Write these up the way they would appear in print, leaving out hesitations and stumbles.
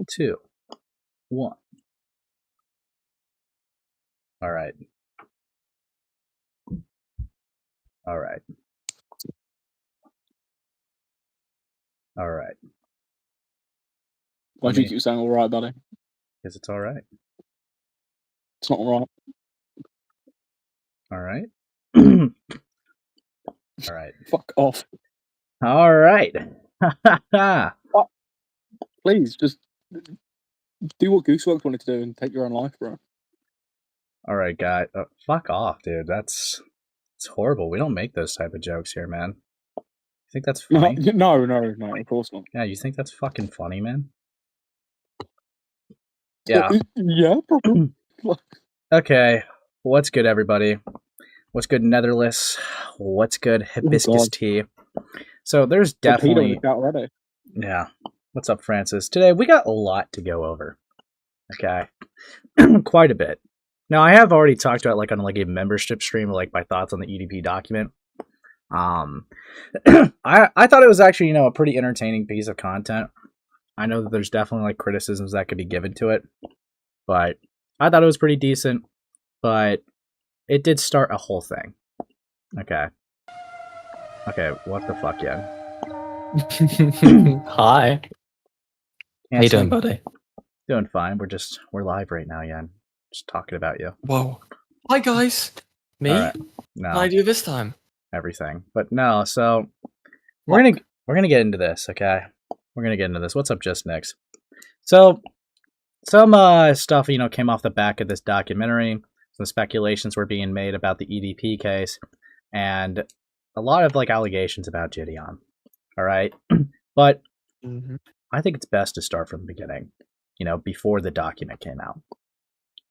2, 1. All right. All right. All right. Why do you keep saying all right, buddy? Because it's all right. It's not all right. All right. All right. Fuck off. All right. Please, just do what Gooseworks wanted to do and take your own life, bro. All right, guy. Fuck off, dude. It's horrible. We don't make those type of jokes here, man. You think that's funny? No, of course not. Yeah, you think that's fucking funny, man? Yeah. Yeah, probably. Okay. What's good, everybody? What's good, Netherless? What's good, hibiscus tea? So there's definitely... already. Yeah. What's up, Francis? Today, we got a lot to go over. Okay. Quite a bit. Now, I have already talked about on a membership stream, my thoughts on the EDP document. I thought it was actually, a pretty entertaining piece of content. I know that there's definitely criticisms that could be given to it, but I thought it was pretty decent. But it did start a whole thing. Okay. Okay, what the fuck, yeah. Hi. How you doing, buddy? Doing fine. We're live right now, Yen. Just talking about you. Whoa. Hi, guys. Me? Right. No. What did I do this time? Everything. But no, so we're gonna get into this, okay? We're gonna get into this. What's up, Just Nix? So some stuff, came off the back of this documentary. Some speculations were being made about the EDP case, and a lot of allegations about JiDion. All right, but I think it's best to start from the beginning. Before the document came out.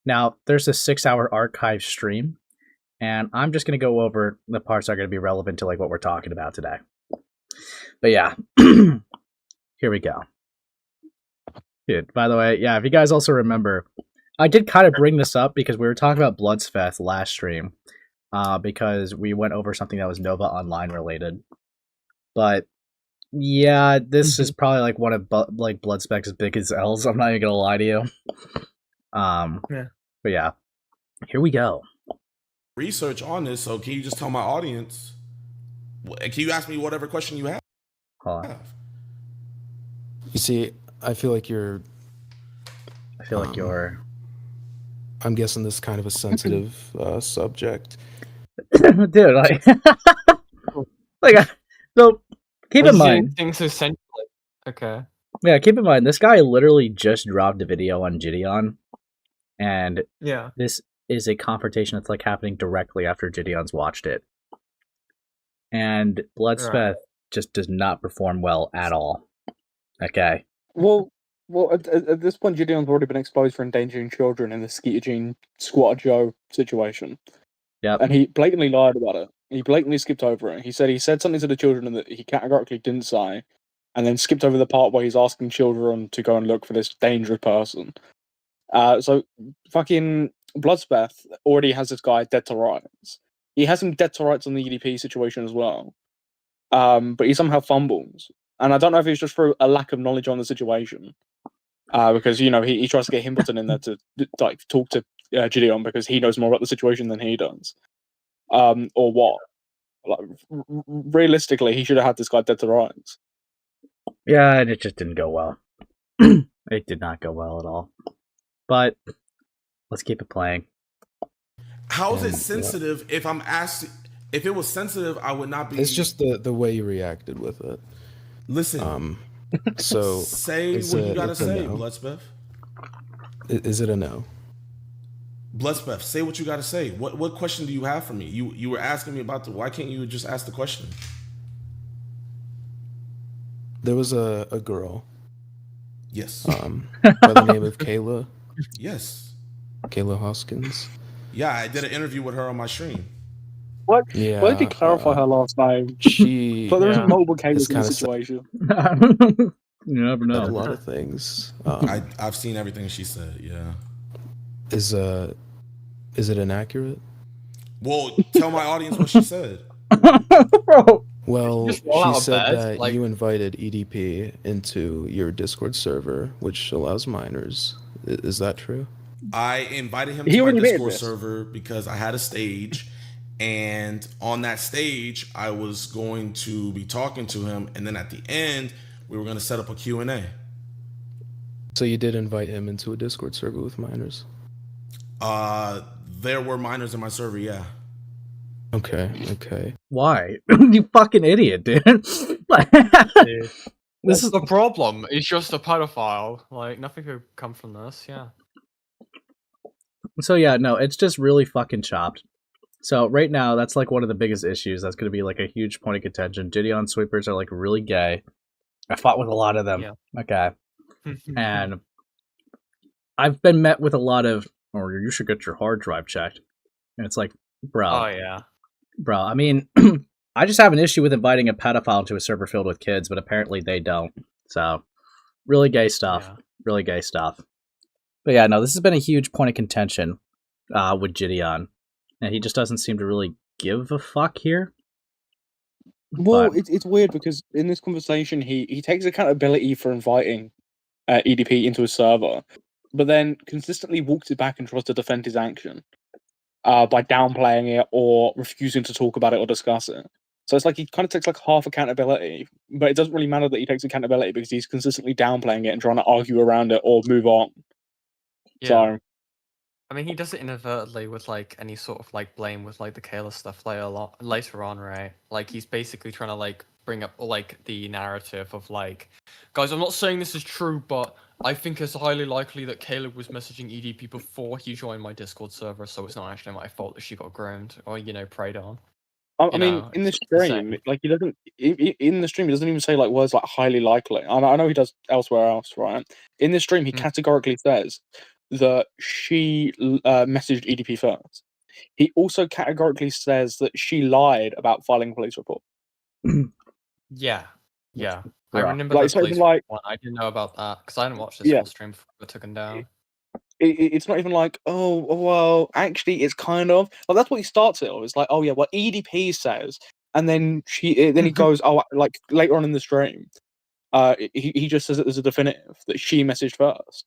Now, there's a 6-hour archive stream, and I'm just going to go over the parts that are going to be relevant to what we're talking about today. But yeah, here we go. Dude, by the way, yeah, if you guys also remember, I did kind of bring this up because we were talking about Bloodspeth last stream, because we went over something that was Nova Online related. But yeah, this is probably one of Bloodspeth's biggest L's. I'm not even going to lie to you. Yeah. But yeah, here we go. Research on this, so can you just tell my audience? Can you ask me whatever question you have? Hold on. You see, I feel like you're. I'm guessing this is kind of a sensitive subject. Dude, so keep in mind. Things essentially. Okay. Yeah, keep in mind, this guy literally just dropped a video on JiDion, and yeah, this is a confrontation that's happening directly after JiDion's watched it. And Bloodspeth just does not perform well at all. Okay. Well, at this point, JiDion's already been exposed for endangering children in the Skeeter Squatter Joe situation. Yeah. And he blatantly lied about it. He blatantly skipped over it. He said something to the children that he categorically didn't say, and then skipped over the part where he's asking children to go and look for this dangerous person. So fucking Bloodspeth already has this guy dead to rights. He has him dead to rights on the EDP situation as well. But he somehow fumbles. And I don't know if it's just through a lack of knowledge on the situation. Because, he tries to get Himbleton in there to talk to JiDion because he knows more about the situation than he does. Or what? Realistically, he should have had this guy dead to rights. Yeah, and it just didn't go well. It did not go well at all. But let's keep it playing. How is it sensitive if I'm asked? If it was sensitive, I would not be. It's just the way you reacted with it. Listen. So say what you gotta say, no. Bloodspeth. Is it a no? Bloodspeth, say what you gotta say. What question do you have for me? You were asking me about why can't you just ask the question? There was a girl. Yes. By the name of Kayla. Yes. Kayla Hoskins. Yeah, I did an interview with her on my stream. What? Yeah. Why did you clarify her last name? She. But there's multiple Kaylas in the situation. You never know. A lot of things. I've seen everything she said. Yeah. Is it inaccurate? Well, tell my audience what she said. Bro. Well, Just roll she out of said bed, that like- you invited EDP into your Discord server, which allows minors. Is that true? I invited him He to my already admitted Discord this. server because I had a stage, and on that stage, I was going to be talking to him, and then at the end, we were going to set up a Q&A. So you did invite him into a Discord server with minors? There were minors in my server, yeah. Okay. Why? You fucking idiot, dude. This is the problem. It's just a pedophile. Like, nothing could come from this. Yeah. So yeah, no, it's just really fucking chopped. So right now, that's like one of the biggest issues. That's going to be like a huge point of contention. JiDion sweepers are like really gay. I fought with a lot of them. Yeah. Okay. And I've been met with a lot of, or you should get your hard drive checked. And it's like, bro. Oh yeah. Bro, I mean, I just have an issue with inviting a pedophile to a server filled with kids, but apparently they don't. So, really gay stuff. Yeah. Really gay stuff. But yeah, no, this has been a huge point of contention with JiDion. And he just doesn't seem to really give a fuck here. Well, But- it's weird because in this conversation, he takes accountability for inviting EDP into a server, but then consistently walks it back and tries to defend his action by downplaying it or refusing to talk about it or discuss it. So it's like he kind of takes like half accountability, but it doesn't really matter that he takes accountability because he's consistently downplaying it and trying to argue around it or move on. Yeah. So I mean, he does it inadvertently with like any sort of like blame with like the Kayla stuff later on, right? Like he's basically trying to like bring up like the narrative of like, guys, I'm not saying this is true, but I think it's highly likely that Kayla was messaging EDP before he joined my Discord server, so it's not actually my fault that she got groomed or preyed on. I You mean, know, in the it's the stream, same. like he doesn't in the stream he doesn't even say like words like highly likely. I know he does elsewhere else, right? In the stream, he categorically says that she messaged EDP first. He also categorically says that she lied about filing a police report. Yeah. I Right. remember Like, the it's not even police like- one. I didn't know about that because I didn't watch this Yeah. full stream before I took him down. It's not even like, oh, well, actually, it's kind of. Well, that's what he starts it. It's like, oh yeah, well, EDP says, and then he goes, oh, like later on in the stream, he just says it as a definitive that she messaged first.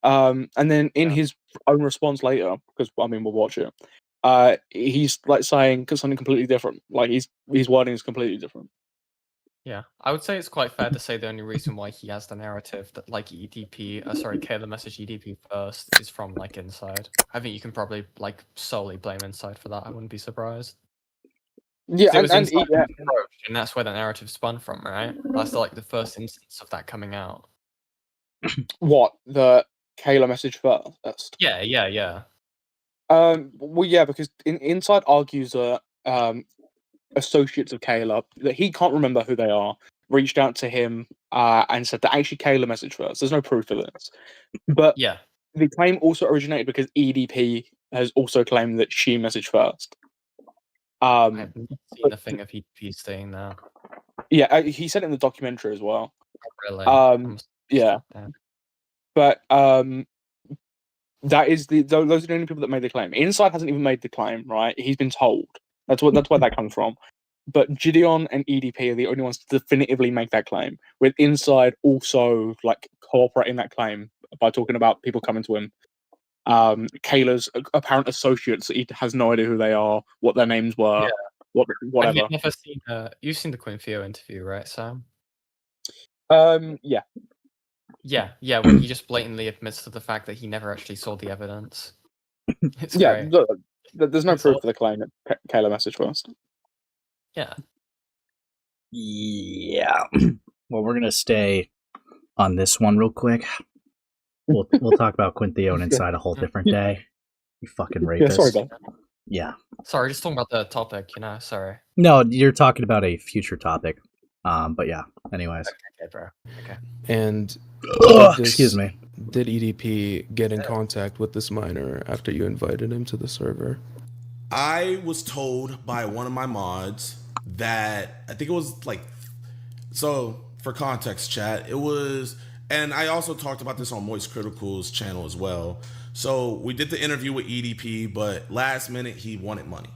And then in his own response later, because I mean we'll watch it, he's like saying something completely different. Like his wording is completely different. Yeah, I would say it's quite fair to say the only reason why he has the narrative that like Kayla messaged EDP first is from like inside. I think you can probably like solely blame inside for that. I wouldn't be surprised. Yeah, 'Cause it was and inside yeah, who approached, and that's where the narrative spun from, right? That's like the first instance of that coming out. what the Kayla message first. Yeah. Well, yeah, because inside argues that associates of Kayla that he can't remember who they are reached out to him and said that actually Kayla messaged first. There's no proof of this, but Yeah. the claim also originated because EDP has also claimed that she messaged first. I haven't seen a thing of EDP's saying that. Yeah, he said it in the documentary as well. Really. Yeah. But that is those are the only people that made the claim. Inside hasn't even made the claim, right? He's been told. That's where that comes from. But JiDion and EDP are the only ones to definitively make that claim. With Inside also like cooperating that claim by talking about people coming to him. Kayla's apparent associates, he has no idea who they are, what their names were, whatever. You've never seen you've seen the Quinn Theo interview, right, Sam? Yeah. Yeah, when he just blatantly admits to the fact that he never actually saw the evidence. It's Yeah, great. there's no It's proof all- for the claim that Kayla messaged first. Yeah. Yeah. Well, we're gonna stay on this one real quick. We'll talk about Quintheo and Inside a whole different day. You fucking Yeah, rapist. sorry, Ben. Yeah. Sorry, just talking about the topic, sorry. No, you're talking about a future topic. But yeah. Anyways. Okay, bro. Okay. And Excuse me. did EDP get in contact with this minor after you invited him to the server? I was told by one of my mods that I think it was like, so for context, chat, it was, and I also talked about this on Moist Critical's channel as well. So we did the interview with EDP, but last minute he wanted money.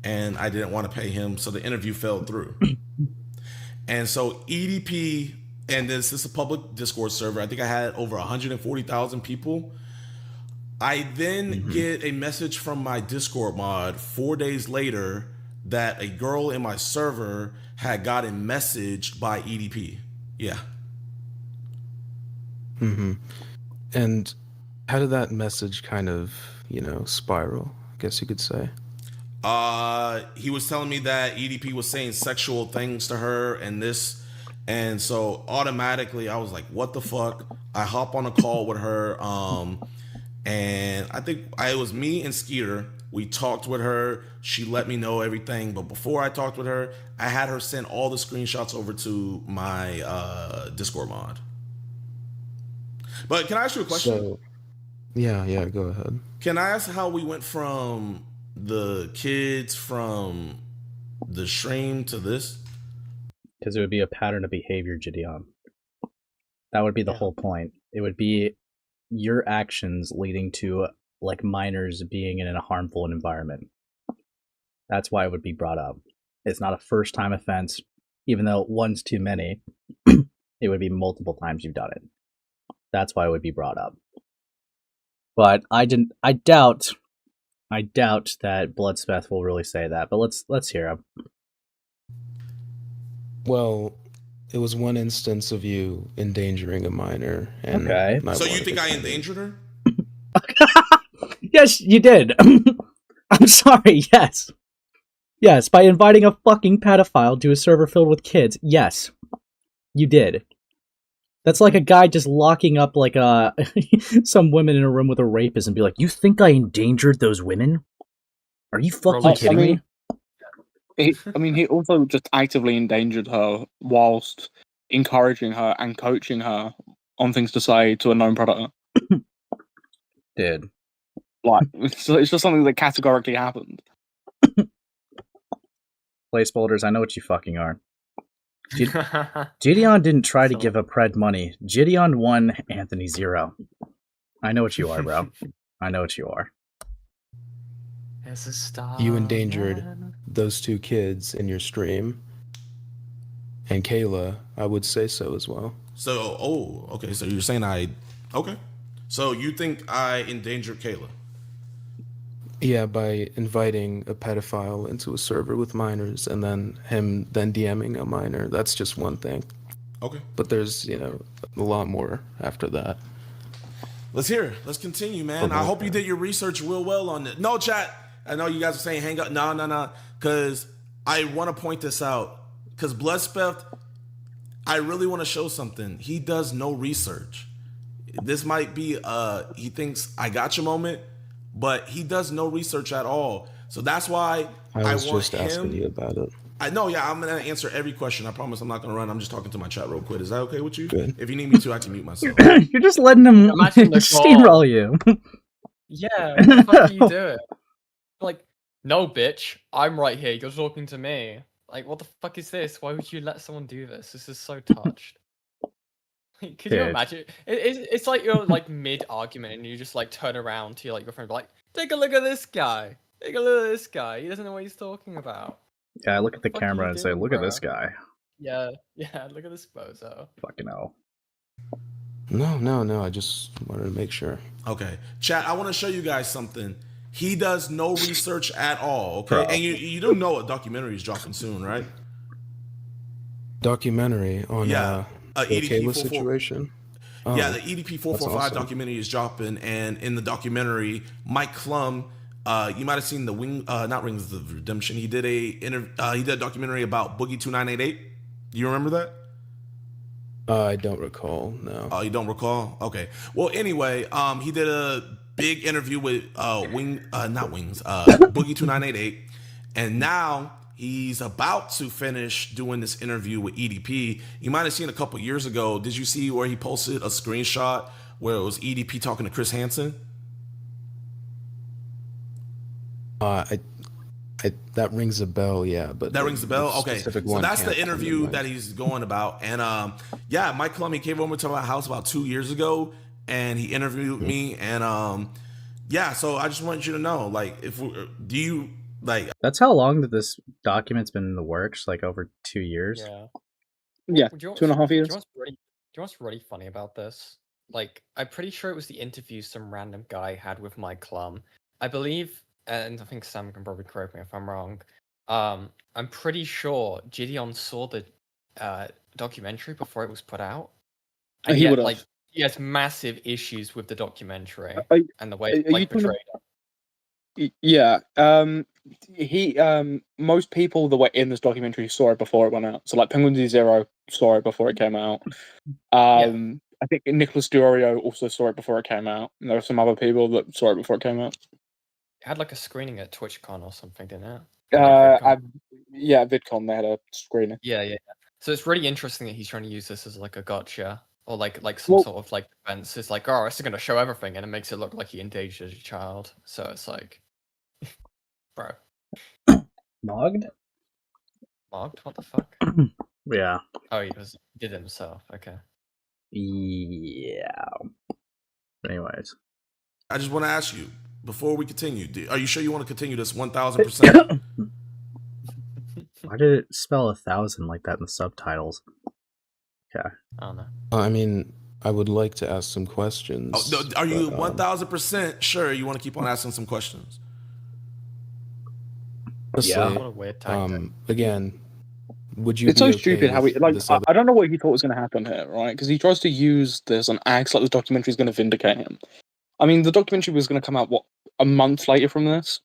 and I didn't want to pay him, so the interview fell through. And so EDP, and this is a public Discord server. I think I had over 140,000 people. I then get a message from my Discord mod 4 days later that a girl in my server had gotten messaged by EDP. Yeah. And how did that message kind of, spiral, I guess you could say? He was telling me that EDP was saying sexual things to her and this, and so automatically I was like, what the fuck? I hop on a call with her, and I think it was me and Skeeter. We talked with her. She let me know everything, but before I talked with her, I had her send all the screenshots over to my Discord mod. But can I ask you a question? So, yeah, go ahead. Can I ask how we went from the kids from the stream to this? Because it would be a pattern of behavior, JiDion. That would be the whole point. It would be your actions leading to like minors being in a harmful environment. That's why it would be brought up. It's not a first time offense, even though one's too many. It would be multiple times you've done it. That's why it would be brought up. But I doubt that Bloodspeth will really say that. But let's hear him. Well, it was one instance of you endangering a minor. And Okay. So you think I endangered her? Yes, you did. I'm sorry, yes. Yes, by inviting a fucking pedophile to a server filled with kids. Yes. You did. That's like a guy just locking up like some women in a room with a rapist and be like, "You think I endangered those women? Are you fucking kidding me?" He also just actively endangered her whilst encouraging her and coaching her on things to say to a known predator. Did. Like, it's just something that categorically happened. Place boulders, I know what you fucking are. JiDion didn't try to give a pred money. JiDion 1, Anthony 0. I know what you are, bro. I know what you are. It's a star. You endangered those two kids in your stream. And Kayla, I would say so as well. So, okay. So you're saying okay. So you think I endangered Kayla? Yeah, by inviting a pedophile into a server with minors and then him then DMing a minor. That's just one thing. Okay. But there's, a lot more after that. Let's hear it. Let's continue, man. I hope you did your research real well on it. No, chat. I know you guys are saying hang up. No. Because I want to point this out. Because Bloodspeth, I really want to show something. He does no research. This might be, he thinks I got your moment, but he does no research at all. So that's why I was want just asking you about it. I know, yeah, I'm going to answer every question. I promise I'm not going to run. I'm just talking to my chat real quick. Is that okay with you? Good. If you need me to, I can mute myself. You're just letting him steamroll you. Yeah, what the fuck are you doing? Like, no, bitch, I'm right here. You're talking to me. Like, what the fuck is this? Why would you let someone do this? This is so touched. Could you imagine? It's like you're like mid argument and you just like turn around to your friend, like, take a look at this guy. Take a look at this guy. He doesn't know what he's talking about. Yeah, I look at the What camera are you and say, doing, "Look at bro?" this guy." Yeah, look at this bozo. Fucking hell. No. I just wanted to make sure. Okay. Chat, I want to show you guys something. He does no research at all, okay? Bro. And you don't know a documentary is dropping soon, right? Documentary on the EDP Kayla 44 situation. Oh, yeah, the EDP 445 awesome. documentary is dropping, and in the documentary, Mike Klum, you might have seen the not Rings of Redemption. He did a documentary about Boogie 2988. Do you remember that? I don't recall. No. Oh, you don't recall? Okay. Well, anyway, he did a big interview with Boogie 2988, and now he's about to finish doing this interview with EDP. You might have seen a couple years ago. Did you see where he posted a screenshot where it was EDP talking to Chris Hansen? That rings a bell, yeah. But that rings a bell. Okay, so that's the interview that he's going about. And yeah, Mike Klum, he came over to my house about 2 years ago, and he interviewed me. And yeah, so I just want you to know, like, Like, That's how long that this document's been in the works, like over 2 years. Yeah. Yeah, Do you know 2.5 what's- years. Do you know what's really funny about this? Like, I'm pretty sure it was the interview some random guy had with Mike Klum. I believe, and I think Sam can probably correct me if I'm wrong. I'm pretty sure JiDion saw the documentary before it was put out, and He yet, would have. like, he has massive issues with the documentary Are, and the way are it's you like talking portrayed. Yeah. Most people that were in this documentary saw it before it went out. So like Penguin Zero saw it before it came out. I think Nicholas Diorio also saw it before it came out. And there were some other people that saw it before it came out. It had like a screening at TwitchCon or something, didn't it? Or, like, VidCon. Yeah, VidCon, they had a screening. Yeah. So it's really interesting that he's trying to use this as like a gotcha or like some Well- sort of like defense. It's like, oh, it's going to show everything, and it makes it look like he endangered a child. So it's like, bro, Mogged? mogged? What the fuck? Yeah. Oh, he did it himself. Okay. Yeah. Anyways. I just want to ask you before we continue. Are you sure you want to continue this 1000%? Why did it spell 1,000 like that in the subtitles? Okay. I don't know. I mean, I would like to ask some questions. Oh, no, are you but, 1000% sure you want to keep on asking some questions? honestly, Yeah. What a weird tactic. again, would you? It's be so okay stupid how with he like. this other- I don't know what he thought was going to happen here, right? Because he tries to use this and acts like the documentary is going to vindicate him. I mean, the documentary was going to come out a month later from this,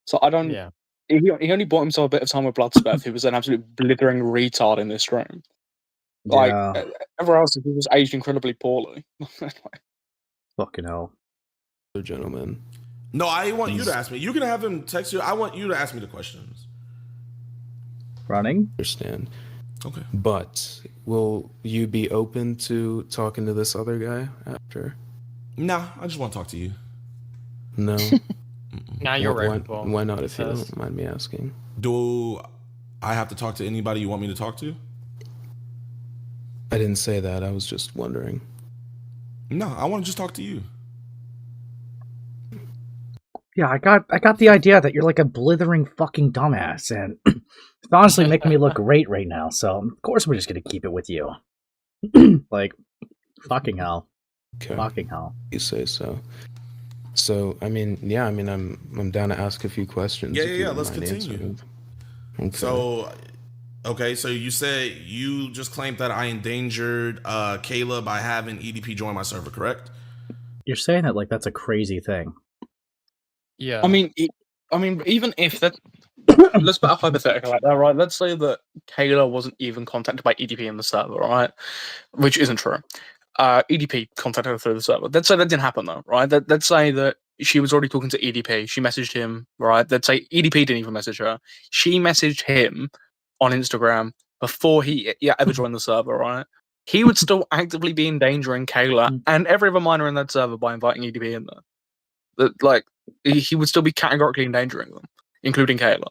so I don't. Yeah. He only bought himself a bit of time with Bloodspeth, who was an absolute blithering retard in this stream. Like Yeah. everywhere else, he was aged incredibly poorly. Fucking hell. other gentleman? No, I want you to ask me. You can have him text you. I want you to ask me the questions. Running? Understand. Okay. But will you be open to talking to this other guy after? Nah, I just want to talk to you. No. Now you're why, Ravenborn. why not? If you says. don't mind me asking. Do I have to talk to anybody you want me to talk to? I didn't say that. I was just wondering. Mm-hmm. No, I want to just talk to you. Yeah, I got the idea that you're like a blithering fucking dumbass, and it's honestly making me look great right now, so of course we're just gonna keep it with you. Like, fucking hell. Okay. Fucking hell. You say so. So I mean, yeah. I mean, I'm down to ask a few questions. Yeah, if you yeah, don't let's mind continue. answering. Okay. So, okay, so you said you just claimed that I endangered Kayla by having EDP join my server, correct? You're saying that like that's a crazy thing. Yeah. I mean, even if that, let's put a hypothetical like that, right? Let's say that Kayla wasn't even contacted by EDP in the server, right? Which isn't true. EDP contacted her through the server. Let's say that didn't happen though, right? Let's say that she was already talking to EDP. She messaged him, right? Let's say EDP didn't even message her. She messaged him on Instagram before he ever joined the server, right? He would still actively be endangering Kayla and every other minor in that server by inviting EDP in there. Like, he would still be categorically endangering them, including Kayla.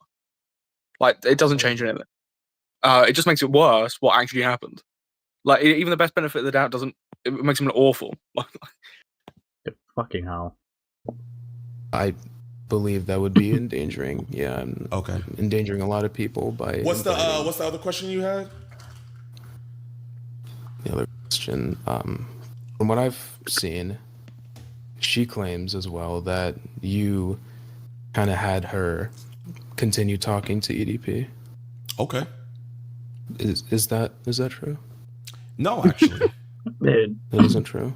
Like, it doesn't change anything. It just makes it worse what actually happened. Like, even the best benefit of the doubt it makes him look awful. Fucking hell. I believe that would be endangering. Yeah, Okay. I'm endangering a lot of people by. What's the inviting- what's the other question you had? The other question? From what I've seen, she claims as well that you kind of had her continue talking to EDP. Okay. Is that true? No, actually. Dude. That isn't true.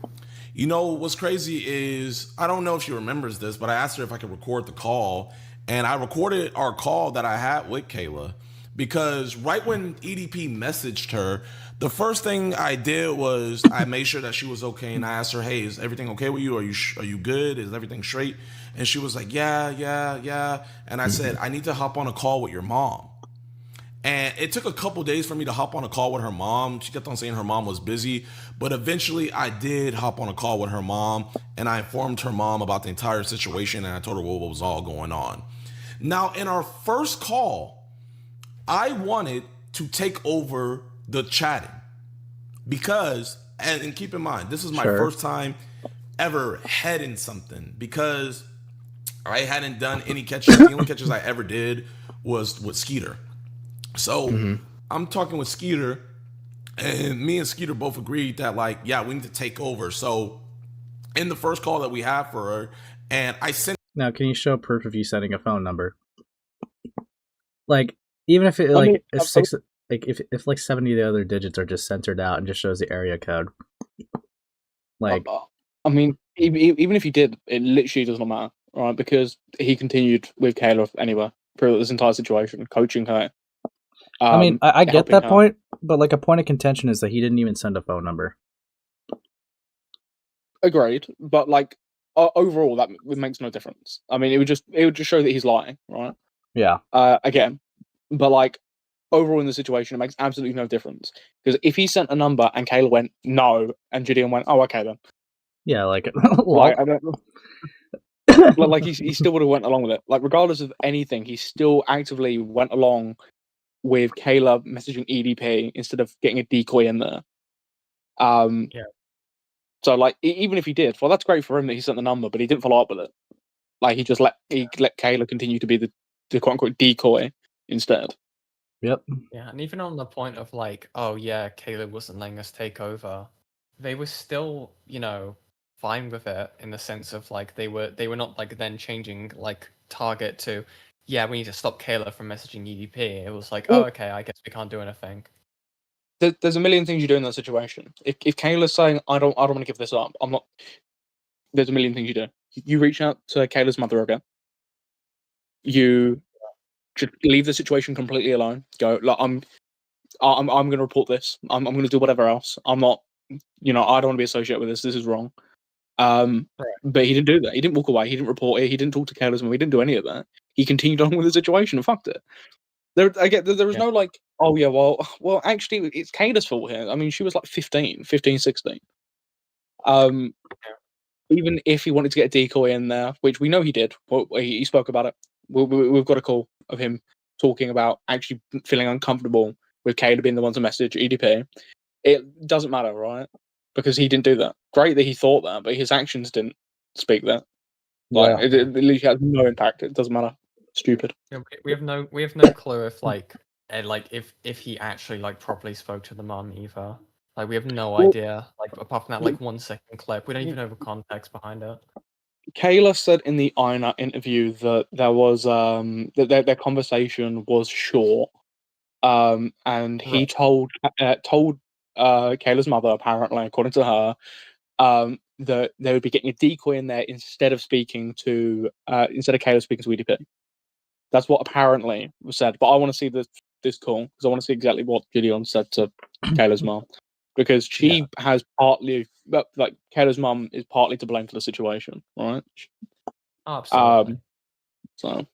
You know, what's crazy is, I don't know if she remembers this, but I asked her if I could record the call, and I recorded our call that I had with Kayla, because right when EDP messaged her, the first thing I did was I made sure that she was okay, and I asked her, hey, is everything okay with you? Are you good? Is everything straight? And she was like, yeah. And I said, I need to hop on a call with your mom. And it took a couple days for me to hop on a call with her mom. She kept on saying her mom was busy, but eventually I did hop on a call with her mom, and I informed her mom about the entire situation, and I told her what was all going on. Now, in our first call, I wanted to take over the chatting because, and keep in mind, this is my Sure. first time ever heading something, because I hadn't done any catches. The only catches I ever did was with Skeeter. So I'm talking with Skeeter, and me and Skeeter both agreed that, like, yeah, we need to take over. So in the first call that we have for her, and I sent. Now, can you show proof of you sending a phone number? Like, even if it like if six like if like 70 of the other digits are just centered out and just shows the area code. Like, I mean, even if he did, it literally does not matter, right? Because he continued with Kayla anyway through this entire situation, coaching her. I mean, I get helping that her. point, but like a point of contention is that he didn't even send a phone number. Agreed, but like overall, that makes no difference. I mean, it would just show that he's lying, right? Yeah. Again, but like overall in the situation, it makes absolutely no difference because if he sent a number and Kayla went no, and JiDion went, oh, okay then. Yeah, like, Like, I don't like he still would have went along with it. Like, regardless of anything, he still actively went along with Kayla messaging EDP instead of getting a decoy in there. Yeah. So like, even if he did, well, that's great for him that he sent the number, but he didn't follow up with it. Like, he just let Kayla continue to be the quote unquote decoy instead. Yep. Yeah, and even on the point of like, oh yeah, Kayla wasn't letting us take over, they were still, fine with it in the sense of like they were not like then changing like target to, yeah, we need to stop Kayla from messaging EDP. It was like, oh, okay, I guess we can't do anything. There's a million things you do in that situation. If Kayla's saying, I don't want to give this up, I'm not. There's a million things you do. You reach out to Kayla's mother again. You just leave the situation completely alone. Go, like, I'm going to report this. I'm going to do whatever else. I'm not, I don't want to be associated with this. This is wrong. But he didn't do that. He didn't walk away. He didn't report it. He didn't talk to Kayla's mom. He didn't do any of that. He continued on with the situation and fucked it. There was no like, oh yeah, well, actually, it's Kayla's fault here. I mean, she was like 15, 16. Even if he wanted to get a decoy in there, which we know he did, he spoke about it. We've got a call of him talking about actually feeling uncomfortable with Kayla being the one to message EDP. It doesn't matter, right? Because he didn't do that. Great that he thought that, but his actions didn't speak that. Like, Yeah. it literally has no impact. It doesn't matter. Stupid. Yeah, we have no clue if like if he actually like properly spoke to the mum either. Like we have no idea. Like apart from that like 1 second clip, we don't even know the context behind it. Kayla said in the INA interview that there was that their conversation was short, and he told Kayla's mother, apparently, according to her, that they would be getting a decoy in there instead of Kayla speaking to EDP. That's what apparently was said. But I want to see this call because I want to see exactly what JiDion said to Kayla's mom, because she has partly, like, Kayla's mom is partly to blame for the situation, right? Oh, absolutely. So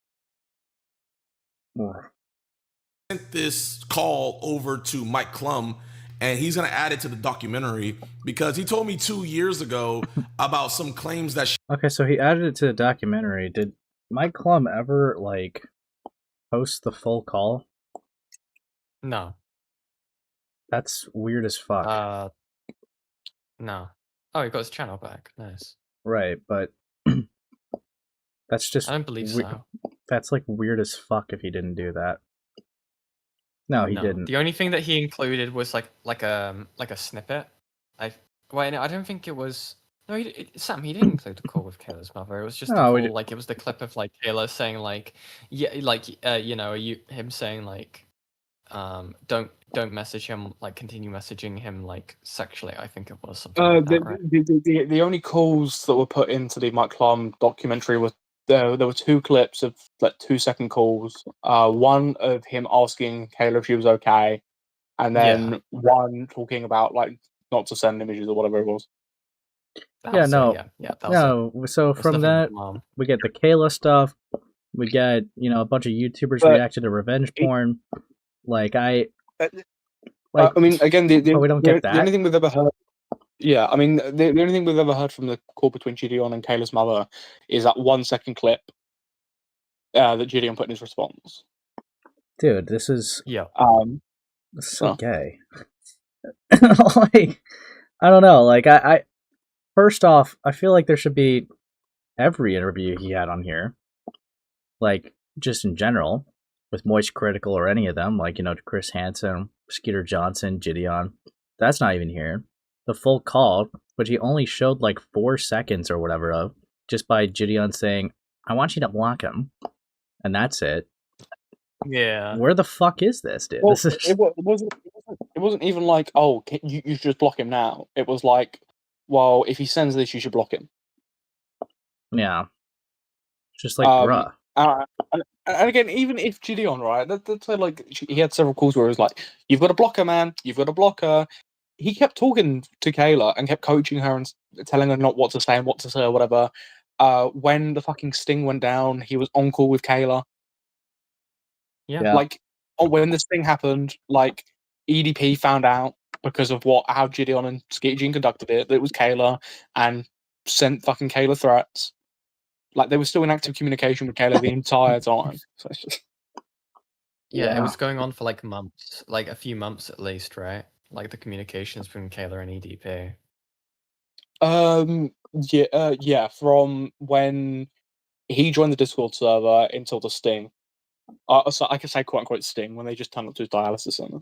Sent this call over to Mike Klum, and he's going to add it to the documentary because he told me 2 years ago about some claims that. Okay, so he added it to the documentary. Did Mike Klum ever like post the full call? No. That's weird as fuck. No. Oh, he got his channel back. Nice. Right, but that's just. I don't believe so. That's like weird as fuck if he didn't do that. No, he didn't. The only thing that he included was like a snippet. I don't think it was. No, Sam, he didn't include the call with Kayla's mother. It was just the call, like it was the clip of like Kayla saying like, yeah, like him saying like, don't message him, like continue messaging him like sexually. I think it was something like that, right? The only calls that were put into the Mike Klum documentary were there were 2 clips of like 2-second calls. One of him asking Kayla if she was okay, and then one talking about like not to send images or whatever it was. So from that, we get the Kayla stuff. We get a bunch of YouTubers reacted to revenge porn. I mean, again, we don't get that. The only thing we've ever heard. Yeah, I mean, the only thing we've ever heard from the call between JiDion and Kayla's mother is that 1-second clip that JiDion put in his response. Dude, this is so gay. I don't know. I first off, I feel like there should be every interview he had on here, like just in general, with Moist Critical or any of them, like, Chris Hansen, Skeeter Johnson, JiDion. That's not even here. The full call, which he only showed like 4 seconds or whatever of, just by JiDion saying, I want you to block him. And that's it. Yeah. Where the fuck is this, dude? Well, This is... it wasn't even like, oh, you should just block him now. It was like, well, if he sends this, you should block him. Yeah. Just like, bruh. And again, even if JiDion, right, let's say like he had several calls where it was like, you've got to block her, man, you've got to block her. He kept talking to Kayla and kept coaching her and telling her not what to say and what to say or whatever. When the fucking sting went down, he was on call with Kayla. Yeah. Like, when this thing happened, like, EDP found out because of how JiDion and JiDion conducted it, that it was Kayla, and sent fucking Kayla threats. Like, they were still in active communication with Kayla the entire time. So it's just... Yeah, it was going on for like months, like a few months at least, right? Like the communications between Kayla and EDP. Yeah, from when he joined the Discord server until the sting. So I could say quote unquote sting when they just turned up to his dialysis center.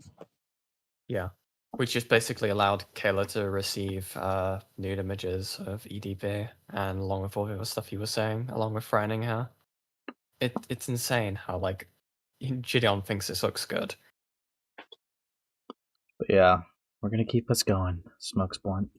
Yeah, which just basically allowed Kayla to receive nude images of EDP, and along with all the other stuff he was saying, along with threatening her. It's insane how like JiDion thinks this looks good. But yeah, we're gonna keep us going. Smokes blunt.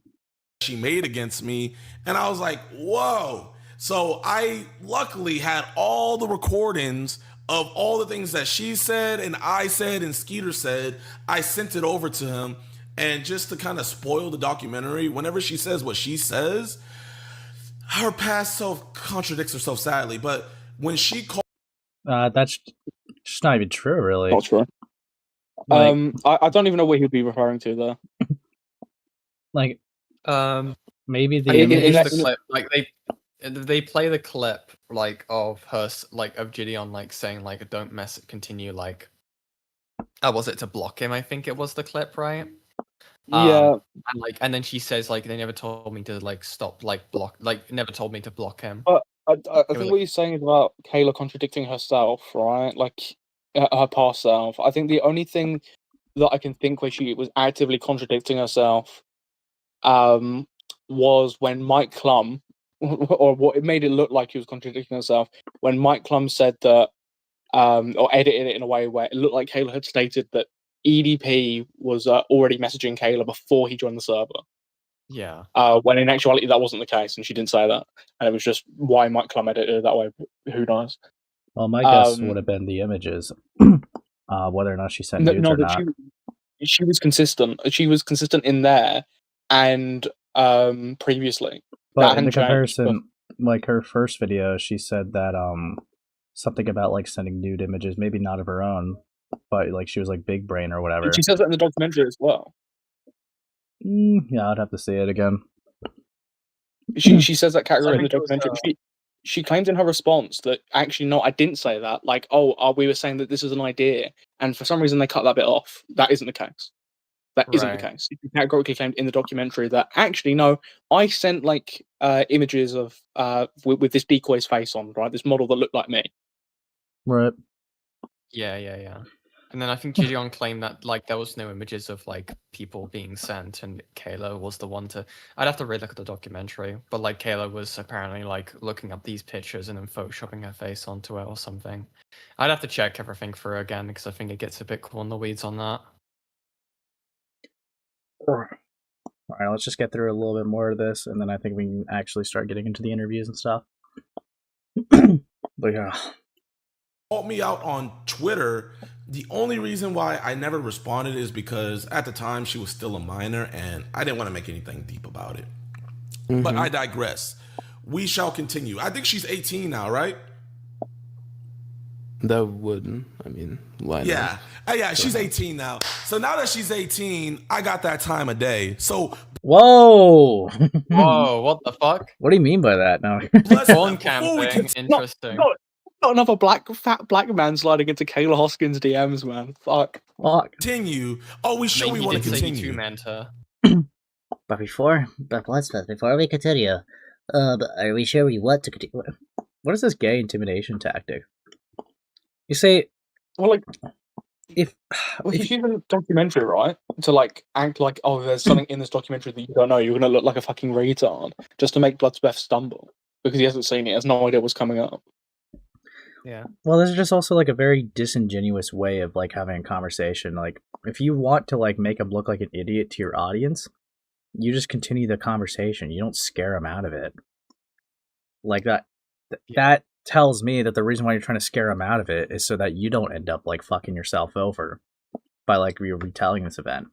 She made against me, and I was like, whoa. So I luckily had all the recordings of all the things that she said and I said and Skeeter said. I sent it over to him, and just to kind of spoil the documentary, whenever she says what she says, her past self contradicts herself sadly. But when she called, that's just not even true, really. Not true. Like, I don't even know what he'd be referring to there. Like, maybe the clip, like they play the clip like of her, like of JiDion like saying like don't continue like, was it to block him? I think it was the clip, right? Yeah. And then she says like they never told me to like stop like block, like never told me to block him. But I think what you're saying is about Kayla contradicting herself, right? Like her past self. I think the only thing that I can think where she was actively contradicting herself was when Mike Klum, or what it made it look like he was contradicting herself, when Mike Klum said that, or edited it in a way where it looked like Kayla had stated that EDP was already messaging Kayla before he joined the server. Yeah. When in actuality that wasn't the case, and she didn't say that, and it was just why Mike Klum edited it that way. Who knows? Well, my guess would have been the images, whether or not she sent nudes or not. She was consistent. She was consistent in there, and previously. But in the comparison, like her first video, she said that something about like sending nude images, maybe not of her own, but like she was like big brain or whatever. She says that in the documentary as well. Yeah, I'd have to see it again. She says that category in the documentary. She claims in her response that actually no, I didn't say that. Like, we were saying that this is an idea, and for some reason they cut that bit off. That isn't the case. That isn't the case. She categorically claimed in the documentary that actually no, I sent like images of with this decoy's face on, right? This model that looked like me. Right. Yeah. And then I think JiDion claimed that like there was no images of like people being sent, and Kayla was the one to. I'd have to relook at the documentary, but like Kayla was apparently like looking up these pictures and then photoshopping her face onto it or something. I'd have to check everything for her again because I think it gets a bit cool in the weeds on that. Alright, let's just get through a little bit more of this, and then I think we can actually start getting into the interviews and stuff. But yeah. Called me out on Twitter. The only reason why I never responded is because at the time she was still a minor and I didn't want to make anything deep about it. Mm-hmm. But I digress. We shall continue. I think she's 18 now, right? That wouldn't, I mean, yeah. Yeah, she's 18 now. So now that she's 18, I got that time of day. So whoa. Whoa, what the fuck? What do you mean by that? No. Phone camping, interesting. Not another fat black man sliding into Kayla Hoskins' DMs, man. Fuck. Continue. Oh, we want to continue. But before we continue, But are we sure we want to continue? What is this gay intimidation tactic? You say, Well, like, if he's using the documentary, right, to like act like, oh, there's something in this documentary that you don't know. You're gonna look like a fucking retard just to make Bloodspeth stumble because he hasn't seen it. He has no idea what's coming up. Yeah. Well, this is just also like a very disingenuous way of like having a conversation. Like, if you want to like make him look like an idiot to your audience, you just continue the conversation. You don't scare him out of it. Like that. That tells me that the reason why you're trying to scare him out of it is so that you don't end up like fucking yourself over by like retelling this event.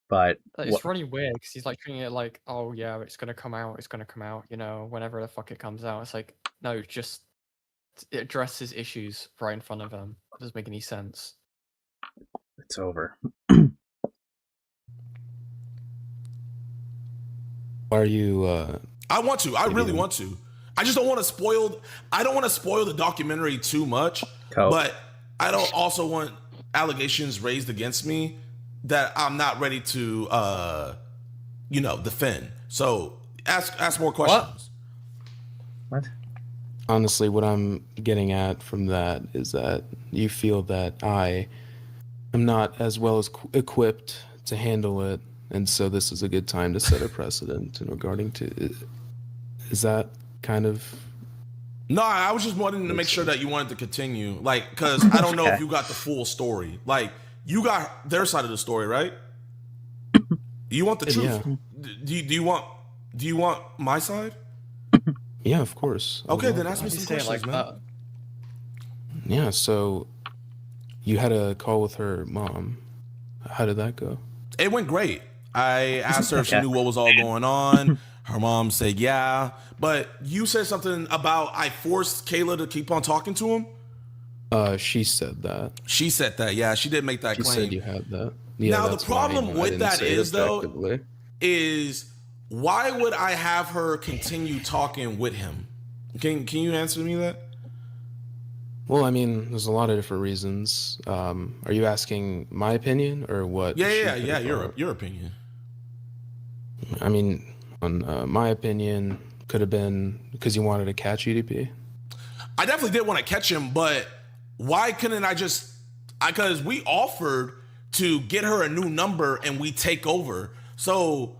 But it's really weird because he's like treating it like, oh yeah, it's gonna come out, you know, whenever the fuck it comes out. It's like, no, just it addresses issues right in front of him. It doesn't make any sense. It's over. Are you? I want to. I really want to. I just don't want to spoil. I don't want to spoil the documentary too much. But I don't also want allegations raised against me that I'm not ready to, defend. So ask more questions. What? Honestly, what I'm getting at from that is that you feel that I am not as well as equipped to handle it, and so this is a good time to set a precedent in regarding to. Is that kind of? No, I was just wanting to make sure that you wanted to continue, like, because I don't know if you got the full story. Like, you got their side of the story, right? You want the truth? Yeah. Do you want my side? Yeah, of course. Okay, then ask me some questions, man. Yeah, so you had a call with her mom. How did that go? It went great. I asked her if she knew what was all going on. Her mom said yeah. But you said something about I forced Kayla to keep on talking to him? She said that. She said that, yeah. She did make that claim. She said you had that. Yeah, now, the problem with that is, though, is why would I have her continue talking with him? Can you answer me that? Well, I mean, there's a lot of different reasons. Are you asking my opinion or what? Yeah. Your opinion. I mean, on my opinion, could have been because you wanted to catch UDP. I definitely did want to catch him, but why couldn't I just? Because we offered to get her a new number and we take over. So,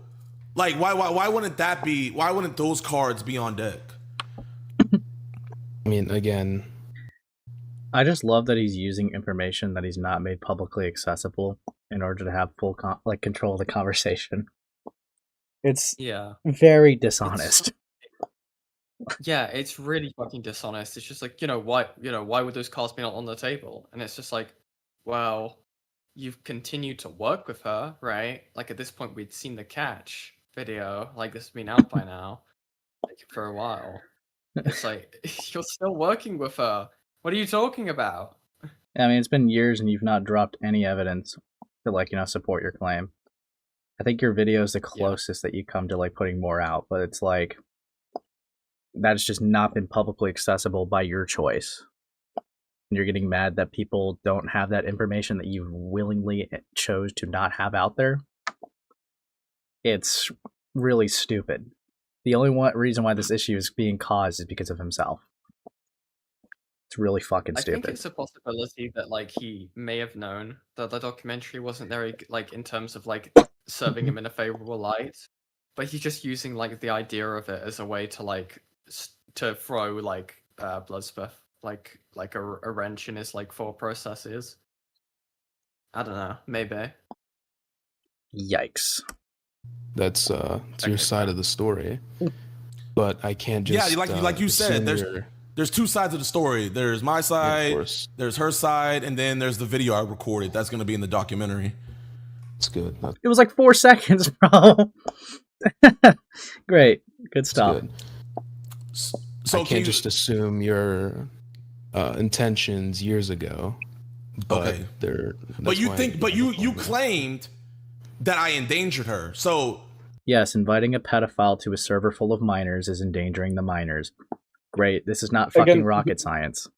like, why wouldn't that be? Why wouldn't those cards be on deck? I mean, again, I just love that he's using information that he's not made publicly accessible in order to have full control of the conversation. It's very dishonest. It's really fucking dishonest. It's just like, why would those cards be not on the table? And it's just like, well, you've continued to work with her, right? Like, at this point, we'd seen the catch video. Like, this has been out by now, like, for a while. It's like, you're still working with her. What are you talking about? I mean, it's been years and you've not dropped any evidence to, support your claim. I think your video is the closest that you come to, putting more out, but it's like, that's just not been publicly accessible by your choice. And you're getting mad that people don't have that information that you willingly chose to not have out there. It's really stupid. The only reason why this issue is being caused is because of himself. It's really fucking stupid. I think it's a possibility that, he may have known that the documentary wasn't very, in terms of, serving him in a favorable light. But he's just using, the idea of it as a way to, to throw, Bloodspeth, a wrench in his, thought processes. I don't know. Maybe. Yikes. That's your side of the story. But I can't just... Yeah, like you said, there's two sides of the story. There's my side, there's her side, and then there's the video I recorded. That's going to be in the documentary. It's good. It was 4 seconds, bro. Great. Good stuff. Good. So I can't just assume your intentions years ago. But you claimed that I endangered her. So yes, inviting a pedophile to a server full of minors is endangering the minors. Great. This is not fucking rocket science.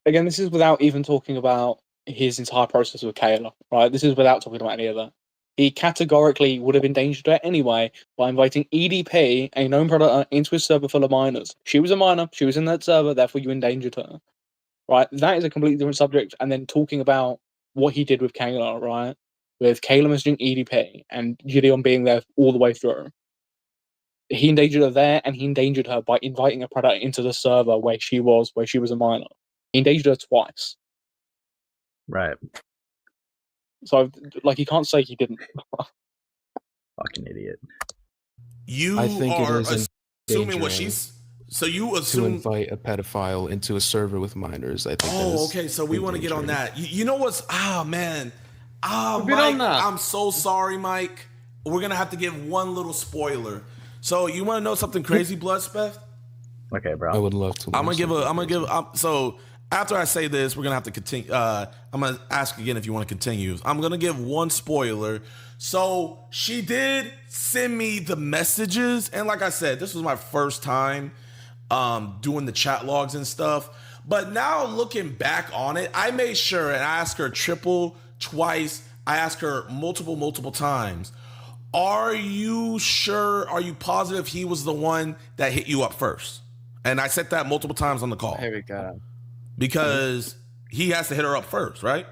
Again, this is without even talking about his entire process with Kayla, right? This is without talking about any of that. he categorically would have endangered her anyway by inviting EDP, a known predator, into his server full of minors. She was a minor, she was in that server, therefore you endangered her. Right? That is a completely different subject. And then talking about what he did with Kayla, right? With Kayla messaging EDP and JiDion being there all the way through. He endangered her there, and he endangered her by inviting a predator into the server where she was a minor. He endangered her twice. Right. So, like, you can't say he didn't. Fucking idiot. You I think it are is assuming what endangering she's. So you to assume. invite a pedophile into a server with minors. I think. That Oh, is okay. So we want to get on endangering. that. You know what's? Ah, man. Ah, We've been on Mike. that. I'm so sorry, Mike. We're gonna have to give one little spoiler. So you want to know something crazy, Bloodspeth? Okay, bro. I would love to. I'm learn gonna give. something So after I say this, we're gonna have to continue. I'm gonna ask again if you want to continue. I'm gonna give one spoiler. So she did send me the messages, and like I said, this was my first time doing the chat logs and stuff. But now looking back on it, I made sure and I asked her twice. I asked her multiple times. Are you sure? Are you positive he was the one that hit you up first? And I said that multiple times on the call. Here we go. Because he has to hit her up first, right?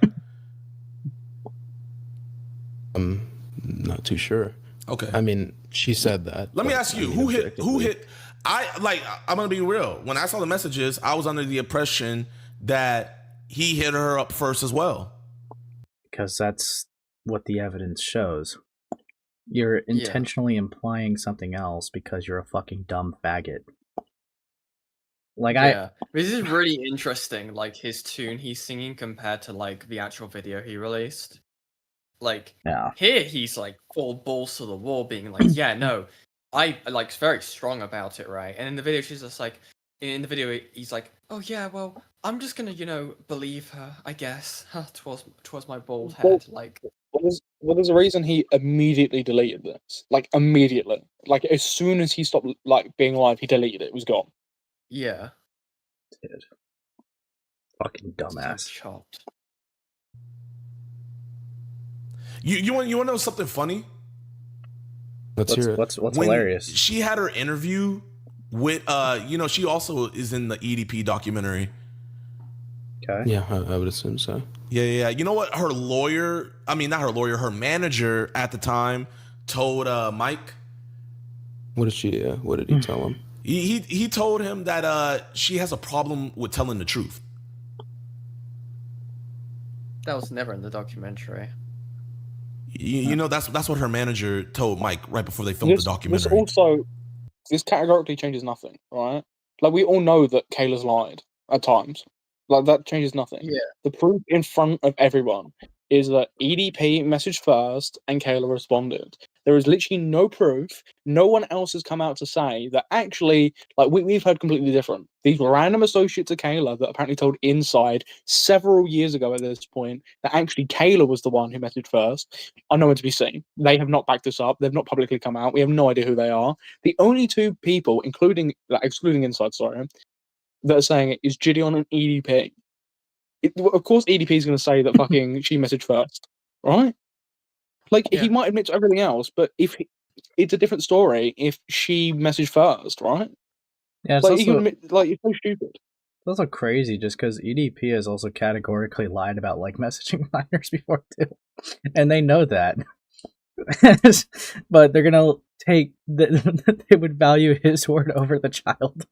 I'm not too sure. Okay. I mean, she said that. Let me but, ask you, I mean, who objectively- hit? I'm gonna be real. When I saw the messages, I was under the impression that he hit her up first as well. Because that's what the evidence shows. You're intentionally implying something else because you're a fucking dumb faggot. Like This is really interesting, like his tune he's singing compared to like the actual video he released. Like Yeah. here he's like full balls to the wall being like, yeah, no, I like very strong about it, right? And in the video she's just like in the video he's like, oh yeah, well, I'm just gonna, believe her, I guess. Towards my bald head. Like There's a reason he immediately deleted this. Like, immediately. Like, as soon as he stopped, like, being live, he deleted it. It was gone. yeah. Dude. Fucking dumbass. Chopped. You want to know something funny? Let's hear it. What's When hilarious? she had her interview with, she also is in the EDP documentary. Okay. Yeah, I would assume so. Yeah. You know what? Her lawyer, not her lawyer, her manager at the time told Mike. What did he tell him? He told him that she has a problem with telling the truth. That was never in the documentary. You know, that's what her manager told Mike right before they filmed the documentary. This categorically changes nothing, right? Like, we all know that Kayla's lied at times. Like, that changes nothing. Yeah. The proof in front of everyone is that EDP messaged first and Kayla responded. There is literally no proof. No one else has come out to say that actually, like, we've heard completely different. These random associates of Kayla that apparently told Inside several years ago at this point that actually Kayla was the one who messaged first are nowhere to be seen. They have not backed this up. They've not publicly come out. We have no idea who they are. The only two people, excluding Inside, that are saying it is JiDion and EDP. Of course, EDP is going to say that fucking she messaged first, right? Like, Yeah. he might admit to everything else, but it's a different story if she messaged first, right? Yeah, it's Like, also, you can admit, like, you're so stupid. it's also crazy just because EDP has also categorically lied about like messaging minors before too, and they know that. But they're gonna take they would value his word over the child.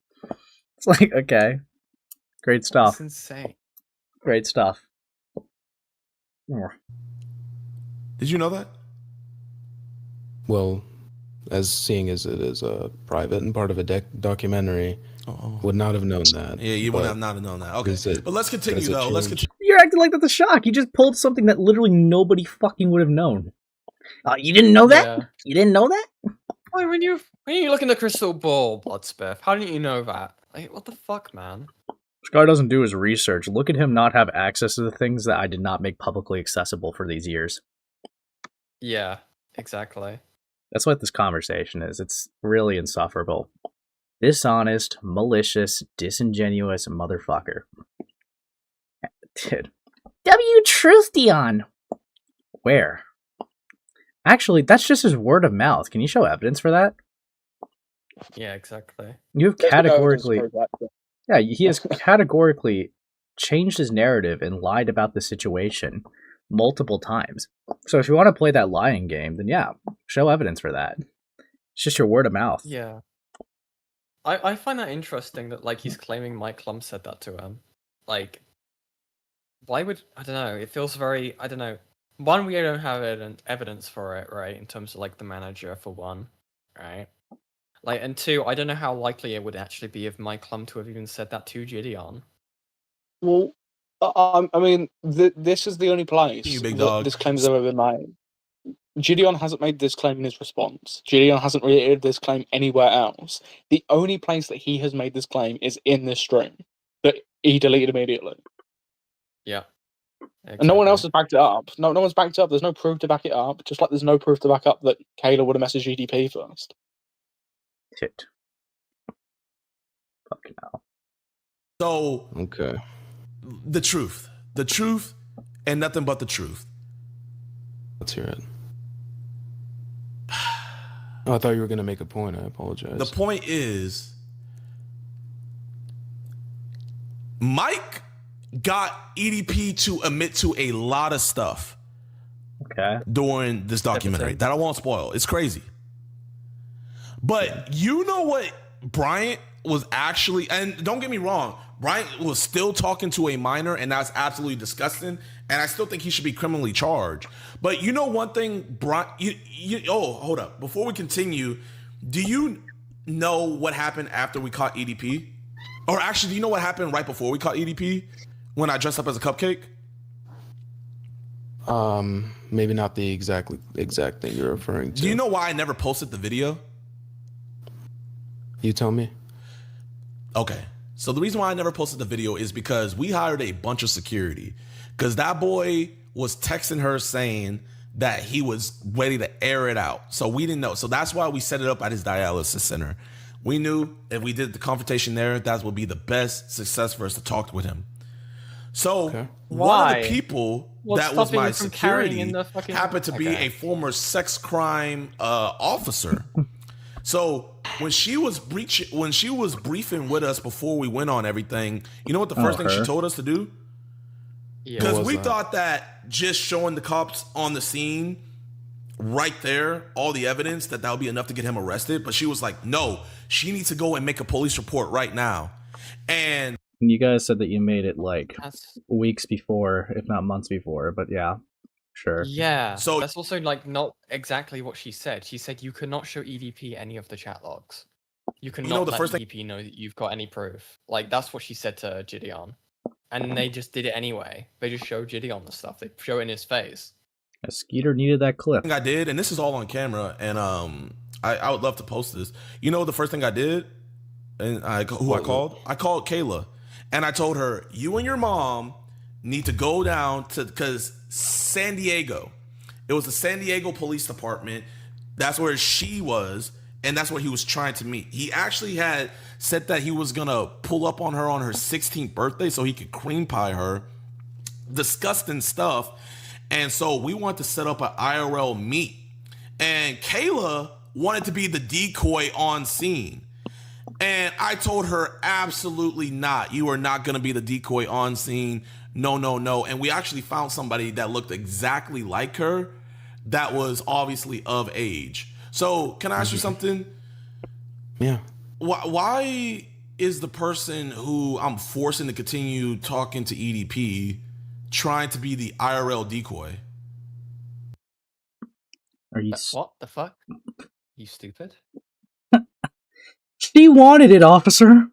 It's like, okay, great stuff. That's insane. Great stuff. Yeah. Did you know that? Well, seeing as it is a private and part of a documentary, Oh. would not have known that. Yeah, you would have not known that. Okay, but let's continue does it though. Let's change? continue. You're acting like that's a shock. You just pulled something that literally nobody fucking would have known. You didn't know that? Yeah. You didn't know that? Why, when you look in the crystal ball, Bloodspeth, how didn't you know that? Like, what the fuck, man? This guy doesn't do his research. Look at him not have access to the things that I did not make publicly accessible for these years. Yeah, exactly. That's what this conversation is. It's really insufferable. Dishonest, malicious, disingenuous motherfucker. Dude. W. Truth, Dion! Where? Actually, that's just his word of mouth. Can you show evidence for that? Yeah, exactly. You've There's no evidence to categorically, prove that, but- yeah, he has categorically changed his narrative and lied about the situation multiple times. So if you want to play that lying game, then yeah, show evidence for that. It's just your word of mouth. Yeah. I find that interesting that like he's claiming Mike Klum said that to him. Like, why would I don't know? It feels very I don't know. One, we don't have evidence for it, right? In terms of like the manager, for one, right? Like, and two, I don't know how likely it would actually be if Mike Klum to have even said that to JiDion. Well, I mean, this is the only place You big that dog. this claim has ever been made. JiDion hasn't made this claim in his response. JiDion hasn't reiterated this claim anywhere else. The only place that he has made this claim is in this stream that he deleted immediately. Yeah. And no one else Exactly. has backed it up. No one's backed it up. There's no proof to back it up. Just like there's no proof to back up that Kayla would have messaged GDP first. Tit. Fucking hell. So Okay. the truth, and nothing but the truth. Let's hear it. Oh, I thought you were gonna make a point. I apologize. The point is, Mike got EDP to admit to a lot of stuff Okay. during this documentary that I won't spoil. It's crazy. But you know what Bryant was actually, and don't get me wrong, Bryant was still talking to a minor, and that's absolutely disgusting. And I still think he should be criminally charged. But you know one thing, Bryant, hold up. Before we continue, do you know what happened after we caught EDP? Or actually, do you know what happened right before we caught EDP? When I dressed up as a cupcake? Maybe not the exact thing you're referring to. Do you know why I never posted the video? You tell me. Okay. So the reason why I never posted the video is because we hired a bunch of security. Because that boy was texting her saying that he was ready to air it out. So we didn't know. So that's why we set it up at his dialysis center. We knew if we did the confrontation there, that would be the best success for us to talk with him. So one Why? of the people What's that was stopping my you from carrying security in the fucking- happened to be Okay. a former sex crime officer. So when she was briefing with us before we went on everything, you know what the first thing she her. told us to do? Yeah. Because was we that? thought that just showing the cops on the scene right there, all the evidence, that would be enough to get him arrested. But she was like, no, she needs to go and make a police report right now. And You guys said that you made it like That's, weeks before, if not months before, but yeah, sure. yeah. So- That's also like not exactly what she said. She said you cannot show EDP any of the chat logs. You cannot know, the let first thing- EDP know that you've got any proof. Like that's what she said to JiDion. And they just did it anyway. They just showed JiDion the stuff. They show it in his face. Yeah, Skeeter needed that clip. thing I did, and this is all on camera, and I would love to post this. You know the first thing I did, and I called Kayla, and I told her, you and your mom need to go down to, because San Diego, it was the San Diego Police Department. That's where she was, and that's where he was trying to meet. He actually had said that he was gonna pull up on her 16th birthday so he could cream pie her. Disgusting stuff. And so we wanted to set up an IRL meet. And Kayla wanted to be the decoy on scene. And I told her, absolutely not. You are not going to be the decoy on scene. No, no, no. And we actually found somebody that looked exactly like her that was obviously of age. So can I ask you something? Yeah. Why is the person who I'm forcing to continue talking to EDP trying to be the IRL decoy? Are you? What the fuck? You stupid? She wanted it, officer.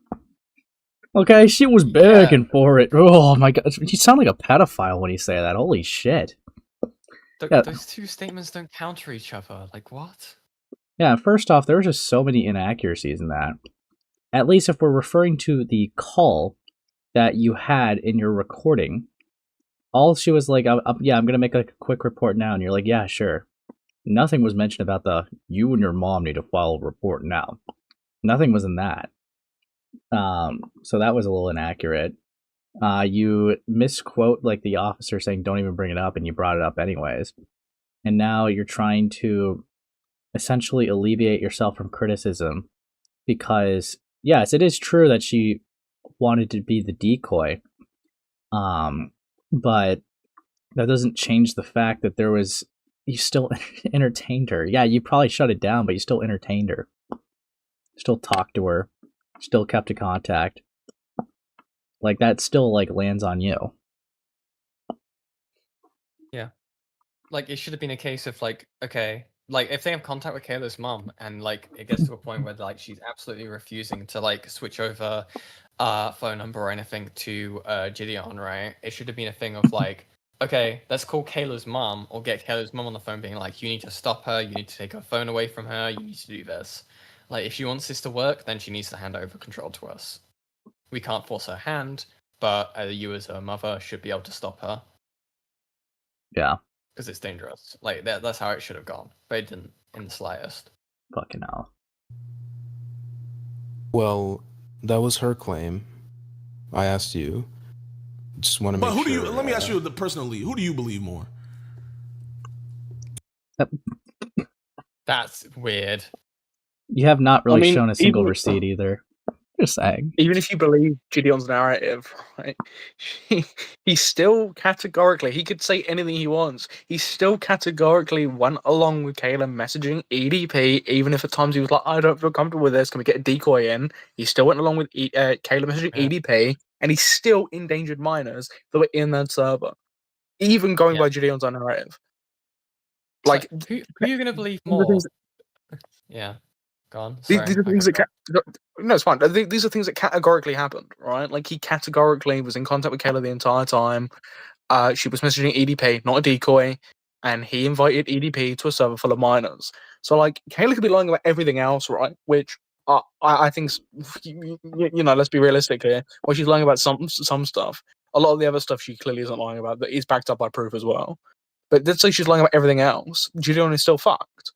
Okay, she was begging for it. Oh my god, you sound like a pedophile when you say that. Holy shit. Yeah. Those two statements don't counter each other. Like what? Yeah, first off, there were just so many inaccuracies in that. At least if we're referring to the call that you had in your recording, all she was like, yeah, I'm going to make like a quick report now. And you're like, yeah, sure. Nothing was mentioned about you and your mom need to file a report now. Nothing was in that. So that was a little inaccurate. You misquote like the officer saying, don't even bring it up, and you brought it up anyways. and now you're trying to essentially alleviate yourself from criticism because, yes, it is true that she wanted to be the decoy, but that doesn't change the fact that you still entertained her. Yeah, you probably shut it down, but you still entertained her. Still talked to her. Still kept in contact. Like, that still, like, lands on you. Yeah. Like, it should have been a case of, like, okay, like, if they have contact with Kayla's mom and, like, it gets to a point where, like, she's absolutely refusing to, like, switch over phone number or anything to JiDion, right? It should have been a thing of, like, okay, let's call Kayla's mom or get Kayla's mom on the phone being like, you need to stop her, you need to take her phone away from her, you need to do this. Like, if she wants this to work, then she needs to hand over control to us. We can't force her hand, but you as her mother should be able to stop her. Yeah. Because it's dangerous. Like, that's how it should have gone. But it didn't in the slightest. Fucking hell. Well, that was her claim. I asked you. Just want to make But who sure. do you? Let me ask you personally. Who do you believe more? That's weird. You have not really I mean, shown a single even- receipt either. Just saying. Even if you believe JiDion's narrative, right, he still categorically, he could say anything he wants. He still categorically went along with Kayla messaging EDP, even if at times he was like, I don't feel comfortable with this, can we get a decoy in? He still went along with Kayla messaging EDP, and he still endangered minors that were in that server, even going by JiDion's own narrative. Like, who are you going to believe more? Yeah. Gone. Sorry. These are things that no, it's fine. These are things that categorically happened, right? Like, he categorically was in contact with Kayla the entire time. She was messaging EDP, not a decoy, and he invited EDP to a server full of minors. So, like, Kayla could be lying about everything else, right? Which I think, you know, let's be realistic here. Well, she's lying about some stuff. A lot of the other stuff she clearly isn't lying about that is backed up by proof as well. But let's say she's lying about everything else. JiDion is still fucked.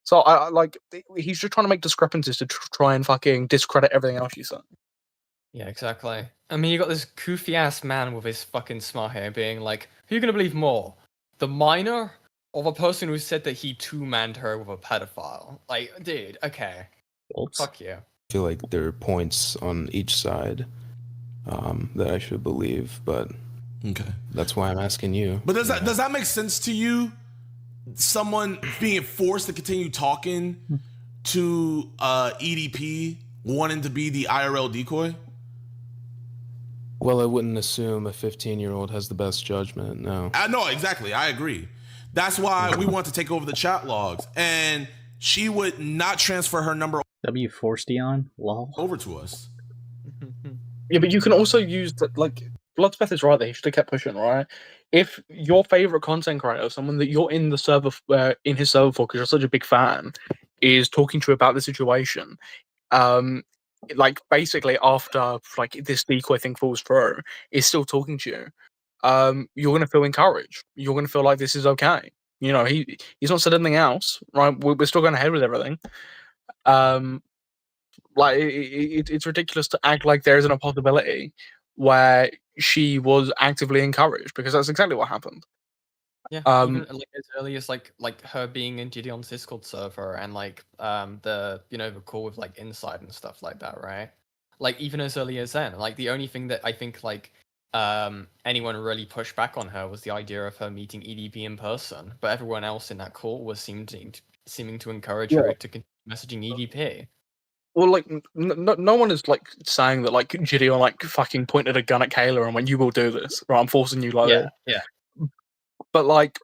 So I like, he's just trying to make discrepancies to try and fucking discredit everything else you said. Yeah, exactly. I mean, you got this goofy ass man with his fucking smart hair being like, who are you gonna believe more? The minor or the person who said that he two-manned her with a pedophile? Like, dude, okay. Oops. Fuck you. I feel like there are points on each side that I should believe, but Okay, that's why I'm asking you. but does that make sense to you? Someone being forced to continue talking to EDP, wanting to be the IRL decoy? Well, I wouldn't assume a 15-year-old has the best judgment, no. I know, exactly. I agree. That's why we want to take over the chat logs. And she would not transfer her number W forced Dion? Lol. over to us. Yeah, but you can also use like, Bloodspeth is right there. He should have kept pushing, right? If your favorite content creator, someone that you're in the server, in his server for, because you're such a big fan, is talking to you about the situation, like, basically after, like, this decoy thing falls through, is still talking to you, you're gonna feel encouraged. You're gonna feel like this is okay. You know, he's not said anything else, right? We're still going ahead with everything. Like, it's ridiculous to act like there isn't a possibility where she was actively encouraged, because that's exactly what happened. Yeah, even like as early as like her being in JiDion's Discord server and like the the call with like Inside and stuff like that, right? Like, even as early as then, like, the only thing that I think like anyone really pushed back on her was the idea of her meeting EDP in person, but everyone else in that call was seeming to encourage her to continue messaging EDP. Well, like, no one is like saying that like JiDion like fucking pointed a gun at Kayla and went, "You will do this, right? I'm forcing you like that." Yeah. But like,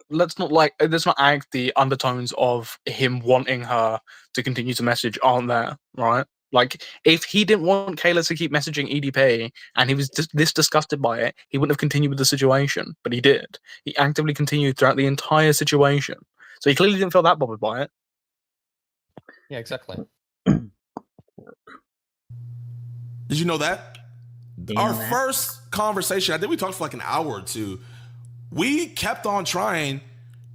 let's not act the undertones of him wanting her to continue to message aren't there, right? Like, if he didn't want Kayla to keep messaging EDP and he was this disgusted by it, he wouldn't have continued with the situation, but he did. He actively continued throughout the entire situation, so he clearly didn't feel that bothered by it. Yeah, exactly. Did you know that? Our first conversation, I think we talked for like an hour or two. We kept on trying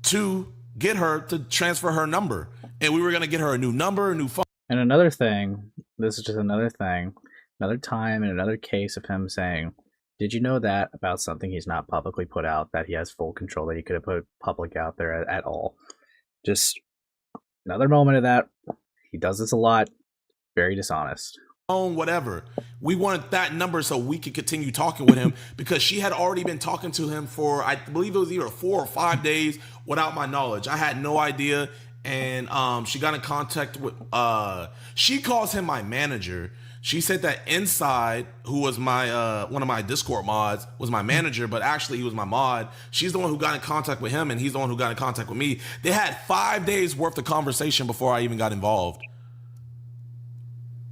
to get her to transfer her number. And we were going to get her a new number, a new phone. And another thing, this is just another thing, another time and another case of him saying, Did you know that about something he's not publicly put out, that he has full control, that he could have put public out there at all? Just another moment of that. He does this a lot. Very dishonest. Whatever. We wanted that number so we could continue talking with him because she had already been talking to him for, I believe it was either 4 or 5 days without my knowledge. I had no idea. And she got in contact with, she calls him my manager. She said that Inside, who was my one of my Discord mods, was my manager, but actually he was my mod. She's the one who got in contact with him, and he's the one who got in contact with me. They had 5 days worth of conversation before I even got involved.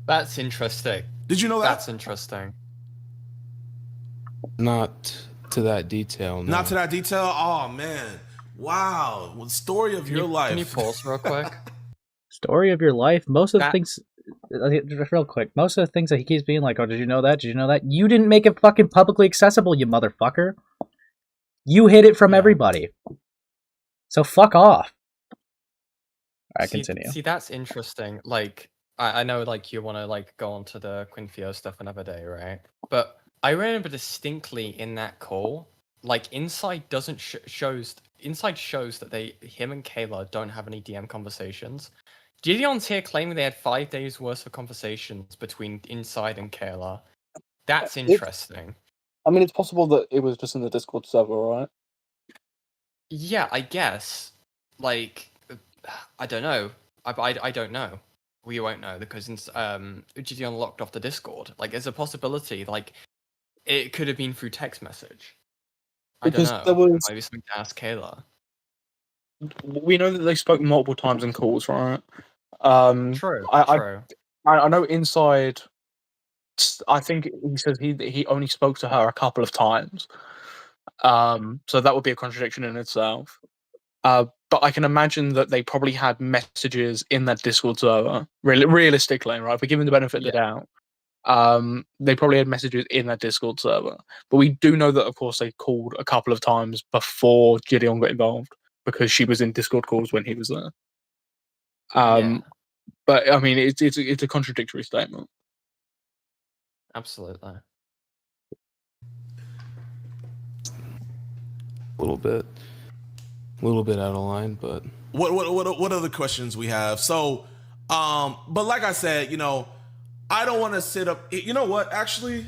That's interesting. Did you know that? That's interesting. Not to that detail. No. Not to that detail? Oh, man. Wow. Well, the story of your life. Can you pause real quick? Story of your life? Most of the things... Just real quick. Most of the things that he keeps being like, oh, did you know that? Did you know that? You didn't make it fucking publicly accessible, you motherfucker. You hid it from everybody. So fuck off. Alright, continue. See, that's interesting. Like... I know, like, you want to, like, go on to the Quinfio stuff another day, right? But I remember distinctly in that call, like, Inside shows that him and Kayla don't have any DM conversations. JiDion's here claiming they had 5 days worth of conversations between Inside and Kayla. That's interesting. I mean, it's possible that it was just in the Discord server, right? Yeah, I guess. Like, I don't know. I don't know. We won't know because JiDion locked off the Discord. Like, there's a possibility. Like, it could have been through text message. I don't know. There was... Maybe something to ask Kayla. We know that they spoke multiple times in calls, right? True. True. I know Inside. I think he says he only spoke to her a couple of times. So that would be a contradiction in itself. But I can imagine that they probably had messages in that Discord server. Realistically, right? If we give them the benefit of the doubt, they probably had messages in that Discord server. But we do know that, of course, they called a couple of times before JiDion got involved because she was in Discord calls when he was there. But I mean, it's a contradictory statement. Absolutely. A little bit out of line, but what other questions we have? So, but like I said, I don't want to sit up. You know what? Actually,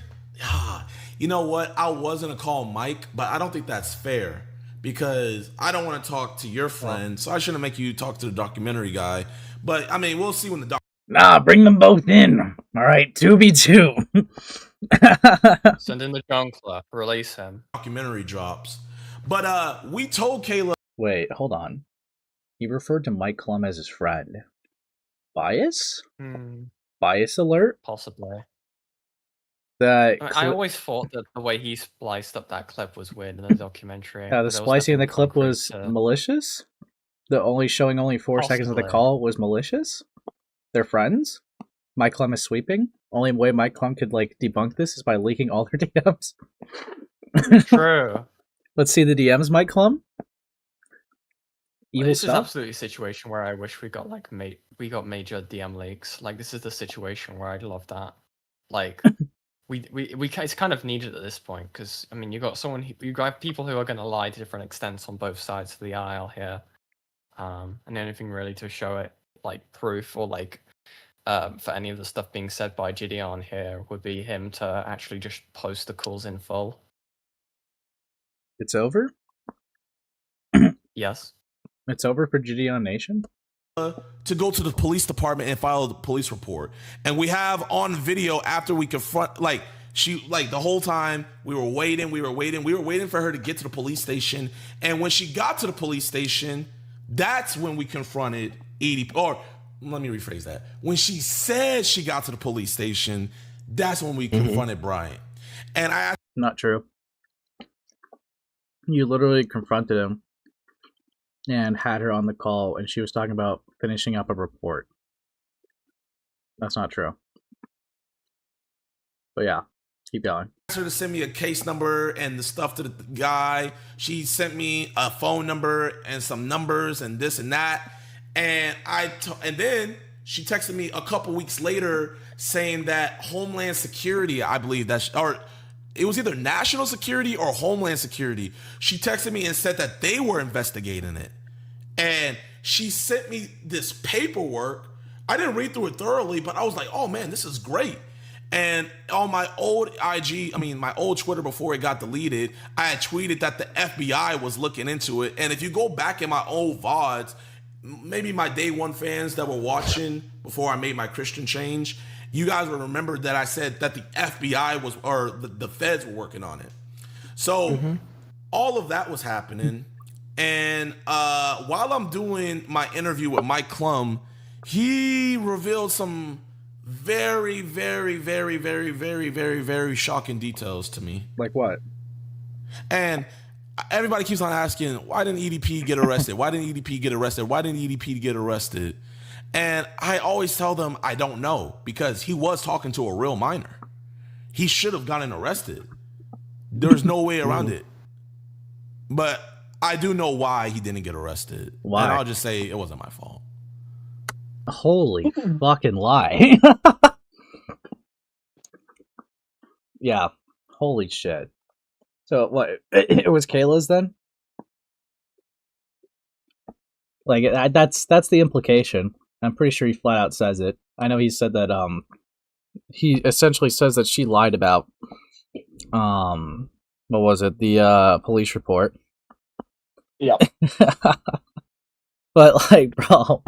you know what? I was gonna call Mike, but I don't think that's fair because I don't want to talk to your friend, so I shouldn't make you talk to the documentary guy. But I mean, we'll see when the bring them both in. All right, 2v2. Send in the Junkler. Release him. Documentary drops. But we told Kayla. Wait, hold on. He referred to Mike Klum as his friend. Bias? Bias alert? Possibly. I always thought that the way he spliced up that clip was weird in the documentary. Yeah, the splicing in the clip was malicious? Showing only 4 seconds of the call was malicious? They're friends? Mike Klum is sweeping? Only way Mike Klum could, debunk this is by leaking all their DMs. True. Let's see the DMs, Mike Klum. This is absolutely a situation where I wish we got major DM leaks. Like, this is the situation where I'd love that. Like, we it's kind of needed at this point because I mean you got people who are going to lie to different extents on both sides of the aisle here, and the only thing really to show it like proof or for any of the stuff being said by JiDion here would be him to actually just post the calls in full. It's over? Yes. It's over for JiDion Nation? To go to the police department and file the police report. And we have on video after we confront, the whole time we were waiting for her to get to the police station. And when she got to the police station, that's when we confronted Edie. Or let me rephrase that. When she said she got to the police station, that's when we confronted Bryant. And I asked. Not true. You literally confronted him and had her on the call, and she was talking about finishing up a report. That's not true. But yeah, keep going. I asked her to send me a case number and the stuff to the guy. She sent me a phone number and some numbers and this and that. And and then she texted me a couple weeks later saying that Homeland Security, I believe it was either national security or homeland security. She texted me and said that they were investigating it. And she sent me this paperwork. I didn't read through it thoroughly, but I was like, oh man, this is great. And on my old my old Twitter before it got deleted, I had tweeted that the FBI was looking into it. And if you go back in my old VODs, maybe my day one fans that were watching before I made my Christian change, you guys will remember that I said that the FBI was, or the feds were working on it. So all of that was happening. And while I'm doing my interview with Mike Klum, he revealed some very, very, very, very, very, very, very shocking details to me. Like what? And everybody keeps on asking, why didn't EDP get arrested? Why didn't EDP get arrested? Why didn't EDP get arrested? And I always tell them I don't know, because he was talking to a real minor. He should have gotten arrested. There's no way around it. But I do know why he didn't get arrested. Why? And I'll just say it wasn't my fault. Holy fucking lie. Yeah. Holy shit. So what? It was Kayla's then? Like that's the implication. I'm pretty sure he flat out says it. I know he said that he essentially says that she lied about what was it? The police report. Yeah. But like, bro,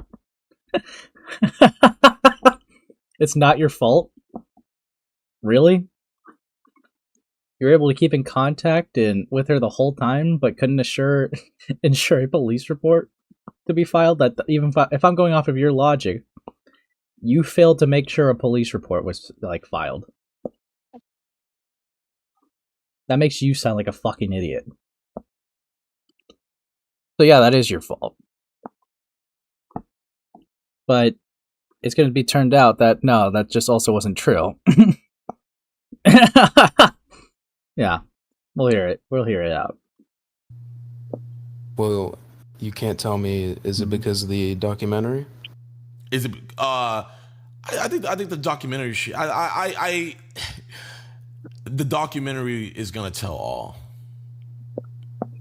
it's not your fault. Really? You're able to keep in contact and with her the whole time, but couldn't ensure a police report to be filed. That even if I'm going off of your logic, you failed to make sure a police report was like filed. That makes you sound like a fucking idiot. So yeah, that is your fault. But it's going to be turned out that no, that just also wasn't true. Yeah, we'll hear it. We'll hear it out. Well, you can't tell me. Is it because of the documentary? Is it? I think the documentary. The documentary is gonna tell all.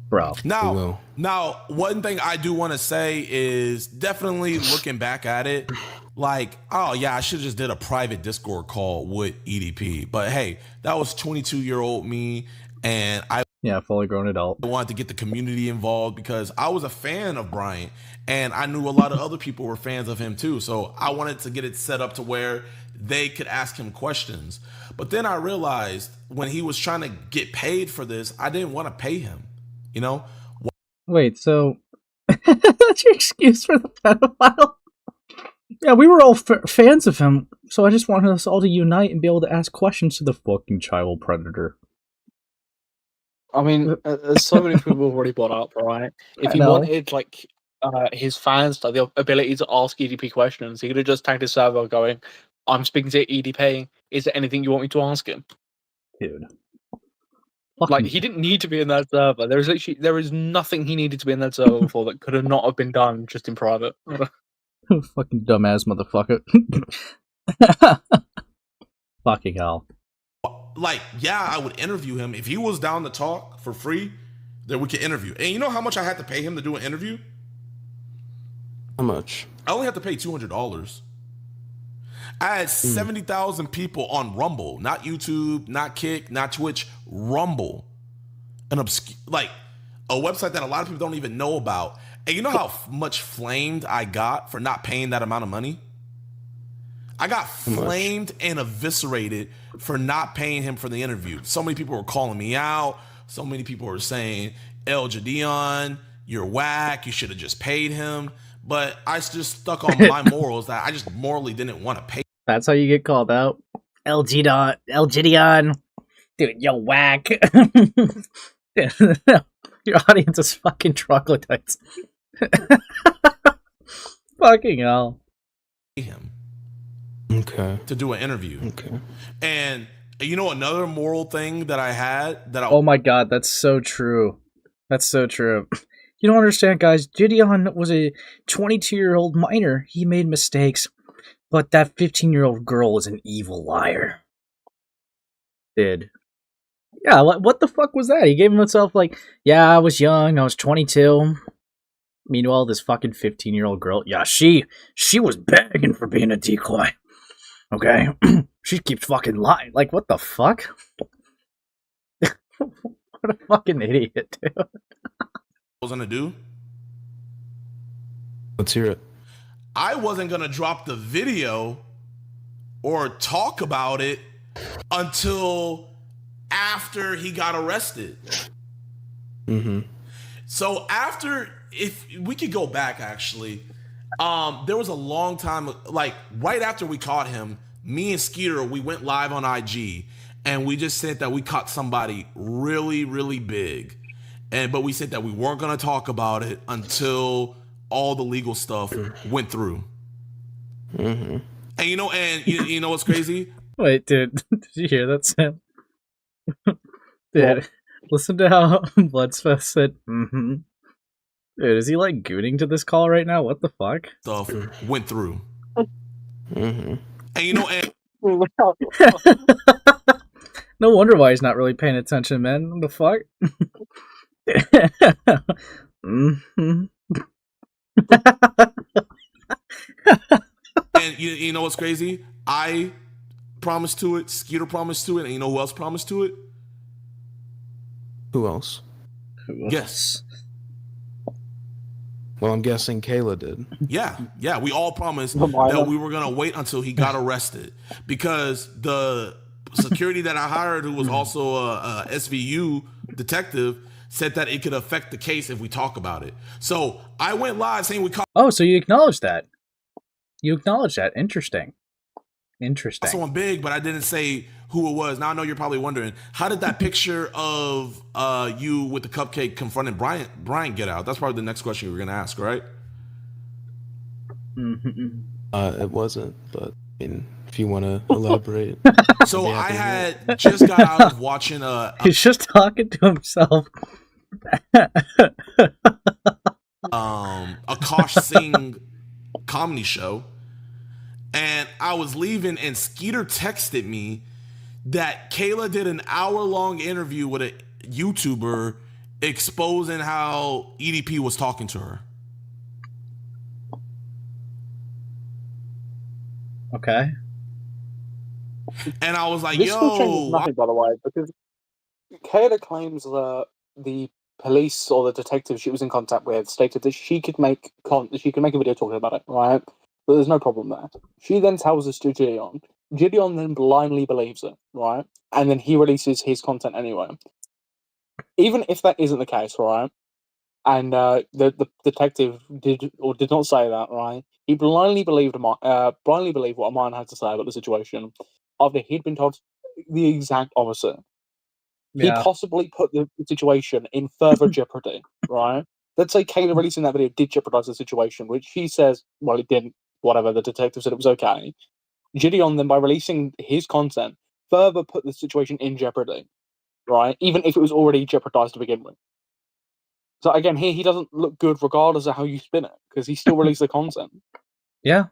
Bro. Now, one thing I do want to say is definitely looking back at it, like, oh yeah, I should have just did a private Discord call with EDP. But hey, that was 22-year-old me, and fully grown adult. I wanted to get the community involved because I was a fan of Bryant, and I knew a lot of other people were fans of him too. So I wanted to get it set up to where they could ask him questions. But then I realized when he was trying to get paid for this, I didn't want to pay him. You know? Wait, so that's your excuse for the pedophile? Yeah, we were all fans of him, so I just wanted us all to unite and be able to ask questions to the fucking child predator. I mean, there's so many people who've already brought up, right? If he wanted, like, his fans to have the ability to ask EDP questions, he could have just tagged his server going, I'm speaking to EDP, is there anything you want me to ask him? Dude. Like, he didn't need to be in that server. There is nothing he needed to be in that server for that could have not have been done just in private. Fucking dumbass motherfucker. Fucking hell. Like, yeah, I would interview him. If he was down to talk for free, then we could interview. And you know how much I had to pay him to do an interview? How much? I only had to pay $200. I had 70,000 people on Rumble, not YouTube, not Kick, not Twitch, Rumble. Like a website that a lot of people don't even know about. And you know how much flamed I got for not paying that amount of money? I got flamed and eviscerated for not paying him for the interview. So many people were calling me out. So many people were saying, JiDion, you're whack. You should have just paid him. But I just stuck on my morals that I just morally didn't want to pay. That's how you get called out. JiDion. Dude, yo, whack. Your audience is fucking troglodytes. Fucking hell. Him. Okay. To do an interview. Okay. And you know another moral thing that I had that oh my god, that's so true. That's so true. You don't understand, guys. JiDion was a 22-year-old minor. He made mistakes. But that 15-year-old girl is an evil liar. Dude. Yeah, what the fuck was that? He gave himself like, yeah, I was young, I was 22. Meanwhile, this fucking 15-year-old girl, yeah, she was begging for being a decoy. Okay? She keeps fucking lying. Like, what the fuck? What a fucking idiot, dude. Was gonna do? Let's hear it. I wasn't gonna drop the video or talk about it until after he got arrested. Mm-hmm. So after, if we could go back actually, there was a long time, like right after we caught him, me and Skeeter, we went live on IG and we just said that we caught somebody really, really big. But we said that we weren't gonna talk about it until all the legal stuff went through. Mm-hmm. And you know what's crazy? Wait, dude, did you hear that, Sam? Dude, listen to how Bloodspeth said, mm-hmm. Dude, is he like gooning to this call right now? What the fuck? Stuff went through. Mm-hmm. And No wonder why he's not really paying attention, man. What the fuck? Mm-hmm. and you know what's crazy? I promised to it, Skeeter promised to it, and you know who else promised to it? Who else? Yes. Well, I'm guessing Kayla did. Yeah, we all promised that we were gonna wait until he got arrested because the security that I hired, who was also a SVU detective, said that it could affect the case if we talk about it. So I went live saying we caught. Oh, so you acknowledged that? You acknowledged that? Interesting. Someone big, but I didn't say who it was. Now I know you're probably wondering, how did that picture of you with the cupcake confronting Brian get out? That's probably the next question you were gonna ask, right? Mm-hmm. It wasn't, but I mean, if you want to elaborate. So I had just got out of watching He's just talking to himself. Akash Singh comedy show, and I was leaving, and Skeeter texted me that Kayla did an hour-long interview with a YouTuber exposing how EDP was talking to her. Okay. And I was like, This still changes yo, nothing, by the way, because Kayla claims that the police or the detective she was in contact with stated that she could make a video talking about it, right? But there's no problem there. She then tells this to JiDion. JiDion then blindly believes it, right? And then he releases his content anyway. Even if that isn't the case, right? And the detective did or did not say that, right? He blindly believed what Amon had to say about the situation after he'd been told the exact opposite. Yeah. He possibly put the situation in further jeopardy, right? Let's say Kayla releasing that video did jeopardize the situation, which he says, well, it didn't. Whatever, the detective said it was okay. JiDion then, by releasing his content, further put the situation in jeopardy, right? Even if it was already jeopardized to begin with. So again, here he doesn't look good regardless of how you spin it, because he still released the content. Yeah.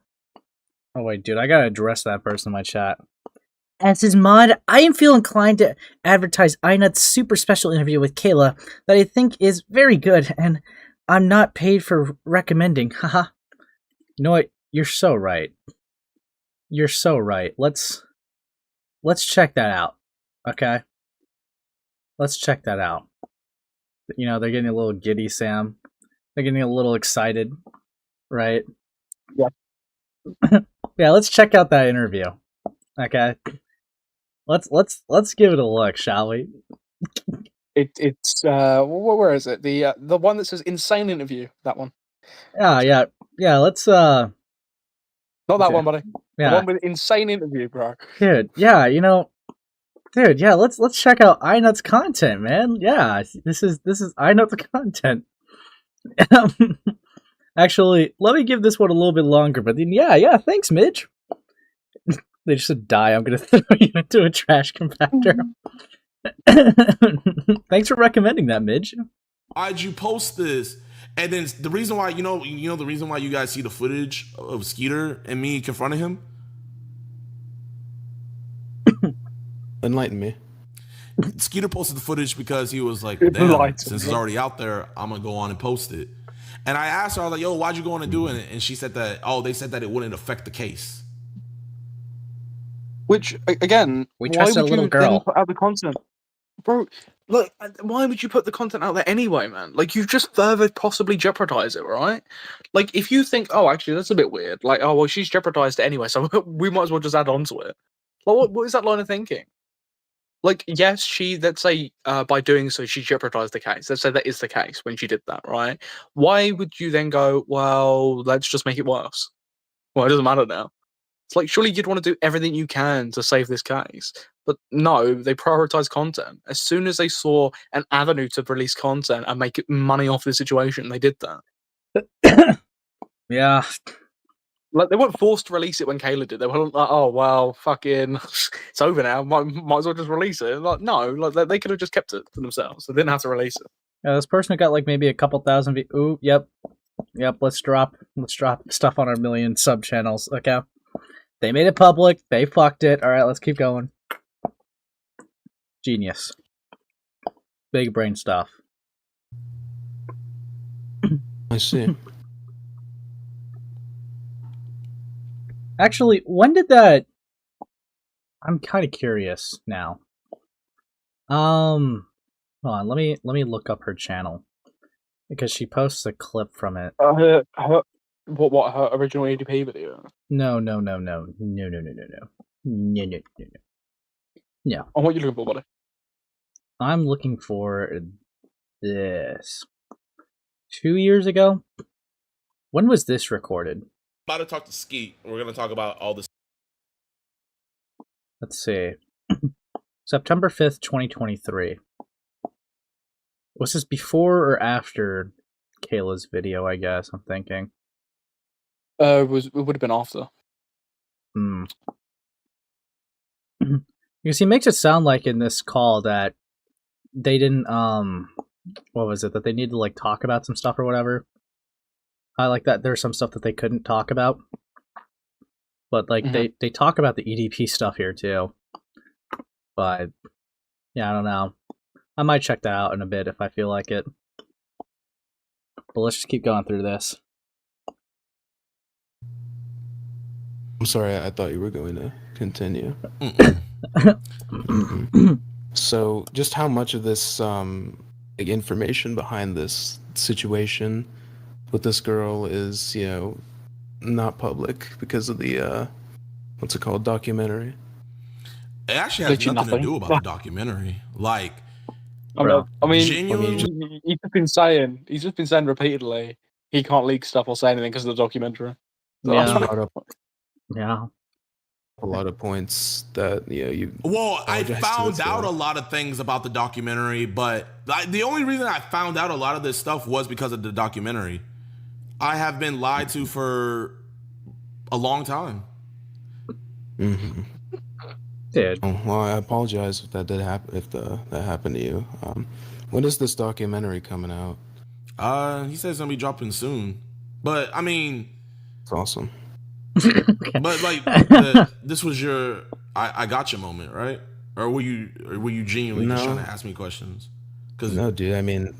Oh wait, dude, I gotta address that person in my chat. As his mod, I feel inclined to advertise iNut's super special interview with Kayla that I think is very good, and I'm not paid for recommending. Haha. You know what? You're so right. You're so right. Let's check that out. Okay? Let's check that out. You know, they're getting a little giddy, Sam. They're getting a little excited, right? Yeah. Yeah, let's check out that interview. Okay? Let's give it a look, shall we? It's where is it? The one that says insane interview. That one. Yeah. Let's Not that okay. one, buddy. Yeah, The one with insane interview, bro. dude. Yeah, you know, dude. Yeah, let's check out iNut's content, man. Yeah, this is iNut's content. Actually, let me give this one a little bit longer. But then, yeah. Thanks, Midge. They just said die. I'm gonna throw you into a trash compactor. Thanks for recommending that, Midge. why'd you post this? And then the reason why, you know the reason why you guys see the footage of Skeeter and me confronting him? Enlighten me. Skeeter posted the footage because he was like, Lied damn, to since me. it's already out there, I'm gonna go on and post it. And I asked her, I was like, yo, why'd you go on and do it? And she said that, they said that it wouldn't affect the case. Which, again, We why trusted a would little you girl. then put out the content? Bro, look, why would you put the content out there anyway, man? Like, you've just further possibly jeopardized it, right? Like, if you think, oh, actually, that's a bit weird. Like, oh, well, she's jeopardized it anyway, so we might as well just add on to it. Like, what is that line of thinking? Like, yes, let's say, by doing so, she jeopardized the case. Let's say that is the case when she did that, right? Why would you then go, well, let's just make it worse? Well, it doesn't matter now. It's like, surely you'd want to do everything you can to save this case. But no, they prioritize content. As soon as they saw an avenue to release content and make money off the situation, they did that. Yeah. Like, they weren't forced to release it when Kayla did. They weren't like, oh, well, fucking, it's over now. Might as well just release it. Like, no, like, they could have just kept it to themselves. They didn't have to release it. Yeah, this person got like maybe a couple thousand views. Ooh, yep. Let's drop stuff on our million sub channels. Okay. They made it public. They fucked it. All right, let's keep going. Genius. Big brain stuff. I see. Actually, when did that? I'm kind of curious now. Hold on. Let me look up her channel because she posts a clip from it. Her original ADP video? No. And what are you looking for, buddy? I'm looking for this. 2 years ago? When was this recorded? I'm about to talk to Skeet. We're gonna talk about all this. Let's see. September 5th, 2023. Was this before or after Kayla's video, I guess? I'm thinking. It would have been after. Because he makes it sound like in this call that they didn't, what was it? That they needed to, like, talk about some stuff or whatever. I like that there's some stuff that they couldn't talk about. But, like, they talk about the EDP stuff here, too. But, yeah, I don't know. I might check that out in a bit if I feel like it. But let's just keep going through this. I'm sorry, I thought you were going to continue. So, just how much of this information behind this situation with this girl is, not public because of the what's it called, documentary? It actually has nothing to do about the documentary. Like, genuinely, he's just been saying repeatedly he can't leak stuff or say anything because of the documentary. So Yeah. A lot of points that you. Well, I found out a lot of things about the documentary, but the only reason I found out a lot of this stuff was because of the documentary. I have been lied to for a long time. Mm-hmm. Dude. Oh, well, I apologize if that did happen. If that happened to you. When is this documentary coming out? He says it's gonna be dropping soon, but I mean, it's awesome. But like, this was your I got your moment, right? Or were you genuinely just trying to ask me questions? No, dude. I mean,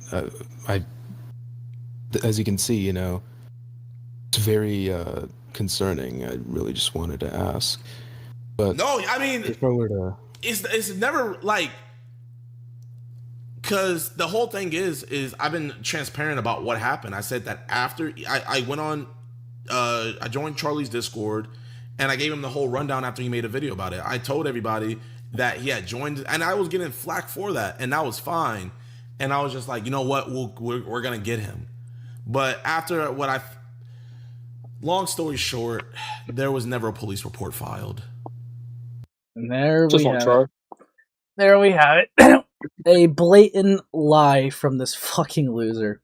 as you can see, it's very concerning. I really just wanted to ask. But no, I mean, it's never like, because the whole thing is I've been transparent about what happened. I said that after I went on. I joined Charlie's Discord, and I gave him the whole rundown after he made a video about it. I told everybody that he had joined, and I was getting flack for that, and that was fine. And I was just like, you know what, we're gonna get him. But after long story short, there was never a police report filed. And there we have it. A blatant lie from this fucking loser.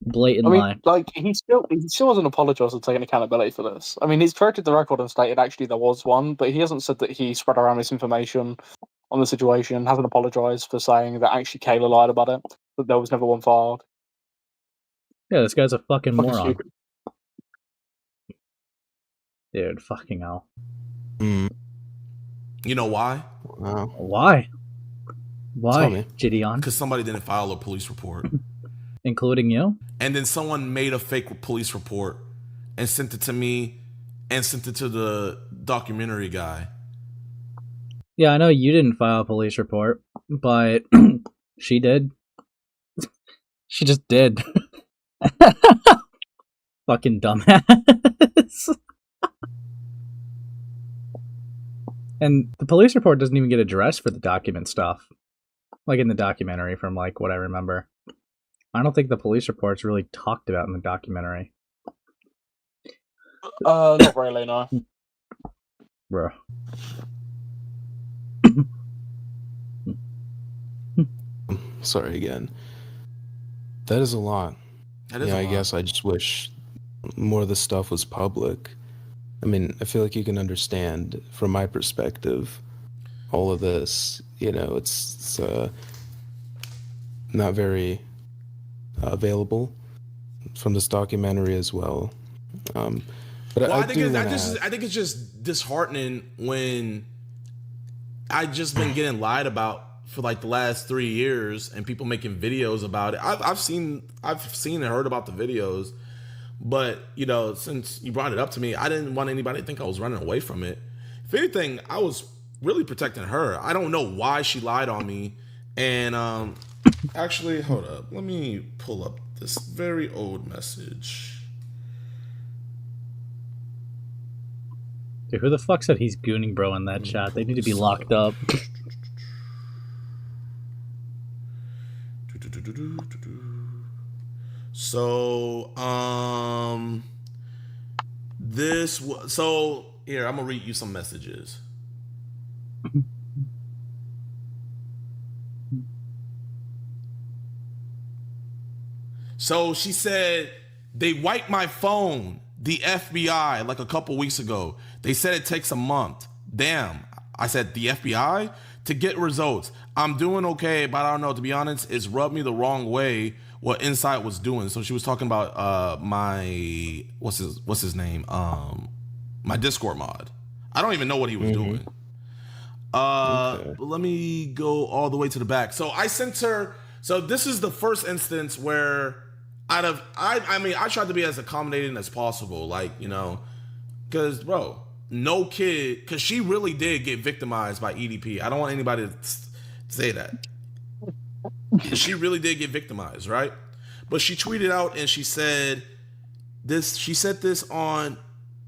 Blatant lie. Like, he still hasn't apologized or taken accountability for this. I mean, he's corrected the record and stated actually there was one, but he hasn't said that he spread around misinformation on the situation, hasn't apologized for saying that actually Kayla lied about it, that there was never one filed. Yeah, this guy's a fucking moron. Stupid. Dude, fucking hell. You know why? Wow. Why? Why, me. JiDion? Because somebody didn't file a police report. Including you? And then someone made a fake police report and sent it to me and sent it to the documentary guy. Yeah, I know you didn't file a police report, but she did. She just did. Fucking dumbass. And the police report doesn't even get addressed for the document stuff. Like in the documentary, from like what I remember. I don't think the police report's really talked about in the documentary. Not really, no. Bro. Sorry again. That is a lot. That is Yeah, a I lot. guess I just wish more of the stuff was public. I mean, I feel like you can understand from my perspective all of this. You know, it's not very available from this documentary as well. But Well, I I think do it's just disheartening when I just been getting lied about for like the last 3 years, and people making videos about it. I've seen and heard about the videos, but you know, since you brought it up to me, I didn't want anybody to think I was running away from it. If anything, I was really protecting her. I don't know why she lied on me. And actually, hold up, let me pull up this very old message. Dude, who the fuck said he's gooning bro in that chat? They need to be locked up. So, so here, I'm gonna read you some messages. So she said, they wiped my phone, the FBI, like a couple weeks ago. They said it takes a month. Damn. I said, the FBI? To get results. I'm doing okay, but I don't know. To be honest, it's rubbed me the wrong way what Insight was doing. So she was talking about my, what's his name? My Discord mod. I don't even know what he was doing. But let me go all the way to the back. So I sent her. So this is the first instance where I mean, I tried to be as accommodating as possible. Like, you know, because, bro, no kid, because she really did get victimized by EDP. I don't want anybody to say that. She really did get victimized, right? But she tweeted out and she said this. She said this on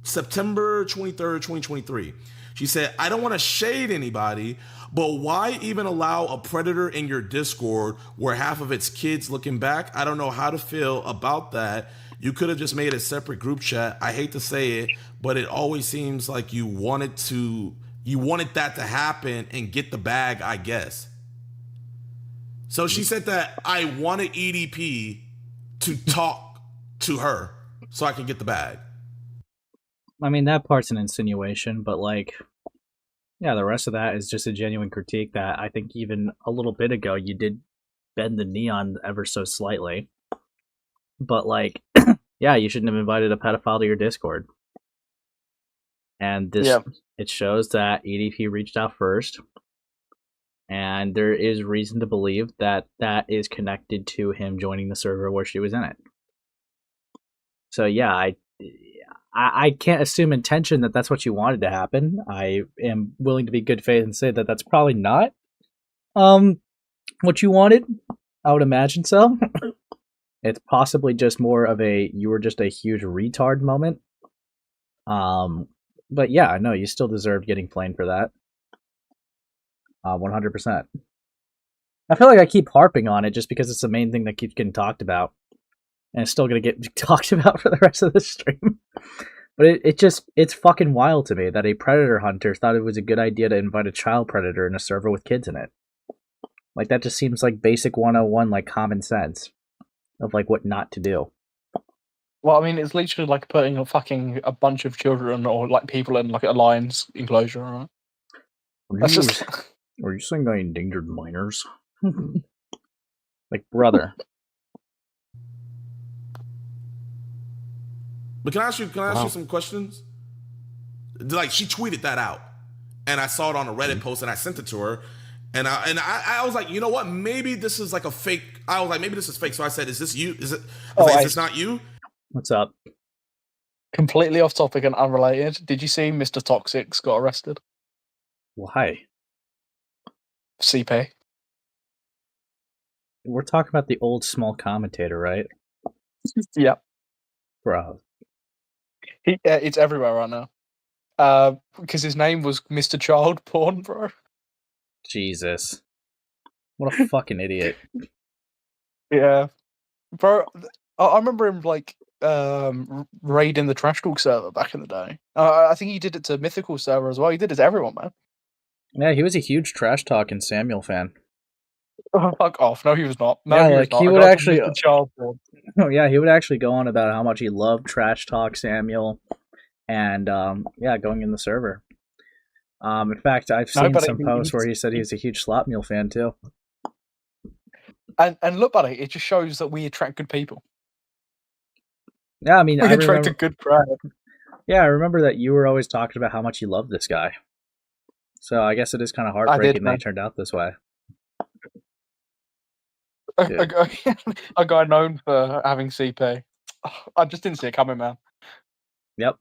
September 23rd, 2023. She said, I don't want to shade anybody, but why even allow a predator in your Discord where half of it's kids looking back? I don't know how to feel about that. You could have just made a separate group chat. I hate to say it, but it always seems like you wanted that to happen and get the bag, I guess. So she said that I wanted EDP to talk to her so I can get the bag. I mean, that part's an insinuation, but like, yeah, the rest of that is just a genuine critique that I think even a little bit ago you did bend the knee on ever so slightly. But like, yeah, you shouldn't have invited a pedophile to your Discord. And this, it shows that EDP reached out first. And there is reason to believe that that is connected to him joining the server where she was in it. So yeah, I can't assume intention that that's what you wanted to happen. I am willing to be good faith and say that that's probably not what you wanted. I would imagine so. It's possibly just more of a you were just a huge retard moment. But yeah, no, you still deserve getting flamed for that. 100%. I feel like I keep harping on it just because it's the main thing that keeps getting talked about. And it's still going to get talked about for the rest of the stream. But it's fucking wild to me that a predator hunter thought it was a good idea to invite a child predator in a server with kids in it. Like, that just seems like basic 101, like, common sense of, like, what not to do. Well, I mean, it's literally like putting a bunch of children or, like, people in, like, a lion's enclosure, right? That's just... Are you saying I endangered minors? Like, brother. But can I ask you some questions? Like, she tweeted that out, and I saw it on a Reddit post, and I sent it to her, And I was like, you know what? Maybe this is like a fake. I was like, maybe this is fake. So I said, is this you? Is it? I was like, is this not you? What's up? Completely off topic and unrelated. Did you see Mr. Toxic's got arrested? Why? CP. We're talking about the old small commentator, right? Yeah. Bro. It's everywhere right now. Because his name was Mr. Child Porn, bro. Jesus. What a fucking idiot. Yeah. Bro, I remember him, like, raiding the Trash Talk server back in the day. I think he did it to Mythical server as well. He did it to everyone, man. Yeah, he was a huge Trash Talk and Samuel fan. Oh, fuck off. No, he was not. No, Yeah, he was like, not. he I would got actually- Mr. Child Porn. Oh, yeah, he would actually go on about how much he loved Trash Talk Samuel and, going in the server. In fact, I've seen but some posts where he said he was a huge Slop Mule fan, too. And look, buddy, it just shows that we attract good people. Yeah, I mean, We I attract remember, a good crowd. yeah, I remember that you were always talking about how much you loved this guy. So I guess it is kind of heartbreaking that he man. turned out this way. A guy known for having CP. I just didn't see it coming, man. Yep.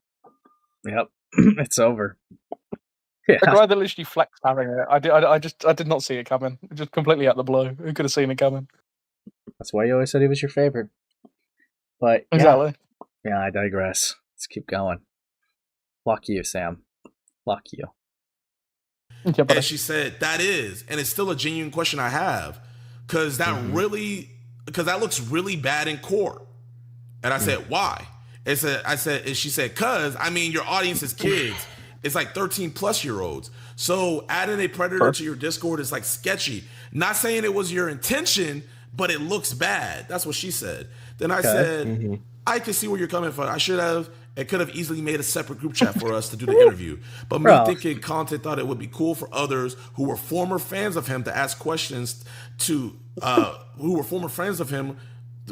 It's over. Yeah. A guy that literally flexed having it. I did not see it coming. Just completely out the blue. Who could have seen it coming? That's why you always said he was your favorite. But yeah, Exactly. yeah, I digress. Let's keep going. Fuck you, Sam. Fuck you. Yeah, And she said, that is, and it's still a genuine question I have, because that that looks really bad in court. And I said, why? And she said, cause I mean, your audience is kids. It's like 13+-year-olds. So adding a predator to your Discord is like sketchy. Not saying it was your intention, but it looks bad. That's what she said. Then I said, I can see where you're coming from. I should have and could have easily made a separate group chat for us to do the interview. But me thinking content thought it would be cool for others who were former fans of him to ask questions to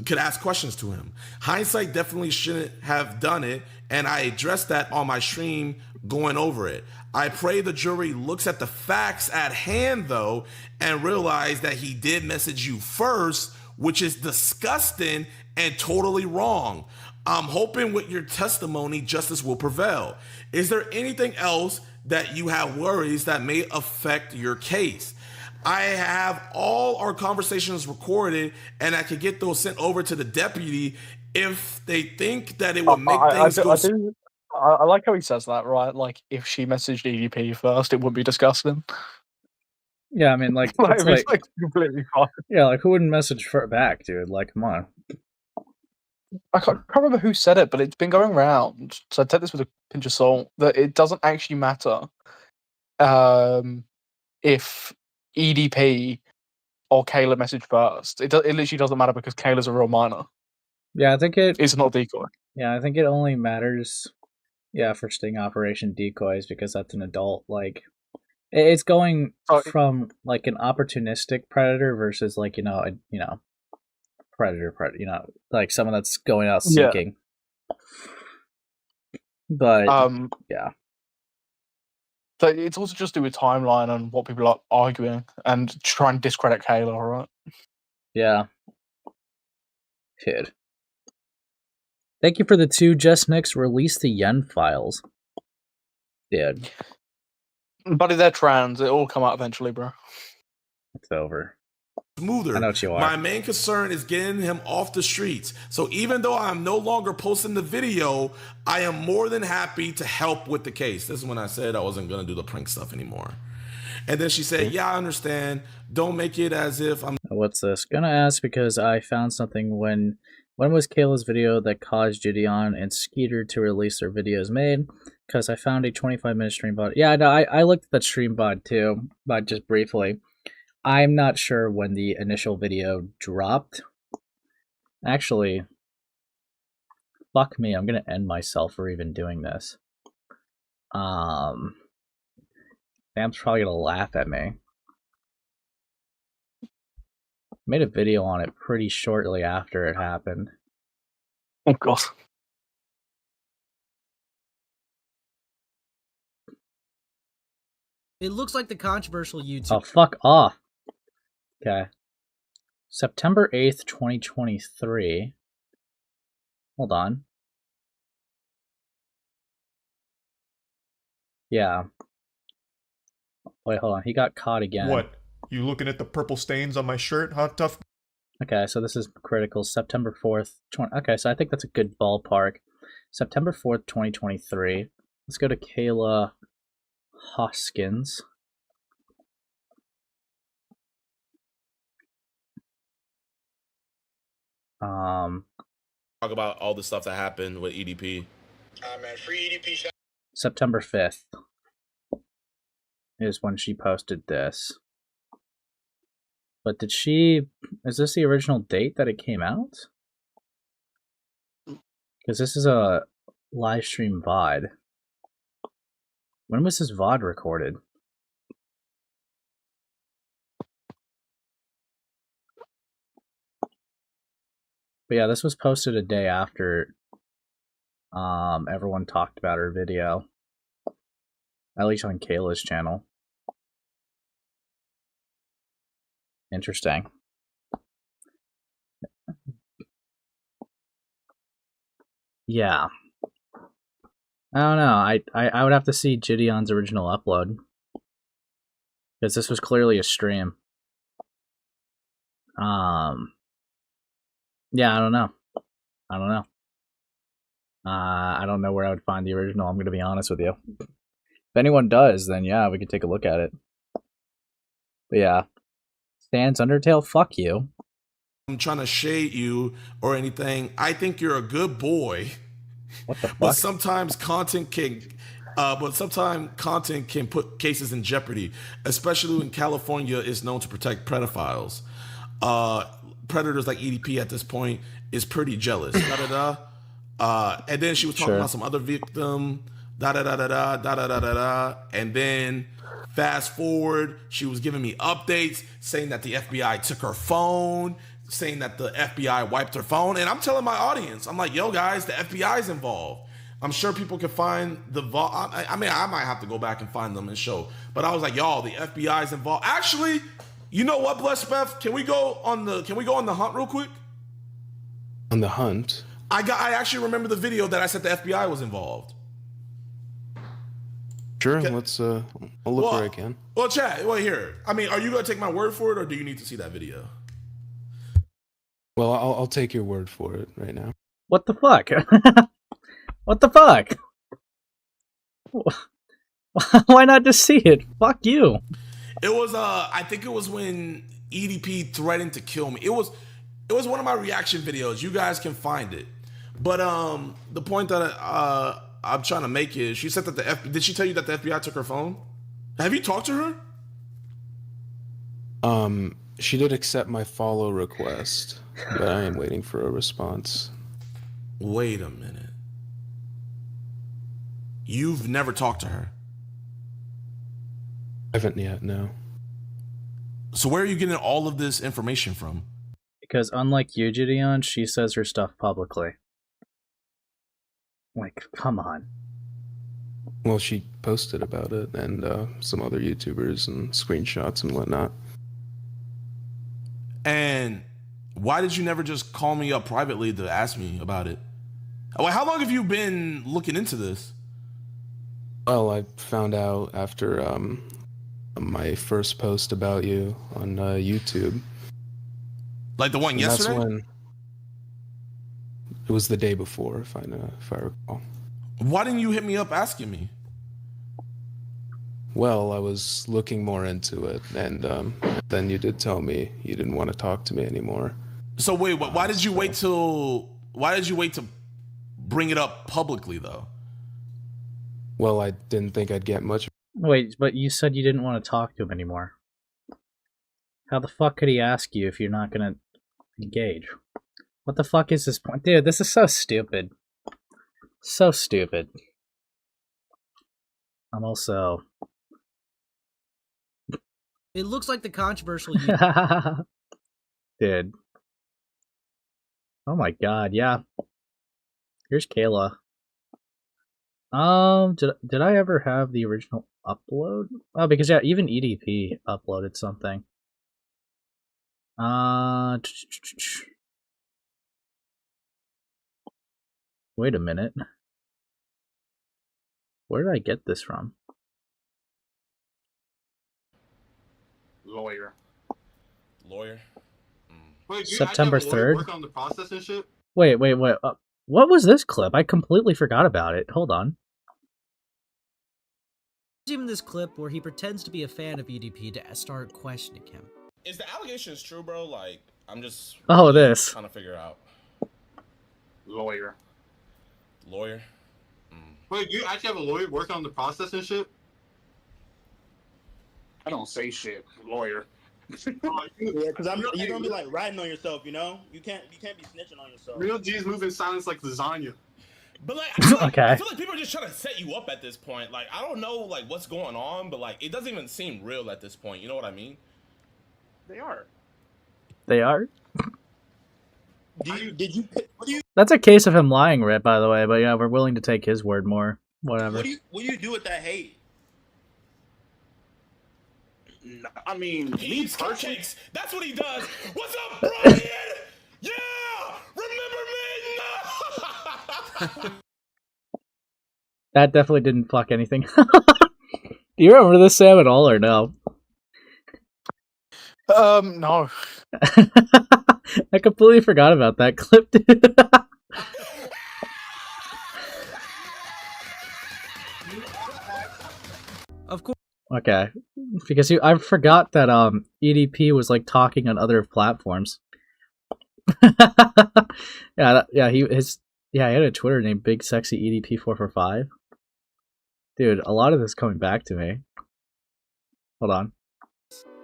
could ask questions to him. Hindsight definitely shouldn't have done it, and I addressed that on my stream going over it. I pray the jury looks at the facts at hand, though, and realize that he did message you first, which is disgusting and totally wrong. I'm hoping with your testimony, justice will prevail. Is there anything else that you have worries that may affect your case? I have all our conversations recorded, and I could get those sent over to the deputy if they think that it would make things go. I like how he says that, right? Like, if she messaged EDP first, it wouldn't be disgusting. Yeah, I mean, like, Like, it's it's like completely fine. yeah, like, who wouldn't message back, dude? Like, come on. I can't remember who said it, but it's been going around. So I take this with a pinch of salt. That it doesn't actually matter if EDP or Kayla message first. It literally doesn't matter because Kayla's a real minor. Yeah, I think it's not decoy. Yeah, I think it only matters, for sting operation decoys because that's an adult. Like, it's going from like an opportunistic predator versus like predator, like someone that's going out seeking. But yeah. So it's also just to do with timeline and what people are arguing and try and discredit Kayla, right? Yeah. Kid. Thank you for the 2 Just Nicks. Release the Yen files. Dude. Buddy, they're trans. It'll all come out eventually, bro. It's over. Smoother. I know what you are. My main concern is getting him off the streets. So even though I'm no longer posting the video, I am more than happy to help with the case. This is when I said I wasn't going to do the prank stuff anymore. And then she said, yeah, I understand. Don't make it as if I'm... What's this? Gonna ask because I found something when was Kayla's video that caused JiDion and Skeeter to release their videos made? Because I found a 25-minute stream bot. Yeah, no, I looked at that stream bot too, but just briefly. I'm not sure when the initial video dropped. Actually, fuck me, I'm gonna end myself for even doing this. Sam's probably gonna laugh at me. Made a video on it pretty shortly after it happened. Oh god. It looks like the controversial Oh, YouTube. fuck off. Okay. September 8th, 2023. Hold on. Yeah. Wait, hold on. He got caught again. What? You looking at the purple stains on my shirt, huh, tough? Okay, so this is critical. September 4th. Okay, so I think that's a good ballpark. September 4th, 2023. Let's go to Kayla Hoskins. Talk about all the stuff that happened with EDP. Man, free EDP. September 5th is when she posted this. But is this the original date that it came out? Because this is a live stream VOD. When was this VOD recorded? But yeah, this was posted a day after everyone talked about her video. At least on Kayla's channel. Interesting. Yeah. I don't know. I would have to see JiDion's original upload. Because this was clearly a stream. Yeah, I don't know. I don't know. I don't know where I would find the original, I'm going to be honest with you. If anyone does, then yeah, we could take a look at it. But yeah. Stan's Undertale, fuck you. I'm trying to shade you or anything. I think you're a good boy. What the fuck? But sometimes content can put cases in jeopardy, especially when California is known to protect pedophiles. Predators like EDP at this point is pretty jealous. And then she was talking about some other victim. And then fast forward, she was giving me updates saying that the FBI took her phone, saying that the FBI wiped her phone. And I'm telling my audience, I'm like, yo, guys, the FBI's involved. I'm sure people can find the I mean, I might have to go back and find them and show. But I was like, y'all, the FBI's involved. Actually, you know what, Bless Beth? Can we go on the hunt real quick? On the hunt? I actually remember the video that I said the FBI was involved. Sure, let's I'll look where I can. Well, chat, here. I mean, are you gonna take my word for it, or do you need to see that video? Well, I'll take your word for it right now. What the fuck? What the fuck? Why not just see it? Fuck you. It was I think it was when EDP threatened to kill me. It was one of my reaction videos. You guys can find it. But the point that I'm trying to make is, she said that did she tell you that the FBI took her phone? Have you talked to her? She did accept my follow request, but I am waiting for a response. Wait a minute. You've never talked to her? I haven't yet, no. So where are you getting all of this information from? Because unlike you, JiDion, she says her stuff publicly. Like, come on. Well, she posted about it, and some other YouTubers and screenshots and whatnot. And why did you never just call me up privately to ask me about it? How long have you been looking into this? Well, I found out after my first post about you on YouTube. Like the one And yesterday? That's when it was the day before, if I recall. Why didn't you hit me up asking me? Well, I was looking more into it, and then you did tell me you didn't want to talk to me anymore. So wait, why did you wait to bring it up publicly though? Well, I didn't think I'd get much. Wait, but you said you didn't want to talk to him anymore. How the fuck could he ask you if you're not gonna engage? What the fuck is this point? Dude, this is so stupid. So stupid. I'm also... It looks like the controversial. Dude. Oh my god, yeah. Here's Kayla. Did I ever have the original? upload? Oh, because yeah, even EDP uploaded something. Wait a minute. Where did I get this from? Lawyer. Lawyer. Wait, you September actually have a lawyer 3rd? working on the process and shit? Wait. What was this clip? I completely forgot about it. Hold on. There's even this clip where he pretends to be a fan of EDP to start questioning him. Is the allegations true, bro? Like, I'm just this. trying to figure out. Lawyer. Lawyer. Wait, you actually have a lawyer working on the process and shit? I don't say shit. Lawyer. Yeah, because you're gonna be like riding on yourself, you know. You can't be snitching on yourself. Real G's move in silence like lasagna. But like, I feel like, Okay. I feel like people are just trying to set you up at this point. Like, I don't know like what's going on, but like, it doesn't even seem real at this point. You know what I mean? They are. They are? What do you That's a case of him lying, Rip, by the way, but yeah, we're willing to take his word more. Whatever. what do you do with that hate? I mean, He eats personally, cupcakes. That's what he does. What's up, Brian? Yeah, remember me? That definitely didn't fuck anything. Do you remember this, Sam, at all, or no? No. I completely forgot about that clip, dude. Of course. Okay, because I forgot that EDP was like talking on other platforms. He had a Twitter named Big Sexy EDP445. Dude, a lot of this is coming back to me. Hold on.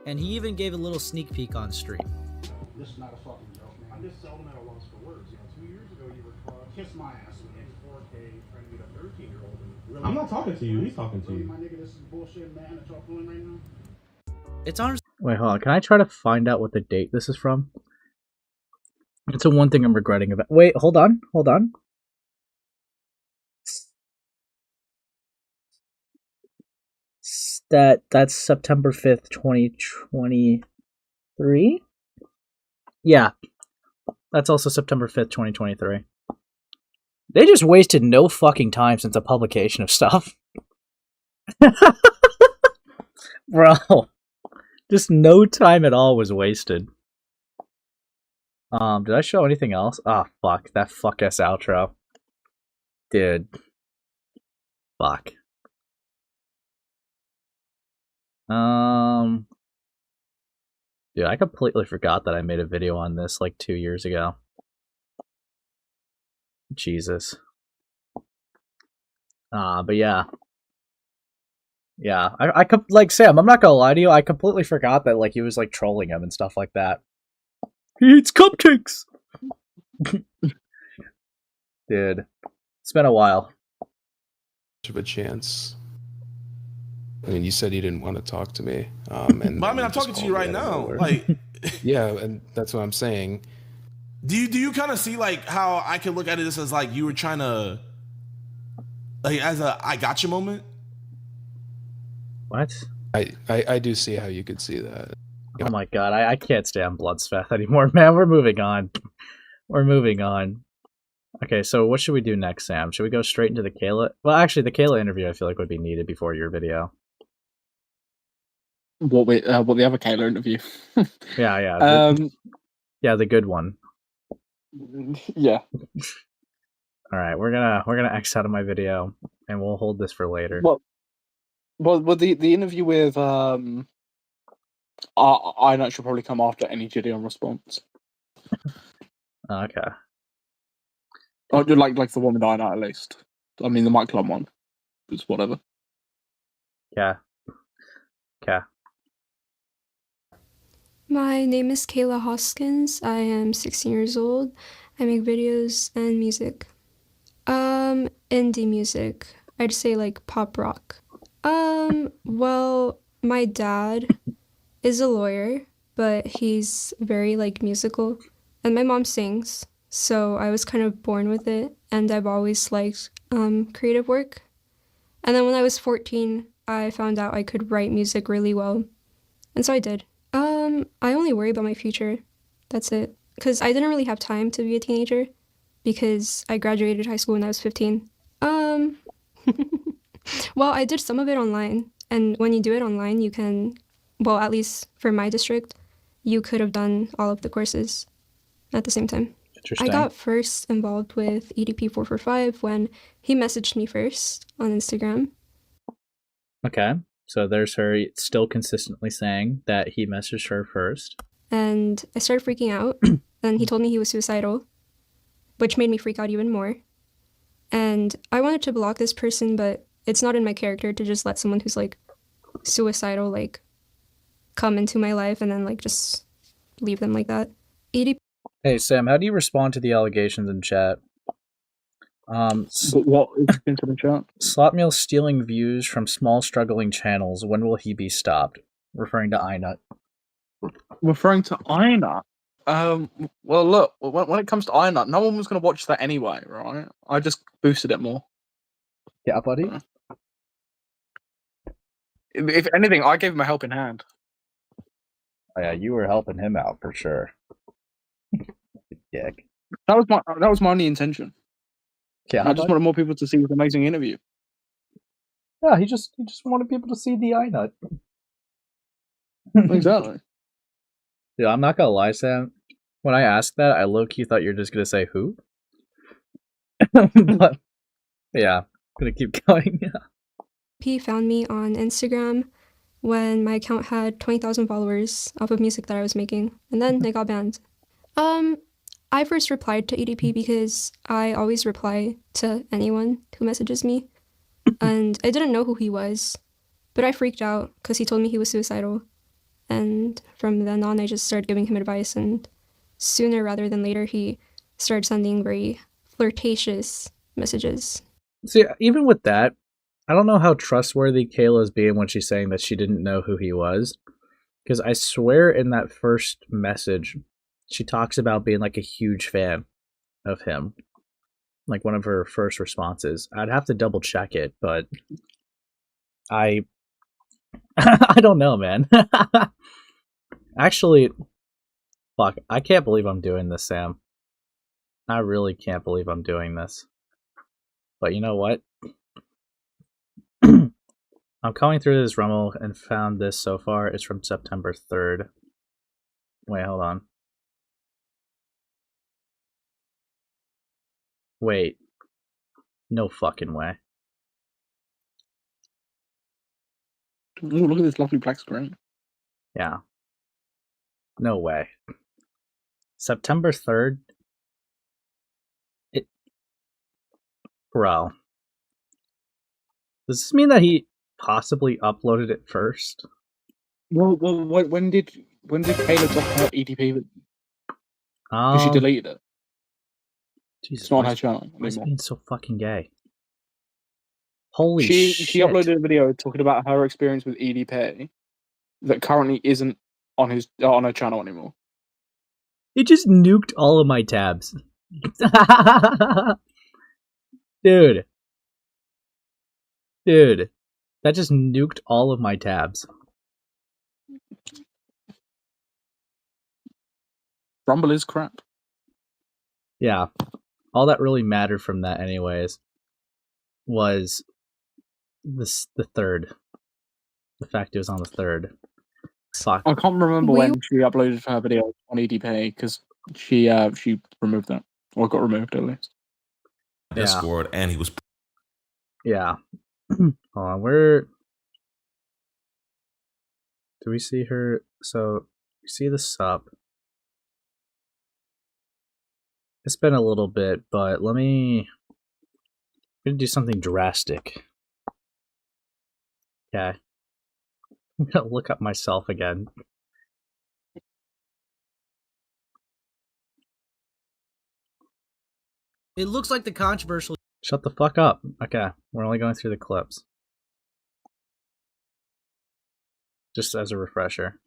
And he even gave a little sneak peek on stream. This is not a fucking joke, man. I'm just seldom at a loss for words. You know, 2 years ago you were caught kiss my ass in 4K trying to meet a 13-year-old. Really, I'm not talking to you. He's talking to really, you. my nigga, this is bullshit, man, that y'all pulling right now. It's honestly Wait, hold on. Can I try to find out what the date this is from? It's the one thing I'm regretting about. Wait, hold on. That's September 5th, 2023? Yeah. That's also September 5th, 2023. They just wasted no fucking time since the publication of stuff. Bro. Just no time at all was wasted. Did I show anything else? Ah, fuck. That fuck-ass outro. Dude. Fuck. Dude, I completely forgot that I made a video on this like 2 years ago. Jesus. But yeah. Yeah, I like, Sam, I'm not gonna lie to you, I completely forgot that, like, he was, like, trolling him and stuff like that. He eats cupcakes! Dude. It's been a while. Of a chance. I mean, you said you didn't want to talk to me. And But I mean, I'm talking to you right now. Like, yeah, and that's what I'm saying. do you kind of see like how I can look at it as like you were trying to, like, as a I gotcha moment? What? I do see how you could see that. Oh my god, I can't stand Bloodspeth anymore, man. We're moving on. We're moving on. Okay, so what should we do next, Sam? Should we go straight into the Kayla? Well, actually, the Kayla interview I feel like would be needed before your video. What the other Kayla interview? Yeah. Yeah, the good one. Yeah. All right, we're gonna X out of my video, and we'll hold this for later. Well, the interview with I know should probably come after any JiDion response. Okay. Or like the one with I at least. I mean, the Mike Club one. It's whatever. Yeah. Okay. My name is Kayla Hoskins. I am 16 years old. I make videos and music. Indie music. I'd say like pop rock. Well, my dad is a lawyer, but he's very like musical. And my mom sings, so I was kind of born with it, and I've always liked creative work. And then when I was 14, I found out I could write music really well. And so I did. I only worry about my future. That's it. Because I didn't really have time to be a teenager because I graduated high school when I was 15. Well, I did some of it online. And when you do it online, you can, well, at least for my district, you could have done all of the courses at the same time. I got first involved with EDP445 when he messaged me first on Instagram. Okay, so there's her still consistently saying that he messaged her first. And I started freaking out. And he told me he was suicidal, which made me freak out even more. And I wanted to block this person, but it's not in my character to just let someone who's like suicidal like come into my life and then like just leave them like that. EDP. Hey Sam, how do you respond to the allegations in chat? What is into the chat? Slotmeal stealing views from small struggling channels. When will he be stopped? Referring to iNut. Referring to iNut. Well, look, when it comes to iNut, no one was going to watch that anyway, right? I just boosted it more. Yeah, buddy. If anything, I gave him a helping hand. Oh, yeah, you were helping him out for sure. Dick. That was my only intention. Yeah, I just wanted more people to see this amazing interview. Yeah, he just wanted people to see the iNut. Exactly. Dude, I'm not gonna lie, Sam. When I asked that, I low-key thought you were just gonna say who. But yeah, I'm gonna keep going. He found me on Instagram when my account had 20,000 followers off of music that I was making, and then they got banned. I first replied to EDP because I always reply to anyone who messages me, and I didn't know who he was, but I freaked out because he told me he was suicidal, and from then on I just started giving him advice, and sooner rather than later he started sending very flirtatious messages. See, even with that, I don't know how trustworthy Kayla's being when she's saying that she didn't know who he was, because I swear in that first message, she talks about being like a huge fan of him. Like one of her first responses. I'd have to double check it, but I don't know, man. Actually, fuck, I can't believe I'm doing this, Sam. I really can't believe I'm doing this. But you know what? I'm going through this Rumble and found this so far. It's from September 3rd. Wait, hold on. Wait. No fucking way. Ooh, look at this lovely black screen. Yeah. No way. September 3rd? Bro. Does this mean that he possibly uploaded it first? Well, when did Kayla drop her EDP? Because she deleted it. Jesus, it's not on her channel why is it anymore. being so fucking gay? Holy shit. She uploaded a video talking about her experience with EDP that currently isn't on her channel anymore. It just nuked all of my tabs. Dude. That just nuked all of my tabs. Rumble is crap. Yeah. All that really mattered from that anyways was the 3rd. The fact it was on the 3rd. Fuck. I can't remember when she uploaded her video on EDP because she removed that. Or got removed at least. Discord, and he was... Yeah. Hold on, where... Do we see her? So, you see the sup. It's been a little bit, but I'm gonna do something drastic. Okay. I'm gonna look up myself again. It looks like the controversial... Shut the fuck up. Okay, we're only going through the clips. Just as a refresher.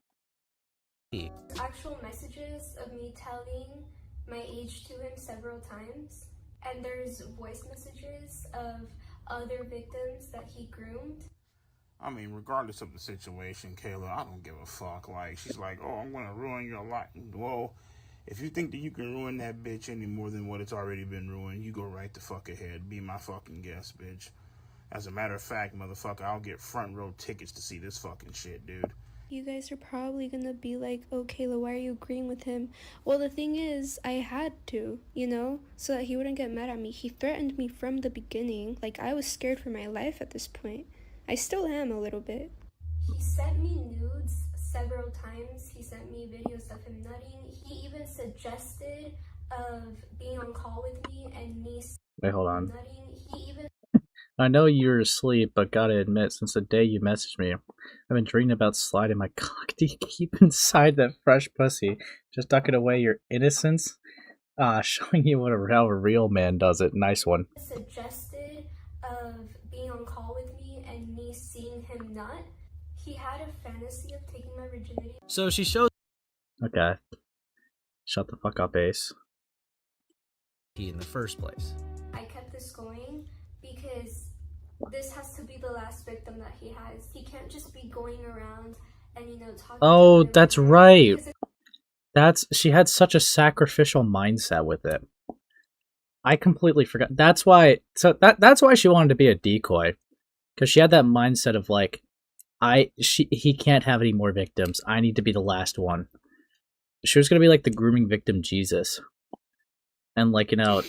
Actual messages of me telling my age to him several times, and there's voice messages of other victims that he groomed. I mean, regardless of the situation, Kayla, I don't give a fuck. Like, she's like, oh, I'm gonna ruin your life. Well, if you think that you can ruin that bitch any more than what it's already been ruined, you go right the fuck ahead. Be my fucking guest, bitch. As a matter of fact, motherfucker, I'll get front row tickets to see this fucking shit, dude. You guys are probably gonna be like, oh, Kayla, why are you agreeing with him? Well, the thing is, I had to, you know, so that he wouldn't get mad at me. He threatened me from the beginning. Like, I was scared for my life at this point. I still am a little bit. He sent me nudes several times. He sent me videos of him nutting. He even suggested of being on call with me and me Wait, hold on. nutting. He even... I know you're asleep, but gotta admit, since the day you messaged me, I've been dreaming about sliding my cock deep inside that fresh pussy, just tucking away your innocence, showing you how a real man does it. Nice one. Suggested of being on call with me and me seeing him nut. He had a fantasy of taking my virginity. So she shows Okay. Shut the fuck up, Ace. in the first place. I kept this going because this has to be the last victim that he has. He can't just be going around and, you know, talking Oh, to that's right. She had such a sacrificial mindset with it. I completely forgot. That's why she wanted to be a decoy, because she had that mindset of like, he can't have any more victims. I need to be the last one. She was gonna be like the grooming victim Jesus, and like, you know,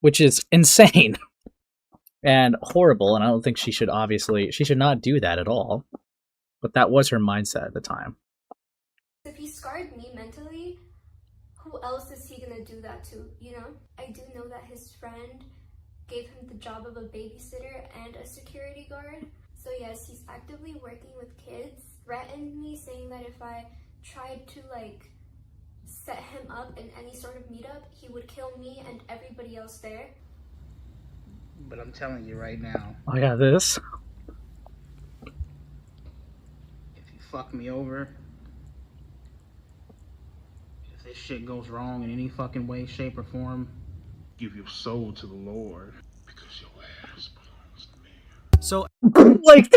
which is insane and horrible. And I don't think she should not do that at all. But that was her mindset at the time. If he scarred me mentally, who else is he gonna do that to, you know? I do know that his friend gave him the job of a babysitter and a security guard. So yes, he's actively working with kids. Threatened me, saying that if I tried to, like, set him up in any sort of meetup, he would kill me and everybody else there. But I'm telling you right now, I got this. if you fuck me over, if this shit goes wrong in any fucking way, shape, or form, give your soul to the Lord. Because your ass belongs to me. So, like,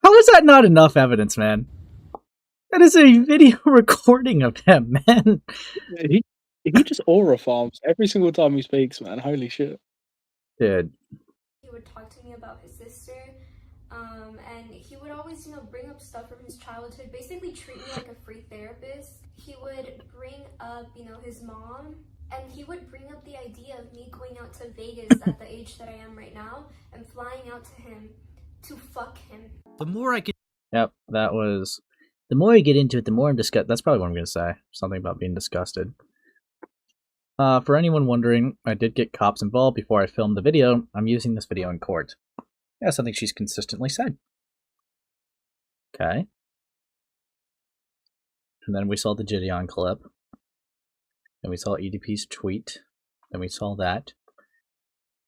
how is that not enough evidence, man? That is a video recording of him, man. He just aura farms every single time he speaks, man. Holy shit. Dude. He would talk to me about his sister, and he would always, you know, bring up stuff from his childhood, basically treat me like a free therapist. He would bring up, you know, his mom, and he would bring up the idea of me going out to Vegas at the age that I am right now and flying out to him to fuck him. The more I could... Yep, that was... The more I get into it, the more I'm disgusted. That's probably what I'm going to say. Something about being disgusted. For anyone wondering, I did get cops involved before I filmed the video. I'm using this video in court. Yeah, something she's consistently said. Okay. And then we saw the JiDion clip. Then we saw EDP's tweet. Then we saw that.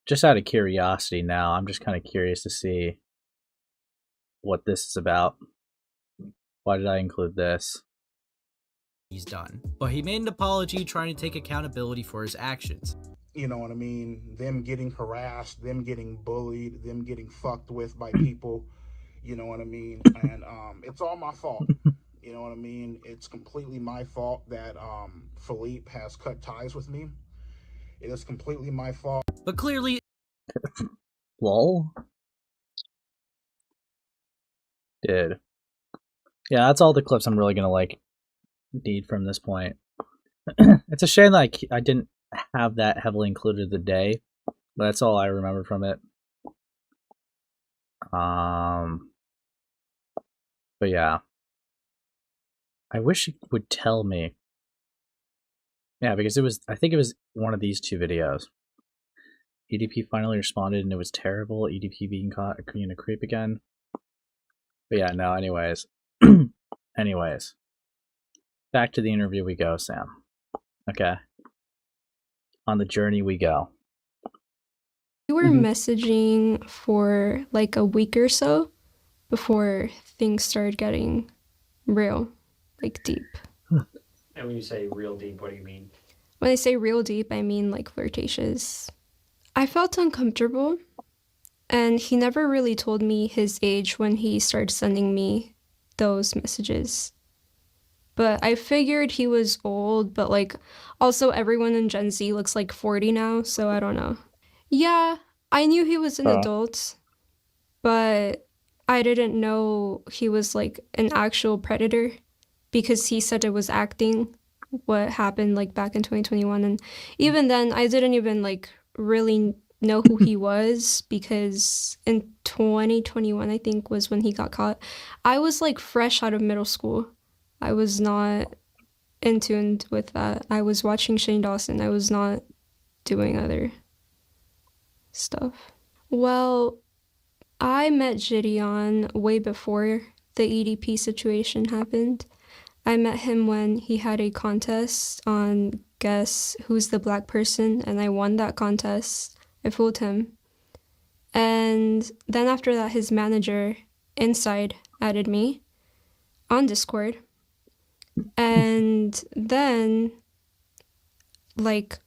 Just out of curiosity now, I'm just kind of curious to see what this is about. Why did I include this? He's done. But he made an apology trying to take accountability for his actions. You know what I mean? Them getting harassed, them getting bullied, them getting fucked with by people. You know what I mean? And it's all my fault. You know what I mean? It's completely my fault that Philippe has cut ties with me. It is completely my fault. But clearly... Lol? Dude. Yeah, that's all the clips I'm really gonna, like, need from this point. It's a shame that I didn't have that heavily included the day, but that's all I remember from it. But yeah. I wish it would tell me. Yeah, because I think it was one of these two videos. EDP finally responded and it was terrible. EDP being caught being a creep again. But yeah, no, anyways. Anyways. Back to the interview we go, Sam. Okay. On the journey we go. We were messaging for like a week or so before things started getting real, like deep. And when you say real deep, what do you mean? When I say real deep, I mean like flirtatious. I felt uncomfortable And he never really told me his age when he started sending me those messages. But I figured he was old, but like also everyone in Gen Z looks like 40 now, so I don't know. Yeah, I knew he was an adult, but I didn't know he was like an actual predator because he said it was acting what happened like back in 2021, and even then I didn't even like really know who he was because in 2021 I think was when he got caught. I was like fresh out of middle school. I was not in tune with that. I was watching Shane Dawson. I was not doing other stuff. Well, I met JiDion way before the EDP situation happened. I met him when he had a contest on Guess Who's the Black Person, and I won that contest. I fooled him. And then after that, his manager, Inside, added me on Discord. And then, like,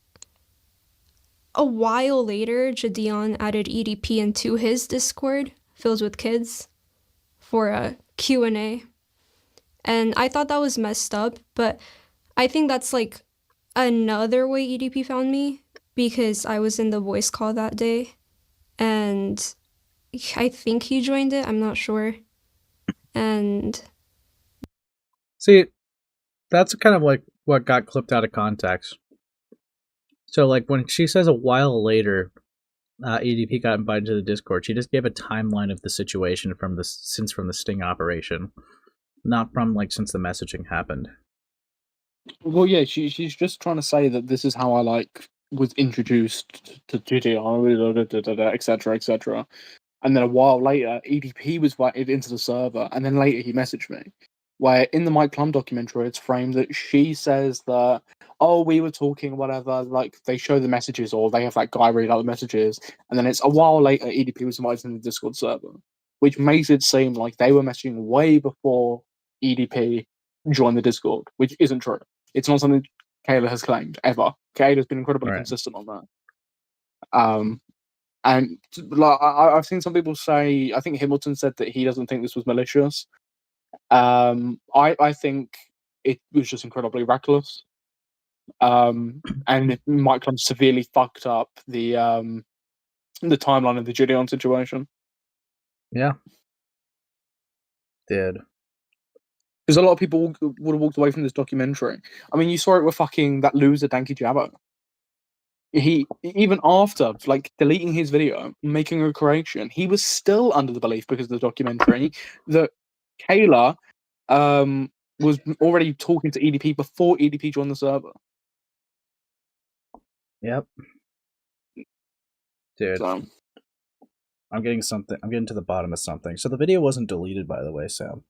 a while later, JiDion added EDP into his Discord, filled with kids, for a Q&A. And I thought that was messed up, but I think that's like another way EDP found me because I was in the voice call that day and I think he joined it, I'm not sure. And see, that's kind of like what got clipped out of context. So like when she says a while later, EDP got invited to the Discord, she just gave a timeline of the situation from the sting operation, not from like since the messaging happened. Well, yeah, she's just trying to say that this is how I like was introduced to JiDion, etc., etc. And then a while later, EDP was invited into the server, and then later he messaged me. Where in the Mike Plum documentary, it's framed that she says that, oh, we were talking, whatever. Like they show the messages, or they have that guy read out the messages, and then it's a while later, EDP was invited into the Discord server, which makes it seem like they were messaging way before EDP joined the Discord, which isn't true. It's not something Kayla has claimed ever. Kayla's been incredibly consistent on that. And like I've seen some people say, I think Hamilton said that he doesn't think this was malicious. I think it was just incredibly reckless. And it might come severely fucked up the timeline of the JiDion situation. Yeah. Did. Because a lot of people would have walked away from this documentary. I mean, you saw it with fucking that loser Danky Jabbo. He, even after like deleting his video, making a correction, he was still under the belief because of the documentary that Kayla was already talking to EDP before EDP joined the server. Yep. Dude. So. I'm getting to the bottom of something. So the video wasn't deleted, by the way, Sam.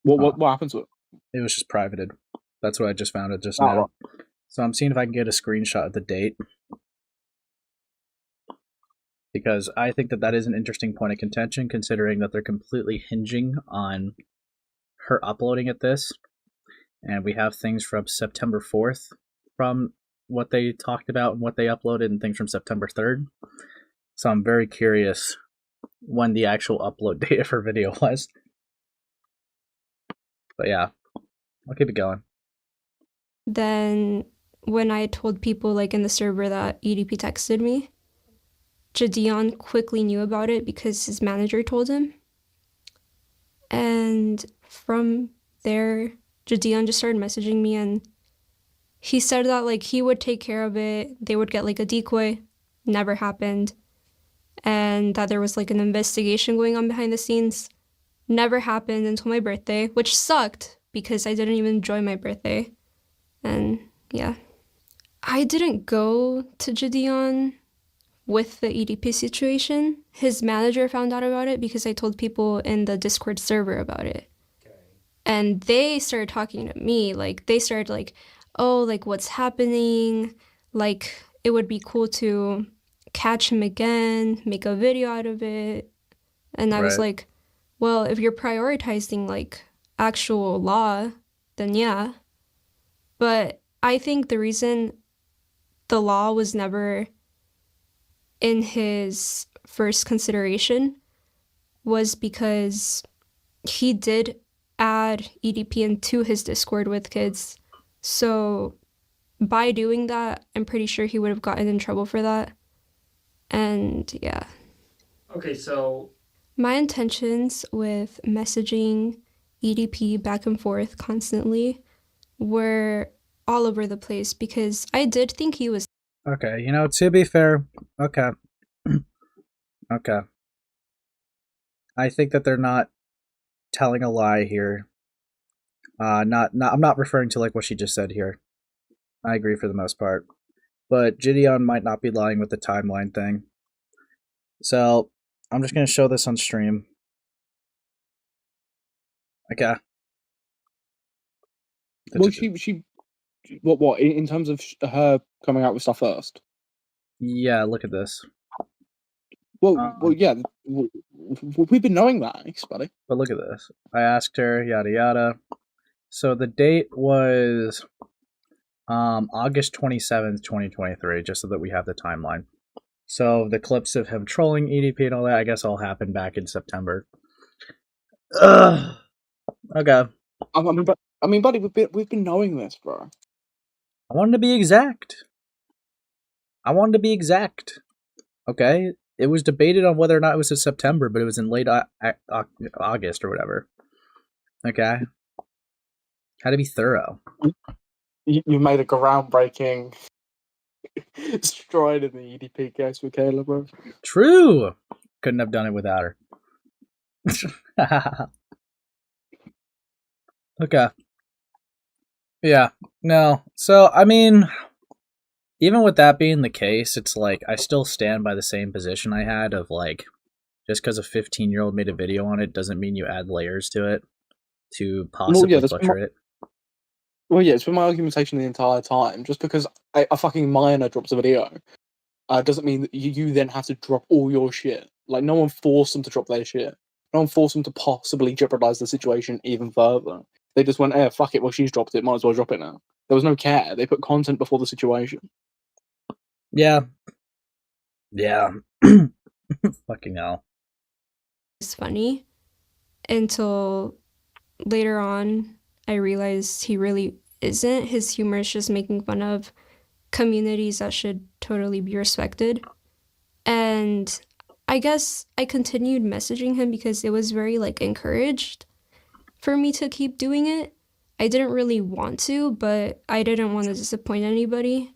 What happened to it? It was just privated. That's what I just found it just now. So I'm seeing if I can get a screenshot of the date. Because I think that is an interesting point of contention, considering that they're completely hinging on her uploading at this. And we have things from September 4th from what they talked about and what they uploaded, and things from September 3rd. So I'm very curious when the actual upload date of her video was. But yeah, I'll keep it going. Then when I told people like in the server that EDP texted me, JiDion quickly knew about it because his manager told him. And from there, JiDion just started messaging me, and he said that like he would take care of it. They would get like a decoy. Never happened. And that there was like an investigation going on behind the scenes. Never happened until my birthday, which sucked because I didn't even enjoy my birthday. And yeah, I didn't go to JiDion with the EDP situation. His manager found out about it because I told people in the Discord server about it. Okay. And they started talking to me. Like, they started like, oh, like, what's happening? Like, it would be cool to catch him again, make a video out of it. And I was like, well, if you're prioritizing, like, actual law, then yeah. But I think the reason the law was never in his first consideration was because he did add EDP into his Discord with kids. So by doing that, I'm pretty sure he would have gotten in trouble for that. And yeah. Okay, so My intentions with messaging EDP back and forth constantly were all over the place because I did think he was. Okay, you know, to be fair, okay. Okay. I think that they're not telling a lie here. I'm not referring to like what she just said here. I agree for the most part. But JiDion might not be lying with the timeline thing. So, I'm just going to show this on stream. Okay. Well, what, in terms of her coming out with stuff first? Yeah, look at this. Well, yeah, we've been knowing that, buddy. But look at this. I asked her, yada yada. So the date was August 27th, 2023, just so that we have the timeline. So the clips of him trolling EDP and all that, I guess all happened back in September. Ugh. Okay. I mean, buddy, we've been knowing this, bro. I wanted to be exact. Okay? It was debated on whether or not it was in September, but it was in late August or whatever. Okay? Had to be thorough. You made a groundbreaking stride in the EDP case with Kayla, bro. True! Couldn't have done it without her. Okay. Yeah. No. So, I mean, even with that being the case, it's like, I still stand by the same position I had of like, just because a 15-year-old made a video on it doesn't mean you add layers to it to possibly butcher it. Well, yeah, it's been my argumentation the entire time. Just because a fucking minor drops a video doesn't mean that you then have to drop all your shit. Like, no one forced them to drop their shit. No one forced them to possibly jeopardize the situation even further. They just went, fuck it, well, she's dropped it, might as well drop it now. There was no care. They put content before the situation. Yeah. Yeah. Fucking hell. It's funny until later on I realized he really isn't. His humor is just making fun of communities that should totally be respected. And I guess I continued messaging him because it was very like encouraged for me to keep doing it. I didn't really want to, but I didn't want to disappoint anybody.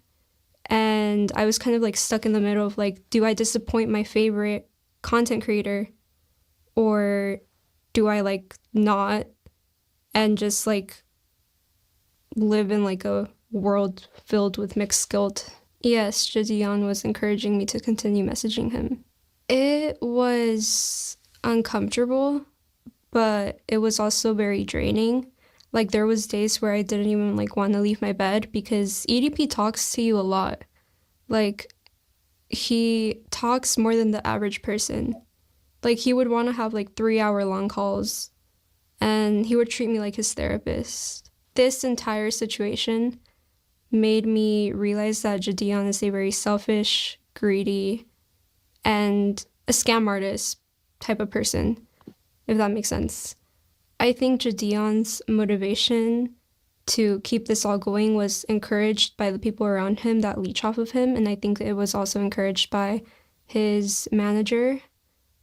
And I was kind of like stuck in the middle of like, do I disappoint my favorite content creator or do I like not and just like live in like a world filled with mixed guilt? Yes, JiDion was encouraging me to continue messaging him. It was uncomfortable, but it was also very draining. Like there was days where I didn't even like want to leave my bed because EDP talks to you a lot. Like he talks more than the average person. Like he would want to have like 3-hour long calls and he would treat me like his therapist. This entire situation made me realize that JiDion is a very selfish, greedy, and a scam artist type of person, if that makes sense. I think JiDion's motivation to keep this all going was encouraged by the people around him that leech off of him, and I think it was also encouraged by his manager,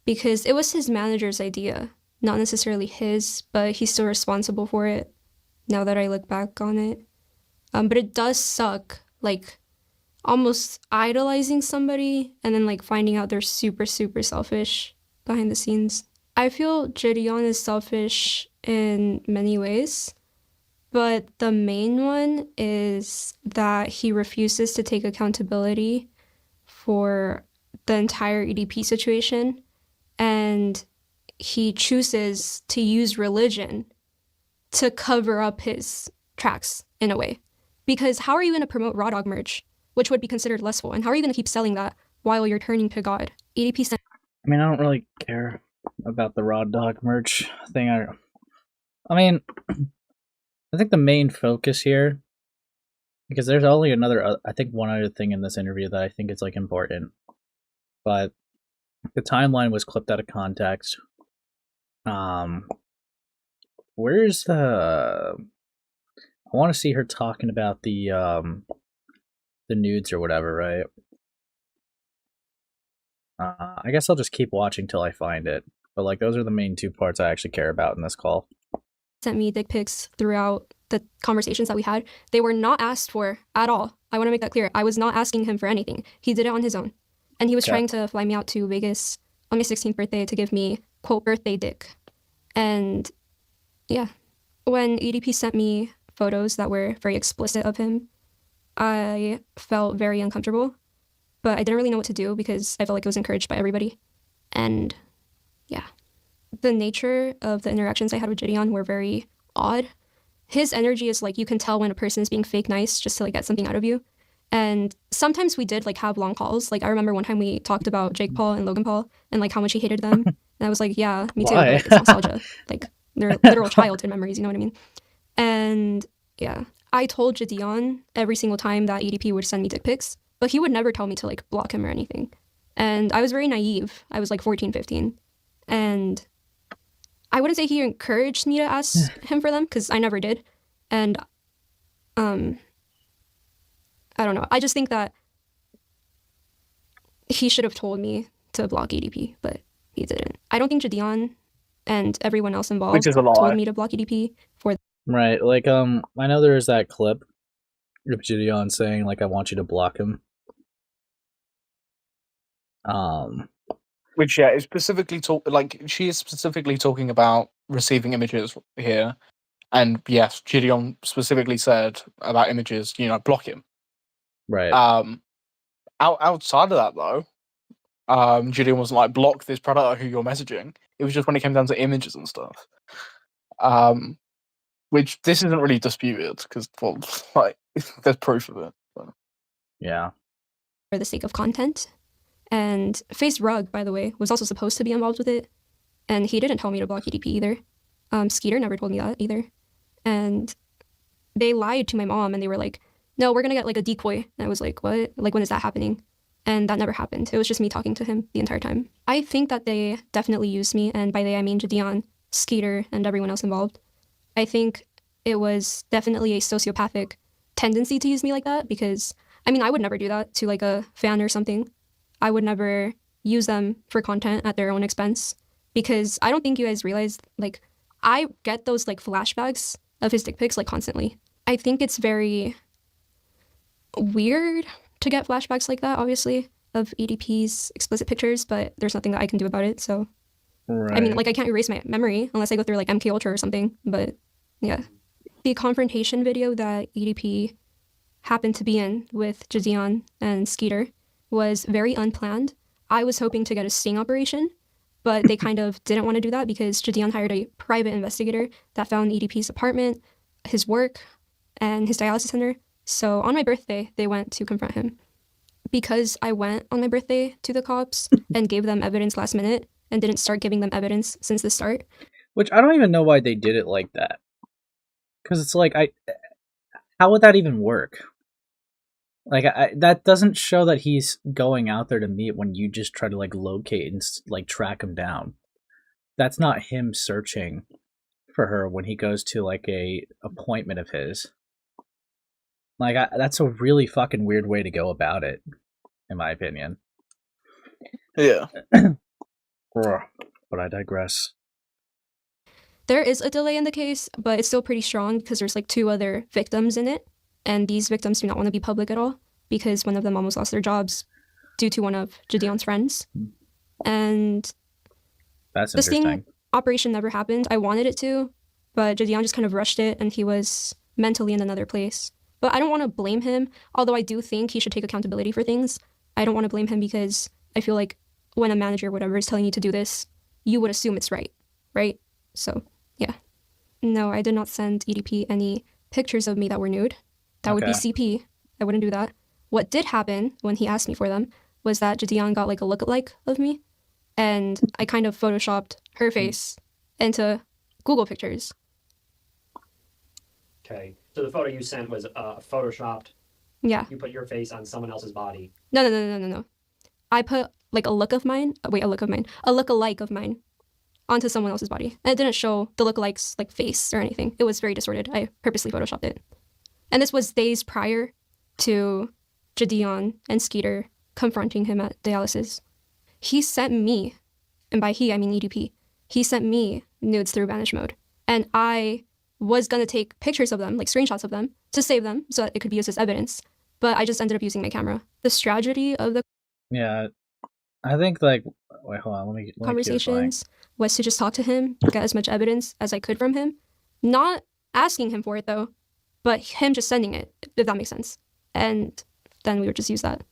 because it was his manager's idea, not necessarily his, but he's still responsible for it now that I look back on it. But it does suck, like, almost idolizing somebody and then, like, finding out they're super, super selfish behind the scenes. I feel JiDion is selfish in many ways, but the main one is that he refuses to take accountability for the entire EDP situation, and he chooses to use religion to cover up his tracks in a way. Because how are you going to promote Raw Dog merch, which would be considered lustful, and how are you going to keep selling that while you're turning to God? EDP sent. I mean, I don't really care about the Raw Dog merch thing. I mean, I think the main focus here, because there's only I think one other thing in this interview that I think is like important, but The timeline was clipped out of context. Where's the? I want to see her talking about the nudes or whatever, right? I guess I'll just keep watching till I find it. But like, those are the main 2 parts I actually care about in this call. Sent me dick pics throughout the conversations that we had. They were not asked for at all. I want to make that clear. I was not asking him for anything. He did it on his own. And he was trying to fly me out to Vegas on my 16th birthday to give me, quote, birthday dick. And yeah, when EDP sent me photos that were very explicit of him, I felt very uncomfortable, but I didn't really know what to do because I felt like it was encouraged by everybody. And yeah, the nature of the interactions I had with JiDion were very odd. His energy is like, you can tell when a person is being fake nice just to like get something out of you. And sometimes we did like have long calls. Like I remember one time we talked about Jake Paul and Logan Paul and like how much he hated them. And I was like, yeah, me too. But, like, it's nostalgia. Like they're literal childhood memories, you know what I mean? And yeah, I told JiDion every single time that EDP would send me dick pics, but he would never tell me to like block him or anything. And I was very naive. I was like 14, 15. And I wouldn't say he encouraged me to ask him for them because I never did. And I don't know. I just think that he should have told me to block EDP, but he didn't. I don't think JiDion and everyone else involved told me to block EDP for. Right, like I know there's that clip of JiDion saying like I want you to block him. Which is specifically she is specifically talking about receiving images here, and yes, JiDion specifically said about images, block him. Right. Outside of that though, JiDion wasn't like block this predator who you're messaging. It was just when it came down to images and stuff. Which this isn't really disputed because like there's proof of it. But. Yeah. For the sake of content. And Face Rug, by the way, was also supposed to be involved with it. And he didn't tell me to block EDP either. Skeeter never told me that either. And they lied to my mom and they were like, no, we're going to get like a decoy. And I was like, what? Like, when is that happening? And that never happened. It was just me talking to him the entire time. I think that they definitely used me. And by they, I mean JiDion, Skeeter, and everyone else involved. I think it was definitely a sociopathic tendency to use me like that because, I mean, I would never do that to like a fan or something. I would never use them for content at their own expense because I don't think you guys realize, like, I get those, like, flashbacks of his dick pics, like, constantly. I think it's very weird to get flashbacks like that, obviously, of EDP's explicit pictures, but there's nothing that I can do about it, so. Right. I mean, like, I can't erase my memory unless I go through, like, MK Ultra or something, but, yeah. The confrontation video that EDP happened to be in with JiDion and Skeeter was very unplanned. I was hoping to get a sting operation, but they kind of didn't want to do that because JiDion hired a private investigator that found EDP's apartment, his work, and his dialysis center. So on my birthday, they went to confront him. Because I went on my birthday to the cops and gave them evidence last minute and didn't start giving them evidence since the start. Which I don't even know why they did it like that. Because it's like, how would that even work? Like, that doesn't show that he's going out there to meet when you just try to, like, locate and, like, track him down. That's not him searching for her when he goes to, like, a appointment of his. Like, that's a really fucking weird way to go about it, in my opinion. Yeah. But I digress. There is a delay in the case, but it's still pretty strong because there's, like, 2 other victims in it. And these victims do not want to be public at all because one of them almost lost their jobs due to one of JiDion's friends. And that's this interesting. Sting operation never happened. I wanted it to, but JiDion just kind of rushed it and he was mentally in another place. But I don't want to blame him, although I do think he should take accountability for things. I don't want to blame him because I feel like when a manager or whatever is telling you to do this, you would assume it's right? So, yeah. No, I did not send EDP any pictures of me that were nude. That would be CP. I wouldn't do that. What did happen when he asked me for them was that JiDion got like a lookalike of me, and I kind of photoshopped her face into Google pictures. Okay, so the photo you sent was photoshopped. Yeah. You put your face on someone else's body. No. I put like a lookalike of mine onto someone else's body. And it didn't show the lookalike's like face or anything. It was very distorted. I purposely photoshopped it. And this was days prior to JiDion and Skeeter confronting him at dialysis. He sent me, and by he I mean EDP, he sent me nudes through vanish mode. And I was gonna take pictures of them, like screenshots of them, to save them so that it could be used as evidence. But I just ended up using my camera. The strategy of the I think like wait, hold on, let me conversations was to just talk to him, get as much evidence as I could from him, not asking him for it though, but him just sending it, if that makes sense. And then we would just use that.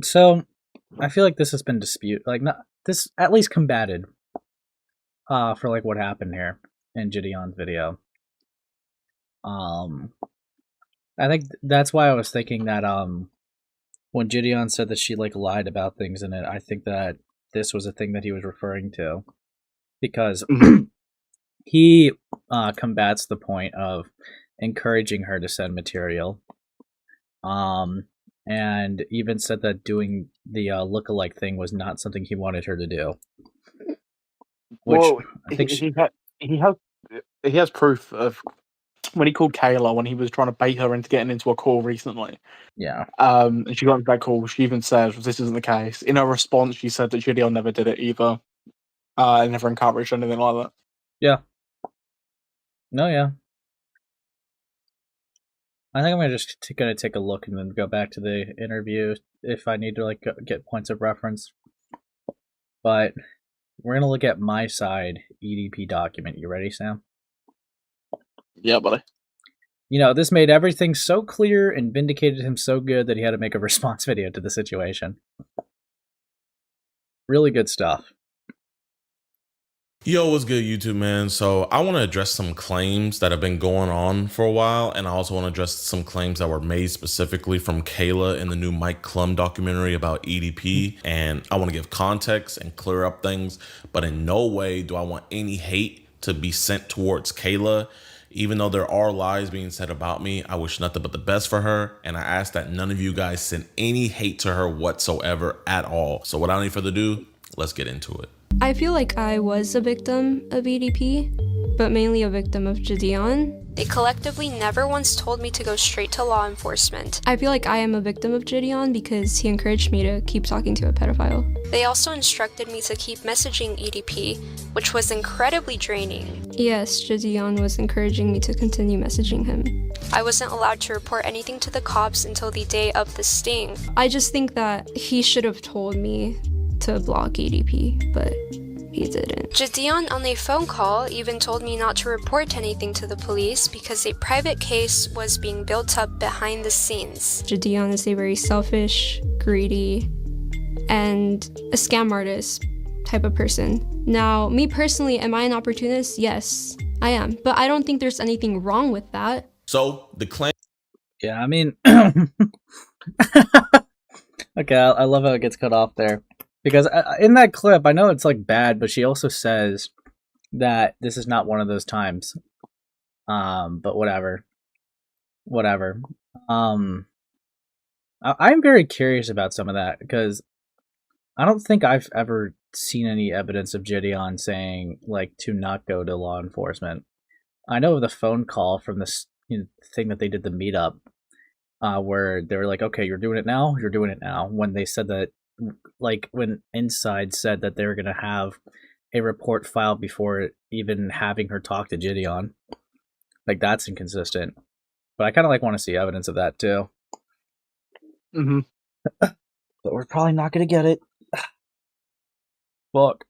So I feel like this has been not this at least combated for like what happened here in JiDion's video. I think that's why I was thinking that when JiDion said that she like lied about things in it, I think that this was a thing that he was referring to, because he combats the point of encouraging her to send material, and even said that doing the lookalike thing was not something he wanted her to do. Which well, I think he has proof of when he called Kayla when he was trying to bait her into getting into a call recently. Yeah. And she got into that call. She even says this isn't the case. In her response, she said that JiDion never did it either. And never encouraged anything like that. Yeah. No, yeah. I think I'm gonna take a look and then go back to the interview if I need to like get points of reference. But we're gonna look at my side EDP document. You ready, Sam? Yeah, buddy. You know, this made everything so clear and vindicated him so good that he had to make a response video to the situation. Really good stuff. Yo, what's good, YouTube, man? So I want to address some claims that have been going on for a while, and I also want to address some claims that were made specifically from Kayla in the new Mike Klum documentary about EDP, and I want to give context and clear up things, but in no way do I want any hate to be sent towards Kayla. Even though there are lies being said about me, I wish nothing but the best for her, and I ask that none of you guys send any hate to her whatsoever at all. So without any further ado, let's get into it. I feel like I was a victim of EDP, but mainly a victim of JiDion. They collectively never once told me to go straight to law enforcement. I feel like I am a victim of JiDion because he encouraged me to keep talking to a pedophile. They also instructed me to keep messaging EDP, which was incredibly draining. Yes, JiDion was encouraging me to continue messaging him. I wasn't allowed to report anything to the cops until the day of the sting. I just think that he should have told me to block EDP, but he didn't. JiDion on a phone call even told me not to report anything to the police because a private case was being built up behind the scenes. JiDion is a very selfish, greedy, and a scam artist type of person. Now, me personally, am I an opportunist? Yes, I am. But I don't think there's anything wrong with that. So, the claim... Yeah, I mean... Okay, I love how it gets cut off there. Because in that clip, I know it's like bad, but she also says that this is not one of those times. But whatever. I'm very curious about some of that because I don't think I've ever seen any evidence of JiDion saying like to not go to law enforcement. I know of the phone call from this thing that they did the meetup, where they were like, "Okay, you're doing it now. You're doing it now." When they said that. Like when Inside said that they were going to have a report filed before even having her talk to JiDion. Like that's inconsistent. But I kind of like want to see evidence of that too. But we're probably not going to get it. Look.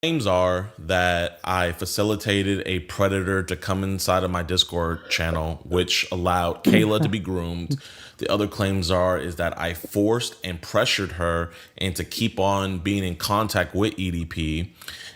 Claims are that I facilitated a predator to come inside of my Discord channel, which allowed Kayla to be groomed. The other claims is that I forced and pressured her into keep on being in contact with EDP.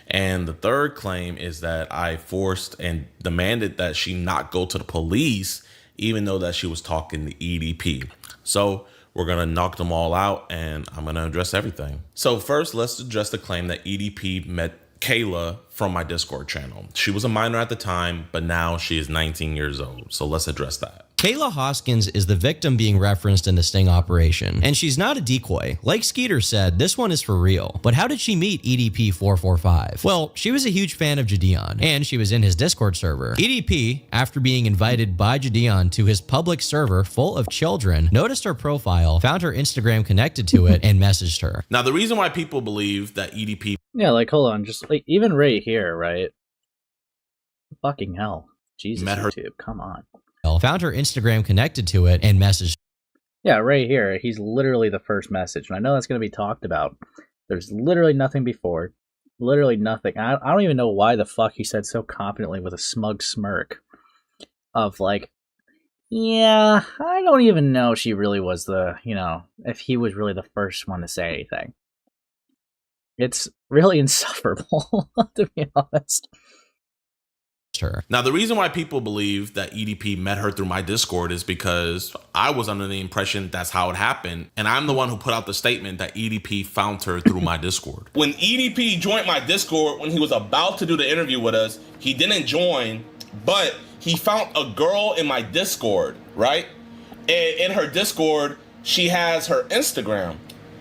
And the third claim is that I forced and demanded that she not go to the police, even though that she was talking to EDP. So we're going to knock them all out, and I'm going to address everything. So first, let's address the claim that EDP met Kayla from my Discord channel. She was a minor at the time, but now she is 19 years old. So let's address that. Kayla Hoskins is the victim being referenced in the sting operation, and she's not a decoy. Like Skeeter said, this one is for real. But how did she meet EDP445? Well, she was a huge fan of JiDion, and she was in his Discord server. EDP, after being invited by JiDion to his public server full of children, noticed her profile, found her Instagram connected to it, and messaged her. Now, the reason why people believe that EDP... Yeah, like, hold on, just, like, even right here, right? Fucking hell. Jesus, YouTube, come on. Found her Instagram connected to it and messaged. Yeah, right here. He's literally the first message. And I know that's going to be talked about. There's literally nothing before. Literally nothing. I don't even know why the fuck he said so confidently with a smug smirk. Of like, yeah, I don't even know she really was the, you know, if he was really the first one to say anything. It's really insufferable, to be honest. Her. Now, the reason why people believe that EDP met her through my Discord is because I was under the impression that's how it happened. And I'm the one who put out the statement that EDP found her through my Discord. When EDP joined my Discord, when he was about to do the interview with us, he didn't join, but he found a girl in my Discord, right? And in her Discord, she has her Instagram.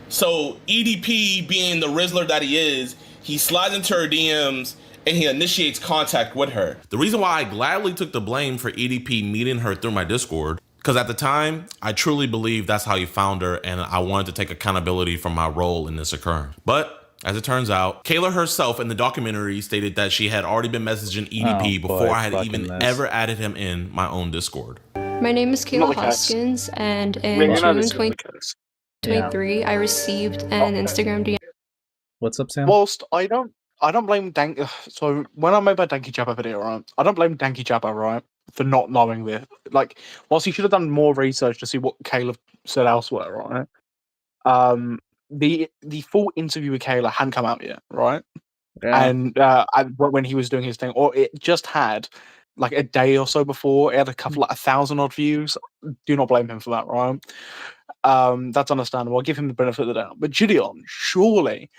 So EDP, being the Rizzler that he is, he slides into her DMs and he initiates contact with her. The reason why I gladly took the blame for EDP meeting her through my Discord, because at the time, I truly believe that's how he found her, and I wanted to take accountability for my role in this occurrence. But as it turns out, Kayla herself in the documentary stated that she had already been messaging EDP before I had even ever added him in my own Discord. My name is Kayla Hoskins, and in June 2023, I received an Instagram DM. What's up, Sam? Whilst I don't blame Dank. So when I made my Danky Jabba video, right, I don't blame Danky Jabba, right, for not knowing this. Like, whilst he should have done more research to see what Kayla said elsewhere, right. The full interview with Kayla hadn't come out yet, right? Yeah. And when he was doing his thing, or it just had like a day or so before, it had a couple, like 1,000 odd views. Do not blame him for that, right? That's understandable. I'll give him the benefit of the doubt. But JiDion, surely,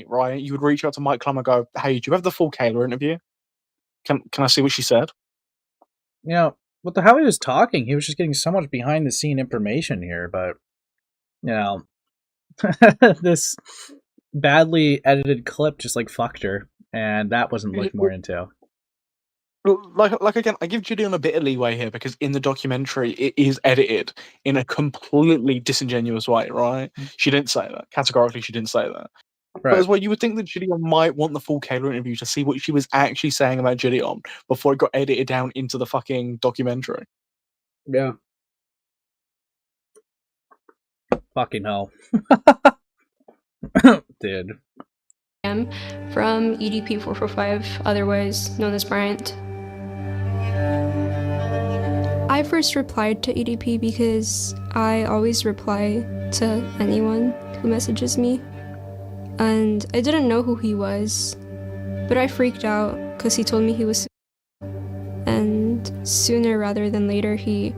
right, you would reach out to Mike Klum and go, hey, do you have the full Kayla interview? Can I see what she said? You know, what the hell he was talking, he was just getting so much behind the scene information here, but, you know, this badly edited clip just, like, fucked her, and that wasn't looked more into. Like again, I give JiDion a bit of leeway here because in the documentary it is edited in a completely disingenuous way, right? She didn't say that. Categorically, she didn't say that. Right. But as well, you would think that JiDion might want the full Kayla interview to see what she was actually saying about JiDion before it got edited down into the fucking documentary. Yeah. Fucking hell. Dude. From EDP445, otherwise known as Bryant. I first replied to EDP because I always reply to anyone who messages me, and I didn't know who he was, but I freaked out because he told me he was, and sooner rather than later he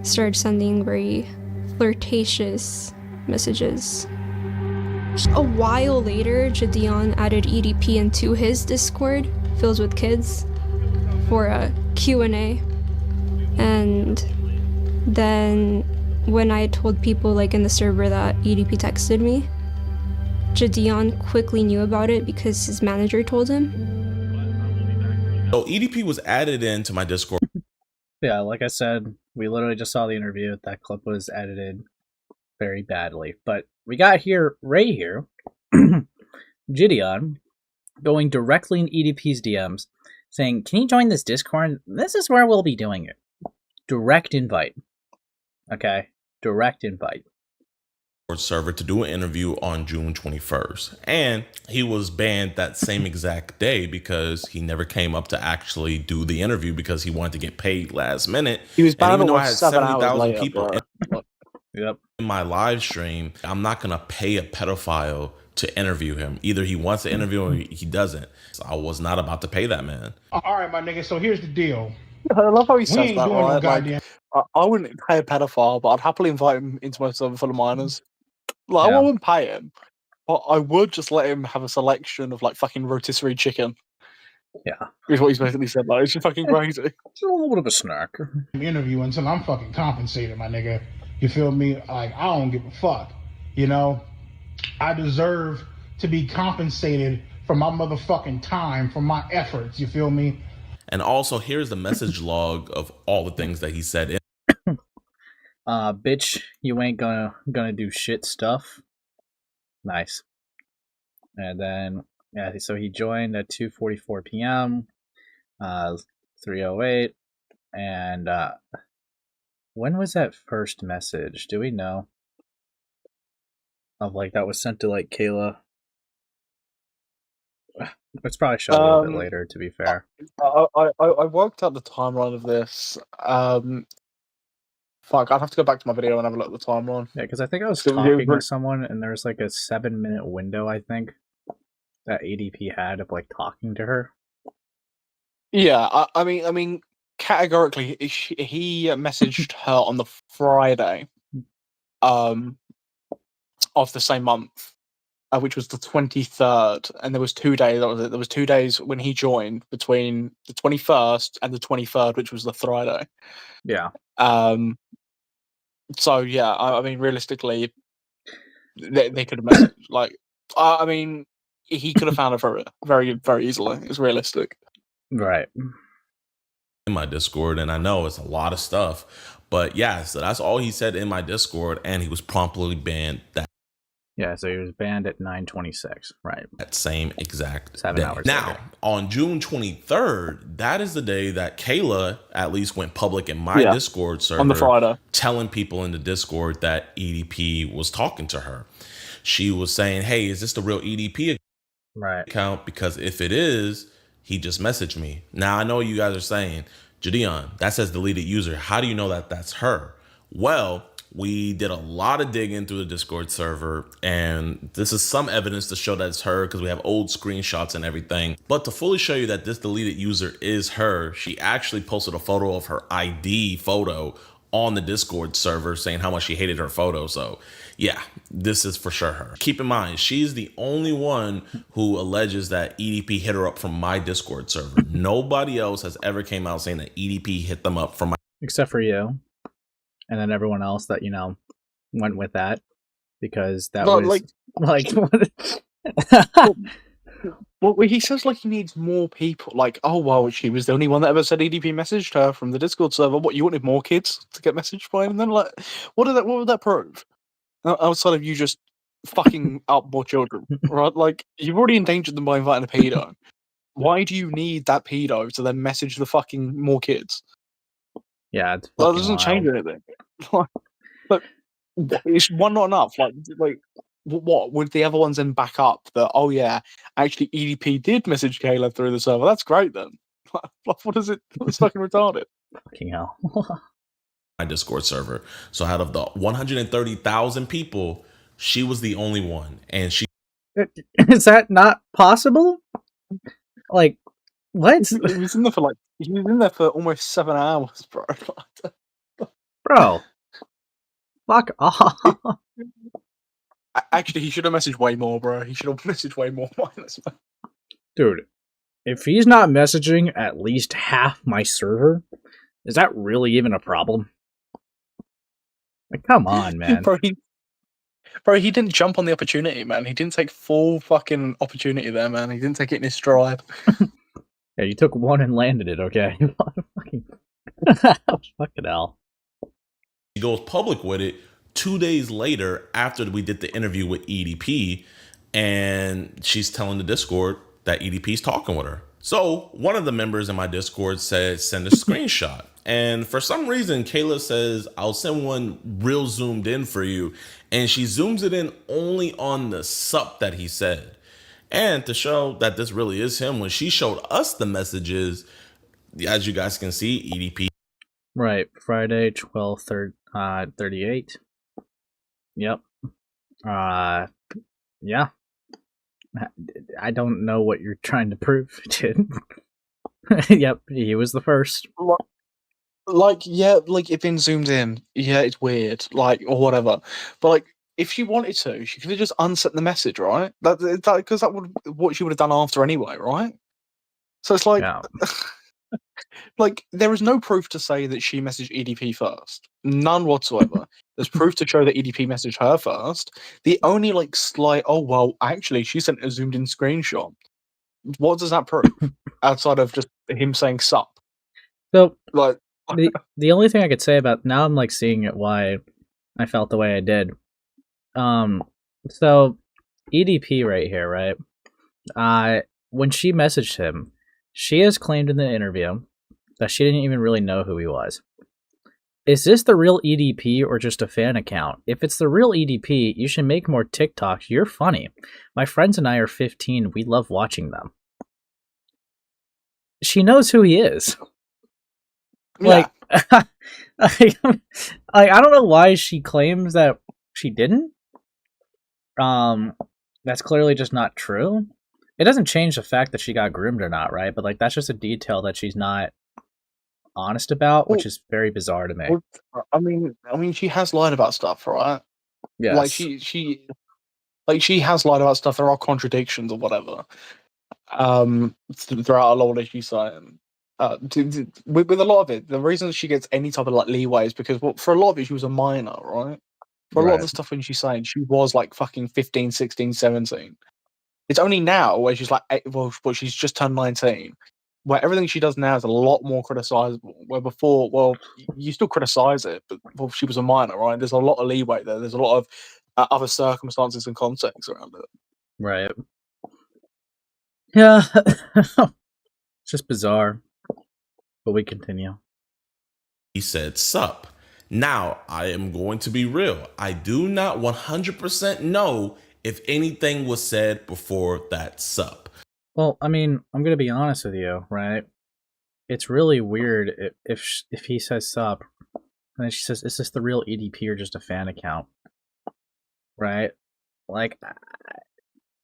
started sending very flirtatious messages. A while later, JiDion added EDP into his Discord, filled with kids, for a Q&A. And then when I told people like in the server that EDP texted me, JiDion quickly knew about it because his manager told him. So EDP was added into my Discord. Yeah, like I said, we literally just saw the interview. That clip was edited very badly. But we got here, right here, JiDion going directly in EDP's DMs saying, can you join this Discord? This is where we'll be doing it. Direct invite. Okay? Direct invite. Server to do an interview on June 21st. And he was banned that same exact day because he never came up to actually do the interview because he wanted to get paid last minute. He was banned even though I like had 7 hours 70,000 later, people bro. in my live stream, I'm not going to pay a pedophile to interview him. Either he wants to interview or he doesn't. So I was not about to pay that man. All right, my nigga. So here's the deal. I love how he says ain't that, doing no right? goddamn- I wouldn't pay a pedophile, but I'd happily invite him into my server full of minors. Like, I wouldn't pay him, but I would just let him have a selection of like fucking rotisserie chicken. Yeah. Is what he's basically said. Like, it's just fucking crazy. It's a little bit of a snack. Interview until I'm fucking compensated, my nigga. You feel me? Like, I don't give a fuck. You know? I deserve to be compensated for my motherfucking time, for my efforts. You feel me? And also, here's the message log of all the things that he said. Bitch, you ain't gonna do shit stuff. Nice. And then, yeah, so he joined at 2:44 p.m., 3:08, and when was that first message? Do we know? Of like that was sent to like Kayla. It's probably showed a little bit later, to be fair. I worked out the timeline of this. Fuck, I'd have to go back to my video and have a look at the timeline. Yeah, because I think I was talking to someone, and there was like a 7-minute window, I think, that ADP had of like talking to her. Yeah, I mean, categorically, he messaged her on the Friday, of the same month, which was the 23rd, and there was 2 days. That was it. There was 2 days when he joined between the 21st and the 23rd, which was the Friday. Yeah. So yeah, I mean, realistically, they could have messaged. Like, I mean, he could have found her very, very easily. It's realistic. Right. In my Discord, and I know it's a lot of stuff, but yeah, so that's all he said in my Discord, and he was promptly banned that. Yeah, so he was banned at 9:26, right? That same exact 7 day. hours Now, later. on June 23rd, that is the day that Kayla at least went public in my Discord server on the Friday, telling people in the Discord that EDP was talking to her. She was saying, "Hey, is this the real EDP account? Because if it is, he just messaged me." Now, I know you guys are saying, JiDion, that says deleted user. How do you know that that's her? Well, we did a lot of digging through the Discord server, and this is some evidence to show that it's her because we have old screenshots and everything. But to fully show you that this deleted user is her, she actually posted a photo of her ID photo on the Discord server saying how much she hated her photo. So yeah, this is for sure her. Keep in mind, she's the only one who alleges that EDP hit her up from my Discord server. Nobody else has ever came out saying that EDP hit them up from my... Except for you. And then everyone else that, you know, went with that. Because that was... Well, he says like he needs more people. Like, oh well, she was the only one that ever said EDP messaged her from the Discord server. What, you wanted more kids to get messaged by him? And then like, what would that prove? Outside of you just fucking up more children, right? Like, you've already endangered them by inviting a pedo. Why do you need that pedo to then message the fucking more kids? Yeah, it's that doesn't change anything. But is one not enough? Like, what would the other ones then back up that? Oh yeah, actually EDP did message Kayla through the server. That's great then. What is it? It's fucking retarded. Fucking hell. My Discord server. So out of the 130,000 people, she was the only one, and she... Is that not possible? Like, what? He was in there for almost 7 hours, bro. Bro, fuck off. Actually, he should have messaged way more, bro. He should have messaged way more. Dude, if he's not messaging at least half my server, is that really even a problem? Like, come on, man. Bro, he didn't jump on the opportunity, man. He didn't take full fucking opportunity there, man. He didn't take it in his stride. Yeah, you took one and landed it, okay? Fucking hell. She goes public with it 2 days later after we did the interview with EDP, and she's telling the Discord that EDP's talking with her. So one of the members in my Discord said, send a screenshot. And for some reason, Kayla says, I'll send one real zoomed in for you. And she zooms it in only on the sup that he said. And to show that this really is him, when she showed us the messages, as you guys can see, EDP. Right, Friday, 12:38. Yep. Yeah. I don't know what you're trying to prove, dude. Yep, he was the first. Like, yeah, like, it been zoomed in. Yeah, it's weird, like, or whatever. But, like, if she wanted to, she could have just unsent the message, right? Because that would what she would have done after anyway, right? So it's like, Yeah. like there is no proof to say that she messaged EDP first. None whatsoever. There's proof to show that EDP messaged her first. The only like slight, oh well, actually she sent a zoomed in screenshot. What does that prove outside of just him saying sup? So Like the only thing I could say about now, I'm like seeing it why I felt the way I did. So EDP right here, right? When she messaged him, she has claimed in the interview that she didn't even really know who he was. Is this the real EDP or just a fan account? If it's the real EDP, you should make more TikToks. You're funny. My friends and I are 15. We love watching them. She knows who he is. Like, I don't know why she claims that she didn't. That's clearly just not true. It doesn't change the fact that she got groomed or not, right? But like, that's just a detail that she's not honest about, which is very bizarre to me. Well, I mean, she has lied about stuff, right? Yes. Like she has lied about stuff. There are contradictions or whatever. Throughout a lot of what she's saying. With a lot of it, the reason she gets any type of like leeway is because for a lot of it, she was a minor, right? For a lot of the stuff when she's saying, she was like fucking 15, 16, 17. It's only now where she's like, well, she's just turned 19. Where everything she does now is a lot more criticizable. Where before, well, you still criticize it, but well, she was a minor, right? There's a lot of leeway there. There's a lot of other circumstances and context around it. Right. Yeah. It's just bizarre. But we continue. He said, sup. Now, I am going to be real. I do not 100% know if anything was said before that sup. Well, I mean, I'm going to be honest with you, right? It's really weird if he says sup, and then she says, is this the real EDP or just a fan account? Right? Like,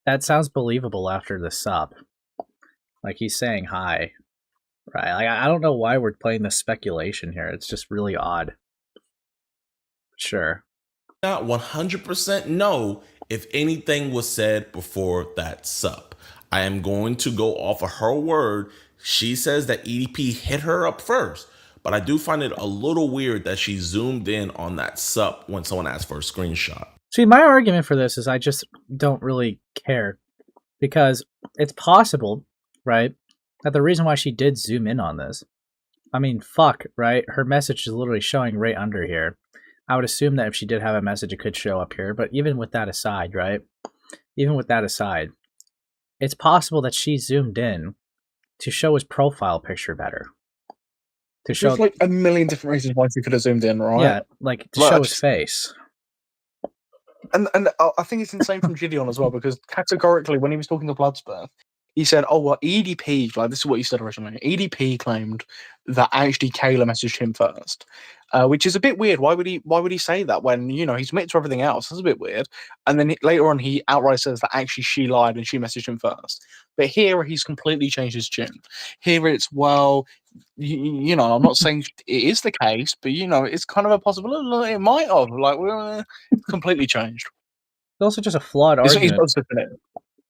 that sounds believable after the sup. Like, he's saying hi. Right? Like, I don't know why we're playing this speculation here. It's just really odd. Sure. Not 100% know if anything was said before that sup. I am going to go off of her word. She says that EDP hit her up first, but I do find it a little weird that she zoomed in on that sup when someone asked for a screenshot. See, my argument for this is I just don't really care, because it's possible, right, that the reason why she did zoom in on this, I mean, fuck, right? Her message is literally showing right under here. I would assume that if she did have a message, it could show up here. But even with that aside, right? Even with that aside, it's possible that she zoomed in to show his profile picture better. To show There's like a million different reasons why she could have zoomed in, right? Yeah, like to show his face. And I think it's insane from JiDion as well, because categorically, when he was talking to Bloodspur, he said, "Oh, well, EDP, like this is what he said originally. EDP claimed that actually Kayla messaged him first, which is a bit weird. Why would he say that when he's admitted to everything else? That's a bit weird. And then later on, he outright says that actually she lied and she messaged him first. But here he's completely changed his tune. Here it's I'm not saying it is the case, but it's kind of a possibility. It might have we're completely changed. It's also just a flawed argument.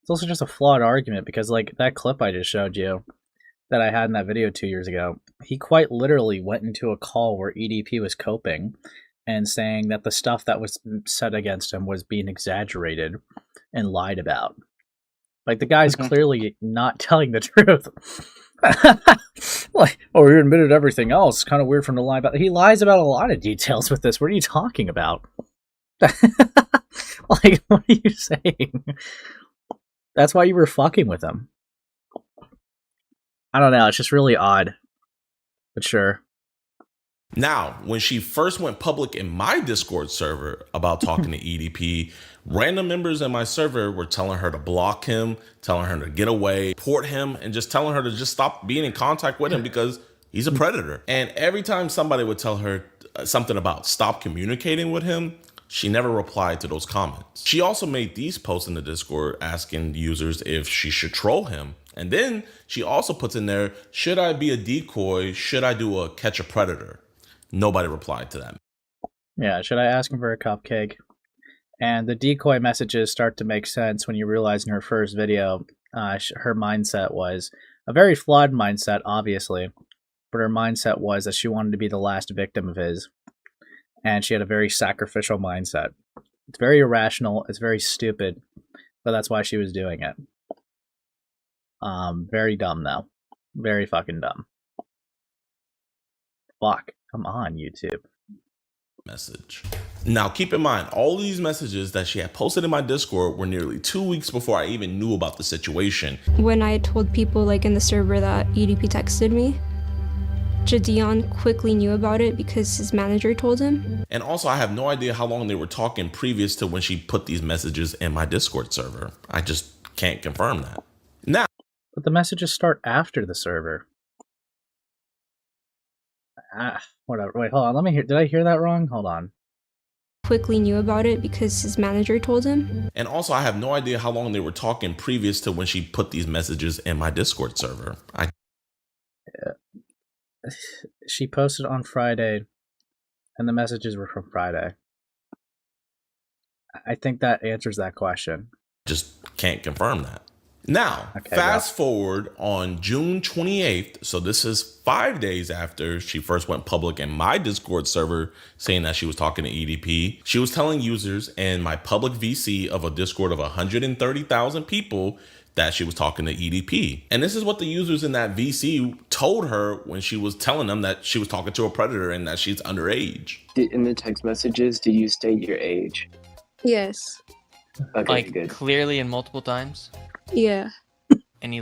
It's also just a flawed argument because, like, that clip I just showed you that I had in that video 2 years ago, he quite literally went into a call where EDP was coping and saying that the stuff that was said against him was being exaggerated and lied about. Like, the guy's clearly not telling the truth. Like, oh, he admitted everything else. Kind of weird for him to lie about. He lies about a lot of details with this. What are you talking about? Like, what are you saying? That's why you were fucking with him. I don't know. It's just really odd. But sure. Now, when she first went public in my Discord server about talking to EDP, random members in my server were telling her to block him, telling her to get away, report him, and just telling her to just stop being in contact with him because he's a predator. And every time somebody would tell her something about stop communicating with him, she never replied to those comments. She also made these posts in the Discord asking users if she should troll him. And then she also puts in there, should I be a decoy? Should I do a catch a predator? Nobody replied to that. Yeah, should I ask him for a cupcake? And the decoy messages start to make sense when you realize in her first video, her mindset was, A very flawed mindset, obviously, but her mindset was that she wanted to be the last victim of his, and she had a very sacrificial mindset. It's very irrational, it's very stupid, but that's why she was doing it. Very dumb, though. Very fucking dumb. Fuck. Come on, YouTube. Message. Now, keep in mind, all these messages that she had posted in my Discord were nearly 2 weeks before I even knew about the situation. When I told people like in the server that EDP texted me, JiDion quickly knew about it because his manager told him. And also, I have no idea how long they were talking previous to when she put these messages in my Discord server. I just can't confirm that. Now, but the messages start after the server. Whatever. Wait, hold on. Let me hear. Did I hear that wrong? Hold on. Quickly knew about it because his manager told him. And also, I have no idea how long they were talking previous to when she put these messages in my Discord server. She posted on Friday, and the messages were from Friday. I think that answers that question. Just can't confirm that. Now, fast forward on June 28th, so this is 5 days after she first went public in my Discord server saying that she was talking to EDP. She was telling users in my public VC of a Discord of 130,000 people that she was talking to EDP. And this is what the users in that VC told her when she was telling them that she was talking to a predator and that she's underage. In the text messages, did you state your age? Yes. Okay, like, good. Clearly and multiple times? Yeah. And he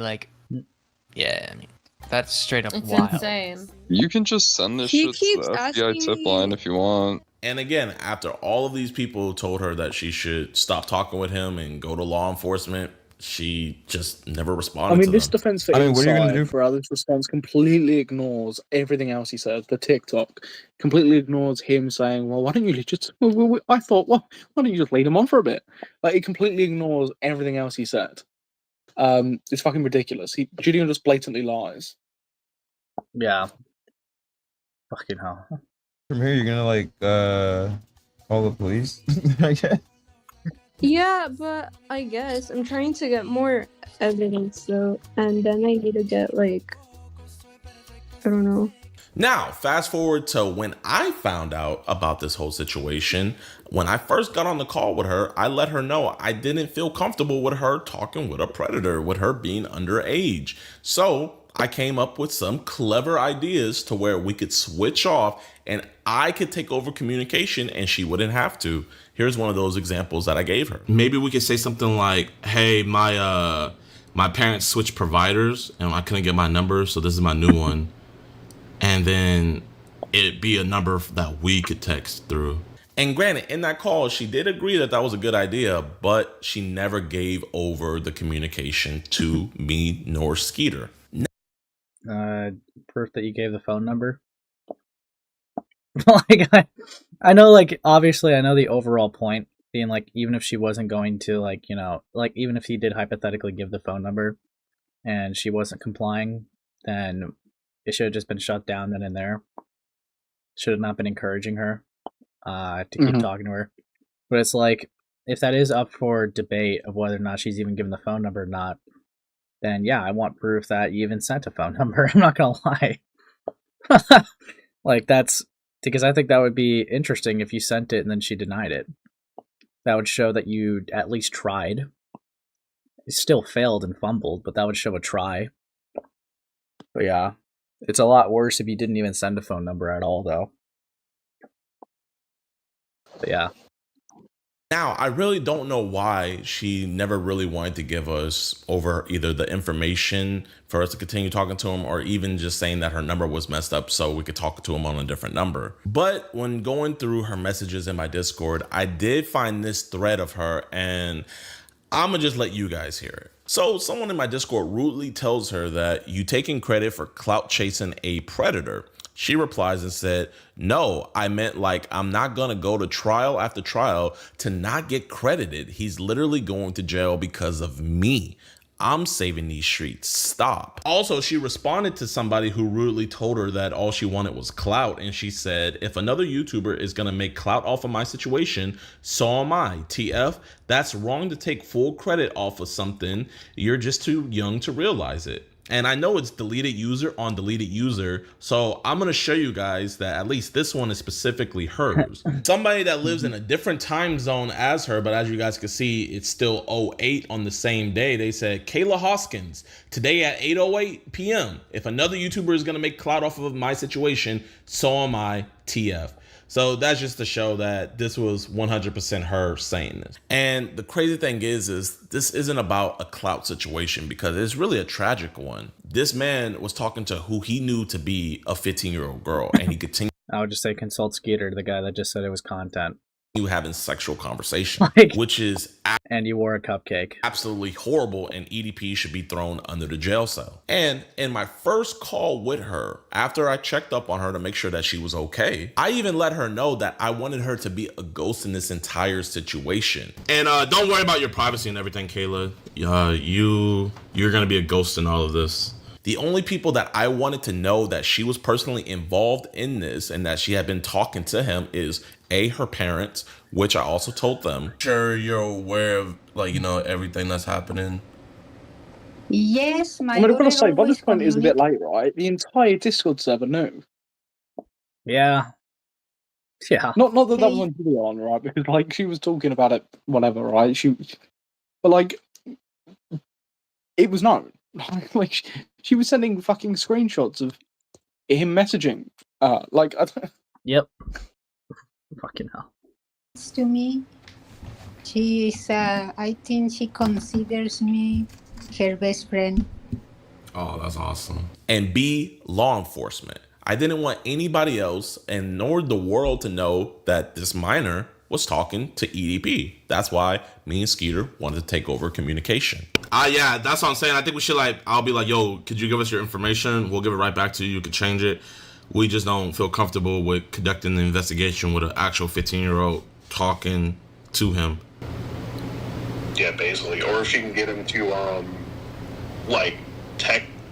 yeah, I mean, that's straight up It's wild. insane. You can just send this He shit to keeps the FBI asking tip me- line if you want. And again, after all of these people told her that she should stop talking with him and go to law enforcement, she just never responded I mean, to this them. defense for I mean, what are you gonna do? for how this response completely ignores everything else he says. The TikTok completely ignores him saying, "Well, why don't you just?" I thought, well, why don't you just lead him on for a bit? Like, it completely ignores everything else he said. It's fucking ridiculous. JiDion just blatantly lies. Yeah. Fucking hell. From here, you're gonna call the police, I guess. Yeah, but I guess I'm trying to get more evidence though, and then I need to get I don't know. Now, fast forward to when I found out about this whole situation. When I first got on the call with her, I let her know I didn't feel comfortable with her talking with a predator, with her being underage. So I came up with some clever ideas to where we could switch off and I could take over communication and she wouldn't have to. Here's one of those examples that I gave her. Maybe we could say something like, hey, my parents switched providers and I couldn't get my number, so this is my new one. And then it'd be a number that we could text through. And granted, in that call, she did agree that that was a good idea, but she never gave over the communication to me nor Skeeter. Proof that you gave the phone number? I know, obviously, I know the overall point being, even if she wasn't going to, even if he did hypothetically give the phone number and she wasn't complying, then it should have just been shut down then and there. Should have not been encouraging her to keep talking to her. But it's if that is up for debate of whether or not she's even given the phone number or not, then yeah, I want proof that you even sent a phone number. I'm not gonna lie. That's because I think that would be interesting if you sent it and then she denied it. That would show that you at least tried. It still failed and fumbled, but that would show a try. But yeah, it's a lot worse if you didn't even send a phone number at all, though. But yeah. Now, I really don't know why she never really wanted to give us over either the information for us to continue talking to him or even just saying that her number was messed up so we could talk to him on a different number. But when going through her messages in my Discord, I did find this thread of her and I'm gonna just let you guys hear it. So someone in my Discord rudely tells her that you taking credit for clout chasing a predator. She replies and said, no, I meant I'm not going to go to trial after trial to not get credited. He's literally going to jail because of me. I'm saving these streets. Stop. Also, she responded to somebody who rudely told her that all she wanted was clout. And she said, if another YouTuber is going to make clout off of my situation, so am I. TF, that's wrong to take full credit off of something. You're just too young to realize it. And I know it's deleted user on deleted user, so I'm gonna show you guys that at least this one is specifically hers. Somebody that lives in a different time zone as her, but as you guys can see, it's still 08 on the same day. They said, Kayla Hoskins, today at 8:08 p.m. If another YouTuber is gonna make clout off of my situation, so am I, TF. So that's just to show that this was 100% her saying this. And the crazy thing is this isn't about a clout situation because it's really a tragic one. This man was talking to who he knew to be a 15-year-old girl, and he continued. I would just say consult Skeeter, the guy that just said it was content. You having sexual conversation, which is and you wore a cupcake. Absolutely horrible, and EDP should be thrown under the jail cell. And in my first call with her, after I checked up on her to make sure that she was okay, I even let her know that I wanted her to be a ghost in this entire situation. And don't worry about your privacy and everything, Kayla. You're gonna be a ghost in all of this. The only people that I wanted to know that she was personally involved in this and that she had been talking to him is her parents, which I also told them. Sure, you're aware of everything that's happening. Yes, my I'm going to daughter say, by this always point, it's a bit late, right? The entire Discord server knew. Yeah. Yeah. Not that that was on JiDion, right? Because like she was talking about it, whatever, right? But like, it was known. Like she was sending fucking screenshots of him messaging. Yep. Fucking hell. To me, I think she considers me her best friend. Oh, that's awesome. And B, law enforcement. I didn't want anybody else and nor the world to know that this minor was talking to EDP. That's why me and Skeeter wanted to take over communication. Yeah, that's what I'm saying. I think we should I'll be like, yo, could you give us your information? We'll give it right back to you. You can change it. We just don't feel comfortable with conducting the investigation with an actual 15-year-old talking to him. Yeah, basically. Or if she can get him to,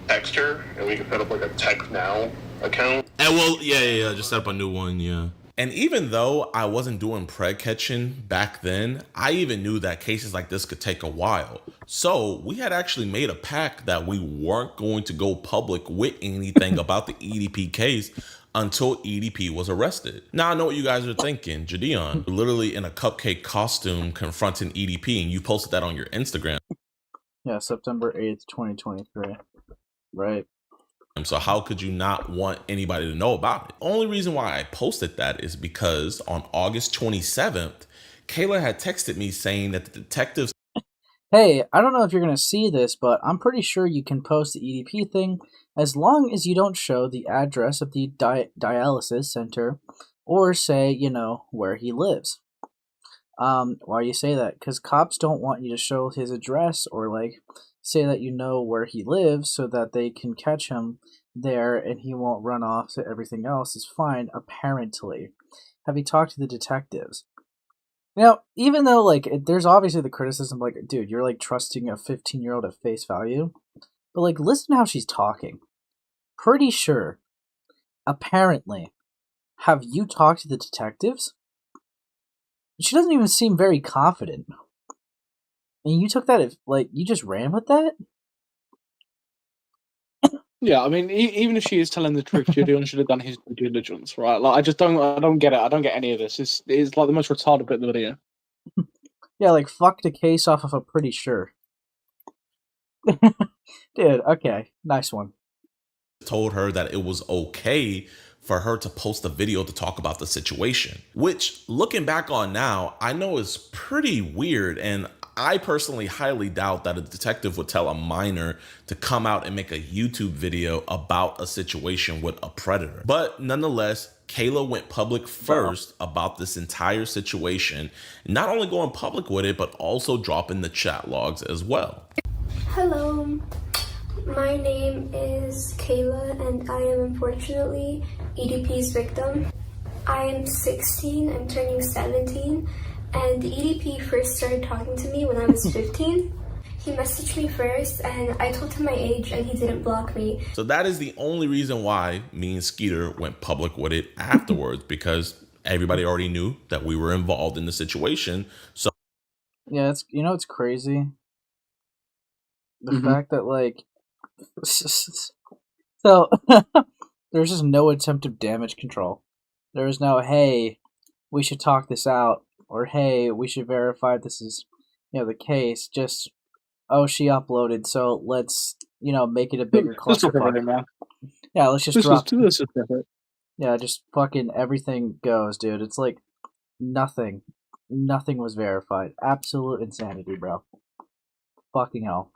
text her, and we can set up, a text now account. And yeah, just set up a new one, yeah. And even though I wasn't doing preg catching back then, I even knew that cases like this could take a while. So we had actually made a pact that we weren't going to go public with anything about the EDP case until EDP was arrested. Now I know what you guys are thinking. JiDion, literally in a cupcake costume confronting EDP, and you posted that on your Instagram. Yeah, September 8th, 2023. Right. So how could you not want anybody to know about it? Only reason why I posted that is because on August 27th, Kayla had texted me saying that the detectives... Hey, I don't know if you're going to see this, but I'm pretty sure you can post the EDP thing as long as you don't show the address of the dialysis center or say, where he lives. Why do you say that? Because cops don't want you to show his address or, say that you know where he lives so that they can catch him there and he won't run off so everything else is fine, apparently. Have you talked to the detectives? Now, even though, there's obviously the criticism, dude, you're, trusting a 15-year-old at face value. But, listen to how she's talking. Pretty sure, apparently, have you talked to the detectives? She doesn't even seem very confident. And you took that, you just ran with that? Yeah, I mean, even if she is telling the truth, JiDion should have done his due diligence, right? I don't get it. I don't get any of this. It's the most retarded bit of the video. Yeah, fucked a case off of a pretty sure. Dude, okay, nice one. Told her that it was okay for her to post a video to talk about the situation, which looking back on now, I know is pretty weird. And I personally highly doubt that a detective would tell a minor to come out and make a YouTube video about a situation with a predator. But nonetheless, Kayla went public first about this entire situation, not only going public with it, but also dropping the chat logs as well. Hello, my name is Kayla and I am unfortunately EDP's victim. I am 16, I'm turning 17. And EDP first started talking to me when I was 15. He messaged me first and I told him my age and he didn't block me. So that is the only reason why me and Skeeter went public with it afterwards, because everybody already knew that we were involved in the situation. So yeah, it's crazy. The fact that So there's just no attempt of damage control. There is no, hey, we should talk this out, or hey, we should verify this is, the case. Just, oh, she uploaded, so let's, make it a bigger clusterfuck. Yeah, let's just drop. Yeah, just fucking everything goes, dude. It's like nothing was verified. Absolute insanity, bro. Fucking hell.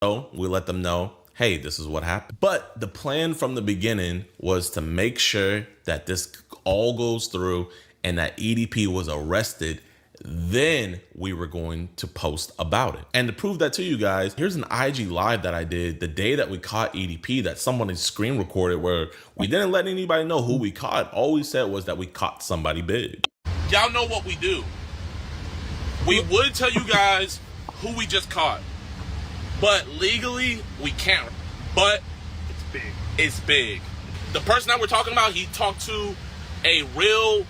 So we let them know, hey, this is what happened. But the plan from the beginning was to make sure that this all goes through and that EDP was arrested. Then we were going to post about it. And to prove that to you guys, here's an IG live that I did the day that we caught EDP that someone screen recorded, where we didn't let anybody know who we caught. All we said was that we caught somebody big. Y'all know what we do. We would tell you guys who we just caught, but legally we can't. But it's big. It's big. The person that we're talking about, he talked to a real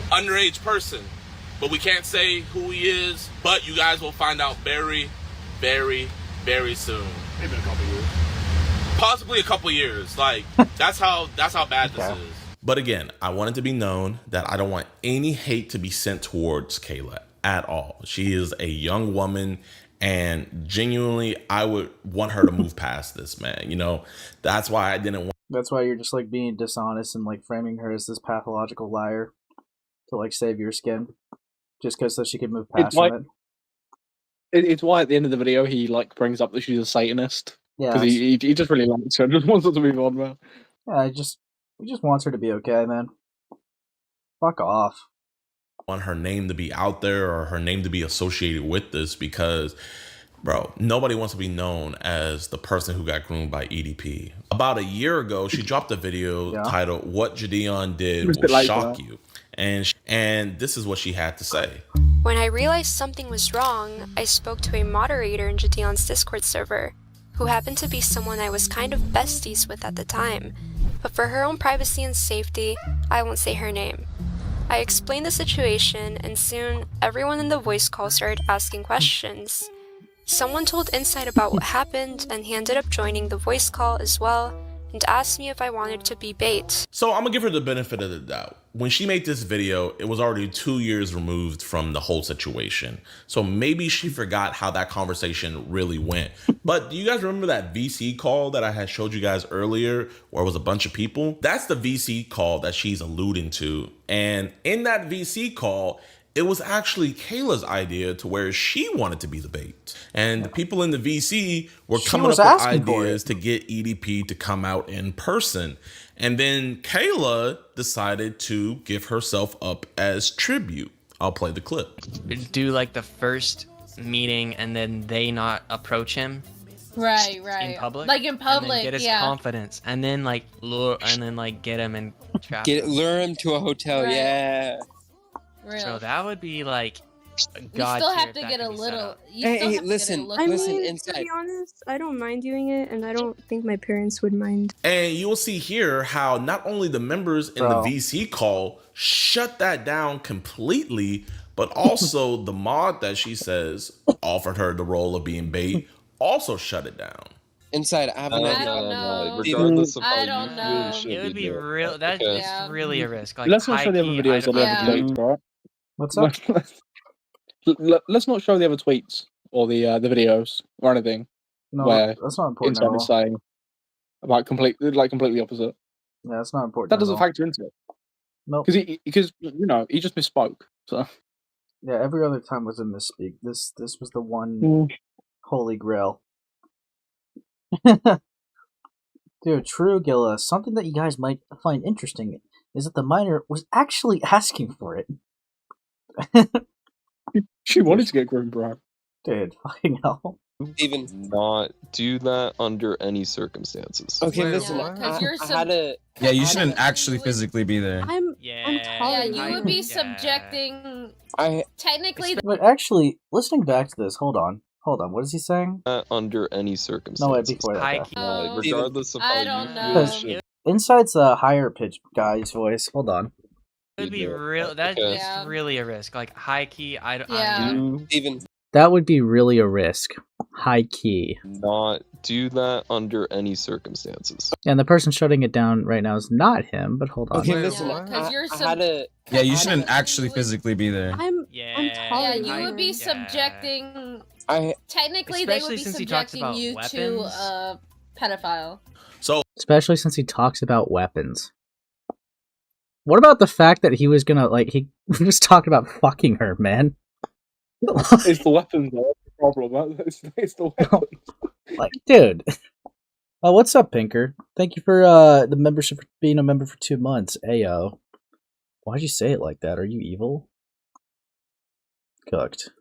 underage person, but we can't say who he is. But you guys will find out very, very, very soon. Maybe a couple years. Possibly a couple years. Like that's how bad this is. But again, I want it to be known that I don't want any hate to be sent towards Kayla at all. She is a young woman, and genuinely, I would want her to move past this, man. That's why I didn't want. That's why you're just like being dishonest and like framing her as this pathological liar to like save your skin, just because so she could move past it. It's why at the end of the video he like brings up that she's a Satanist. Yeah, because he just really likes her, just wants her to move on, man. Yeah, he just wants her to be okay, man. Fuck off. Want her name to be out there or her name to be associated with this, because bro, nobody wants to be known as the person who got groomed by EDP. About a year ago, she dropped a video titled "What JiDion Did Will Shock You," and this is what she had to say. When I realized something was wrong, I spoke to a moderator in JiDion's Discord server, who happened to be someone I was kind of besties with at the time. But for her own privacy and safety, I won't say her name. I explained the situation, and soon everyone in the voice call started asking questions. Someone told Insight about what happened, and he ended up joining the voice call as well, and asked me if I wanted to be bait. So I'm gonna give her the benefit of the doubt. When she made this video, it was already 2 years removed from the whole situation. So maybe she forgot how that conversation really went. But do you guys remember that VC call that I had showed you guys earlier, where it was a bunch of people? That's the VC call that she's alluding to. And in that VC call, it was actually Kayla's idea to where she wanted to be the bait. And the people in the VC were coming up with ideas to get EDP to come out in person. And then Kayla decided to give herself up as tribute. I'll play the clip. Do like the first meeting and then they not approach him. Right. In public? Like in public, and then get his confidence. And then like lure and then like get him and trap him. Lure him to a hotel, yeah. Real. So that would be like you still have to get a little. Hey, listen, To be honest, I don't mind doing it, and I don't think my parents would mind. And you will see here how not only the members in the VC call shut that down completely, but also the mod that she says offered her the role of being bait also shut it down. Inside, I have an idea. I don't know. Regardless of I don't know. It would be real. That's really a risk. Like, let's not show the other videos or the other tweets, right? What's up? Let's not show the other tweets or the videos or anything. No, where that's not important. Inside is saying about completely opposite. Yeah, that's not important. That doesn't factor into it. No, because he just misspoke. So yeah, every other time was a misspeak. This was the one holy grail. Dude, true, Gilla. Something that you guys might find interesting is that the minor was actually asking for it. She wanted to get groomed, bro. Dude, fucking hell. Even not do that under any circumstances. Okay, listen. Yeah, you shouldn't actually physically be there. I'm taller. You would be subjecting. Technically. But actually, listening back to this, hold on. What is he saying? Under any circumstances. No, wait, before that. Regardless of I how don't you know. feel. Inside's the higher pitched guy's voice. Hold on. It would be real. That's really a risk. Like high key. Yeah. Even That would be really a risk. High key. Not do that under any circumstances. And the person shutting it down right now is not him, but hold on. Okay, listen. Because you're Yeah, you shouldn't actually physically be there. I'm you would be subjecting. Technically, they would be since he talks subjecting about you to a pedophile. So, especially since he talks about weapons. What about the fact that he was gonna, like, he was talking about fucking her, man? It's the weapons, though. That's the problem. It's the weapons. Like, dude. Oh, what's up, Pinker? Thank you for the membership, for being a member for 2 months. Ayo. Why'd you say it like that? Are you evil? Cooked.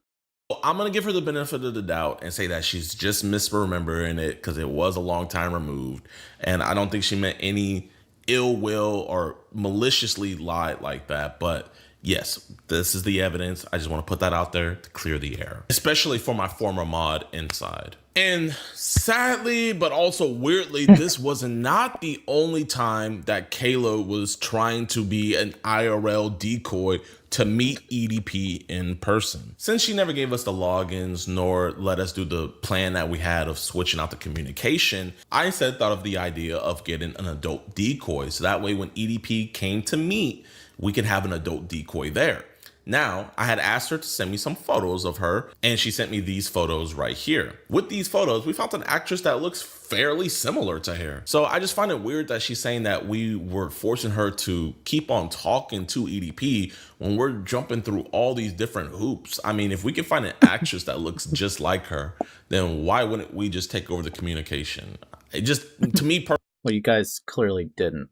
I'm going to give her the benefit of the doubt and say that she's just misremembering it because it was a long time removed. And I don't think she meant any ill will or maliciously lied like that. But yes, this is the evidence. I just want to put that out there to clear the air, especially for my former mod inside. And sadly, but also weirdly, this was not the only time that Kayla was trying to be an IRL decoy to meet EDP in person. Since she never gave us the logins nor let us do the plan that we had of switching out the communication, I instead thought of the idea of getting an adult decoy. So that way when EDP came to meet, we could have an adult decoy there. Now, I had asked her to send me some photos of her, and she sent me these photos right here. With these photos, we found an actress that looks fairly similar to her. So I just find it weird that she's saying that we were forcing her to keep on talking to EDP when we're jumping through all these different hoops. I mean, if we can find an actress that looks just like her, then why wouldn't we just take over the communication? It just, to me personally... Well, you guys clearly didn't.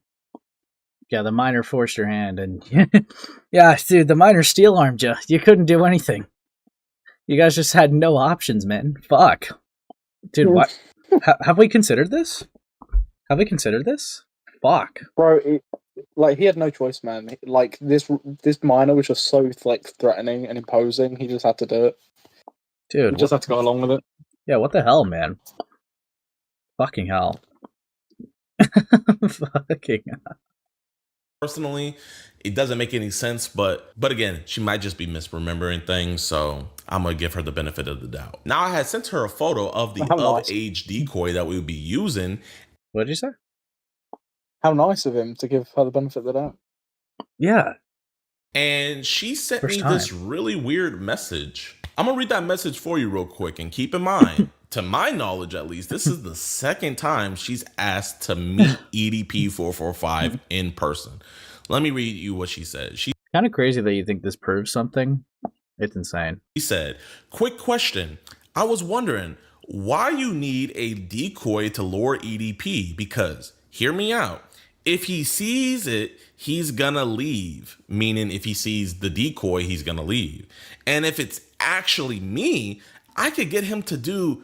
Yeah, the miner forced your hand, and yeah, dude, the miner steel-armed you. You couldn't do anything. You guys just had no options, man. Fuck. Dude, what? Have we considered this? Have we considered this? Fuck. Bro, like, he had no choice, man. Like, this miner was just so, like, threatening and imposing, he just had to do it. Dude. He just had to go along with it. Yeah, what the hell, man? Fucking hell. Fucking hell. Personally, it doesn't make any sense, but again, she might just be misremembering things, so I'm gonna give her the benefit of the doubt. Now, I had sent her a photo of the of-age decoy that we would be using. What did you say? How nice of him to give her the benefit of the doubt. Yeah. And she sent me this really weird message. I'm gonna read that message for you real quick, and keep in mind, to my knowledge at least, this is the second time she's asked to meet EDP445 in person. Let me read you what she said. She's kind of crazy that you think this proves something. It's insane. She said, "Quick question. I was wondering why you need a decoy to lure EDP, because, hear me out, if he sees it, he's gonna leave. Meaning if he sees the decoy, he's gonna leave. And if it's actually me, I could get him to do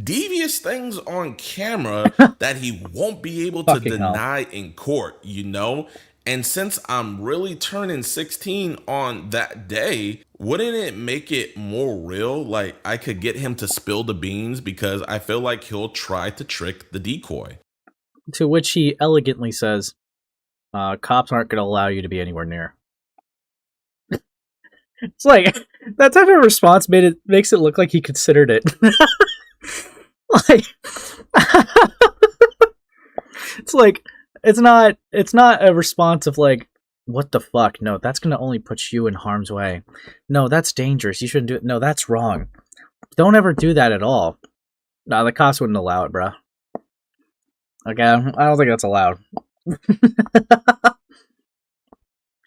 devious things on camera that he won't be able to deny in court, you know? And since I'm really turning 16 on that day, wouldn't it make it more real? Like, I could get him to spill the beans, because I feel like he'll try to trick the decoy." To which he elegantly says, cops aren't going to allow you to be anywhere near. It's like, that type of response makes it look like he considered it. Like, it's like, it's not a response of like, what the fuck? No, that's going to only put you in harm's way. No, that's dangerous. You shouldn't do it. No, that's wrong. Don't ever do that at all. No, the cops wouldn't allow it, bro. Okay, I don't think that's allowed.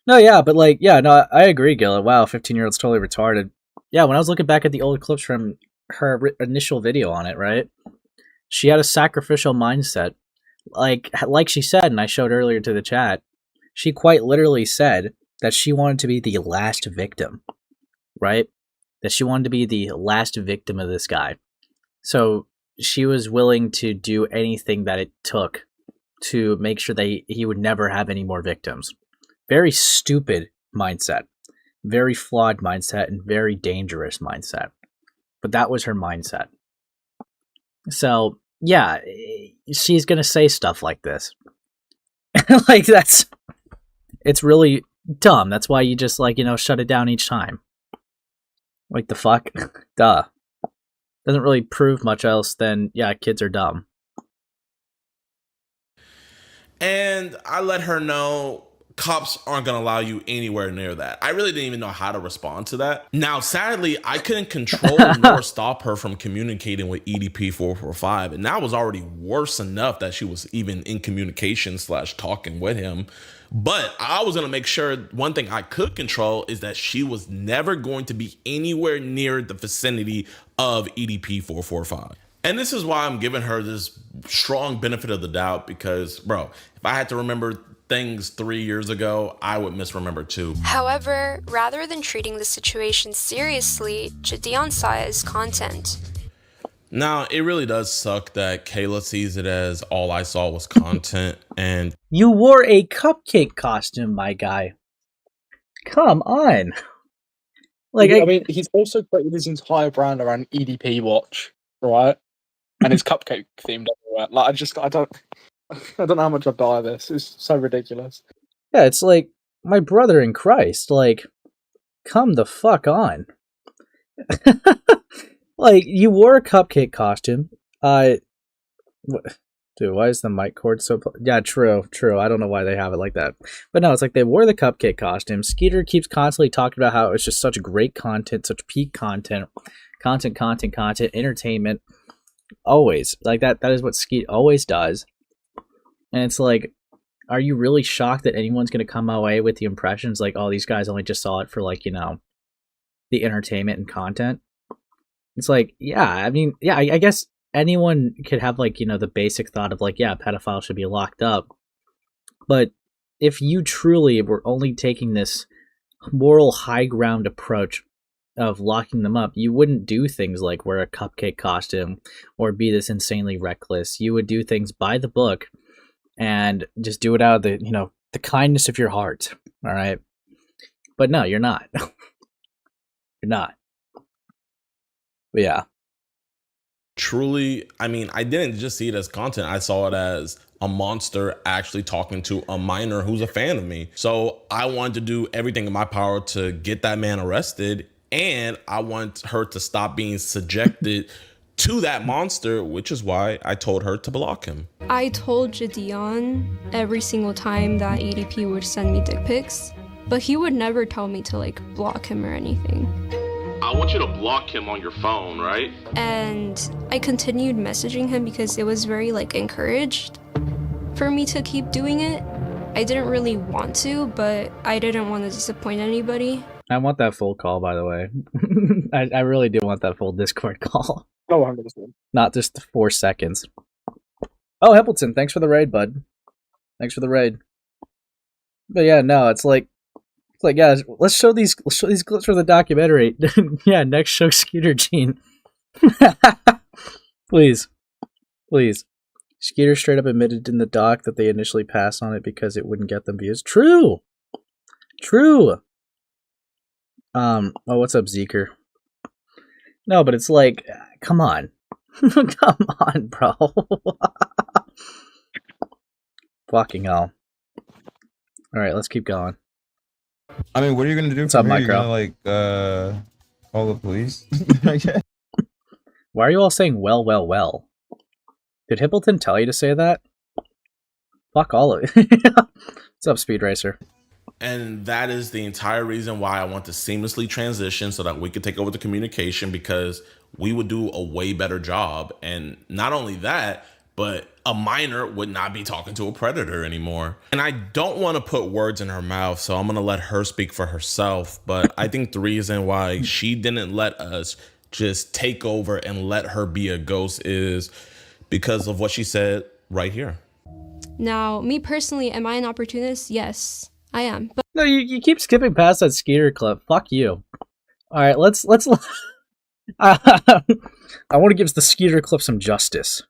No, yeah, but like, yeah, no, I agree, Gilla. Wow, 15-year-old's totally retarded. Yeah, when I was looking back at the old clips from her initial video on it, right? She had a sacrificial mindset. Like she said, and I showed earlier to the chat, she quite literally said that she wanted to be the last victim, right? That she wanted to be the last victim of this guy. So she was willing to do anything that it took to make sure that he would never have any more victims. Very stupid mindset. Very flawed mindset and very dangerous mindset. But that was her mindset. So, yeah, she's going to say stuff like this. Like, it's really dumb. That's why you just, like, you know, shut it down each time. Like the fuck? Duh. Doesn't really prove much else than, yeah, kids are dumb. And I let her know cops aren't going to allow you anywhere near that. I really didn't even know how to respond to that. Now, sadly, I couldn't control nor stop her from communicating with EDP 445. And that was already worse enough that she was even in communication / talking with him. But I was going to make sure one thing I could control is that she was never going to be anywhere near the vicinity of EDP 445. And this is why I'm giving her this strong benefit of the doubt, because, bro, if I had to remember things 3 years ago, I would misremember too. However, rather than treating the situation seriously, JiDion saw it as content. Now, it really does suck that Kayla sees it as all I saw was content, and... You wore a cupcake costume, my guy. Come on. Like, I mean, he's also created his entire brand around EDP watch, right? And it's cupcake themed everywhere. Like, I don't know how much I've died of this. It's so ridiculous. Yeah, it's like, my brother in Christ, like, come the fuck on. Like, you wore a cupcake costume. Dude, why is the mic cord so... Yeah, true. I don't know why they have it like that. But no, it's like they wore the cupcake costume. Skeeter keeps constantly talking about how it's just such great content, such peak content, entertainment. Always. Like, that is what Skeet always does. And it's like, are you really shocked that anyone's going to come away with the impressions like, oh, these guys only just saw it for, like, you know, the entertainment and content? It's like, yeah, I mean, yeah, I guess anyone could have, like, you know, the basic thought of, like, yeah, pedophiles should be locked up. But if you truly were only taking this moral high ground approach of locking them up, you wouldn't do things like wear a cupcake costume or be this insanely reckless. You would do things by the book and just do it out of the, you know, the kindness of your heart. All right. But no, you're not. You're not. But yeah. Truly, I mean, I didn't just see it as content. I saw it as a monster actually talking to a minor who's a fan of me. So I wanted to do everything in my power to get that man arrested. And I want her to stop being subjected to that monster, which is why I told her to block him. I told JiDion every single time that EDP would send me dick pics, but he would never tell me to, like, block him or anything. I want you to block him on your phone, right? And I continued messaging him because it was very, like, encouraged for me to keep doing it. I didn't really want to, but I didn't want to disappoint anybody. I want that full call, by the way. I really do want that full Discord call. Oh, 100%. Not just the 4 seconds. Oh, Hempleton, thanks for the raid, bud. Thanks for the raid. But yeah, no, it's like, yeah, let's show these clips for the documentary. Yeah, next show Skeeter Gene. Please. Skeeter straight up admitted in the doc that they initially passed on it because it wouldn't get them views. True. Oh, what's up, Zeker? No, but it's like, come on. Come on, bro. Fucking hell. Alright, let's keep going. I mean, what are you gonna do? What's up, You're Micro? gonna, like, call the police? Why are you all saying well? Did Hippleton tell you to say that? Fuck all of it. What's up, Speed Racer? And that is the entire reason why I want to seamlessly transition so that we could take over the communication, because we would do a way better job. And not only that, but a minor would not be talking to a predator anymore. And I don't want to put words in her mouth, so I'm going to let her speak for herself. But I think the reason why she didn't let us just take over and let her be a ghost is because of what she said right here. Now, me personally, am I an opportunist? Yes, I am. But No, you keep skipping past that Skeeter clip. Fuck you. Alright, let's I want to give the Skeeter clip some justice.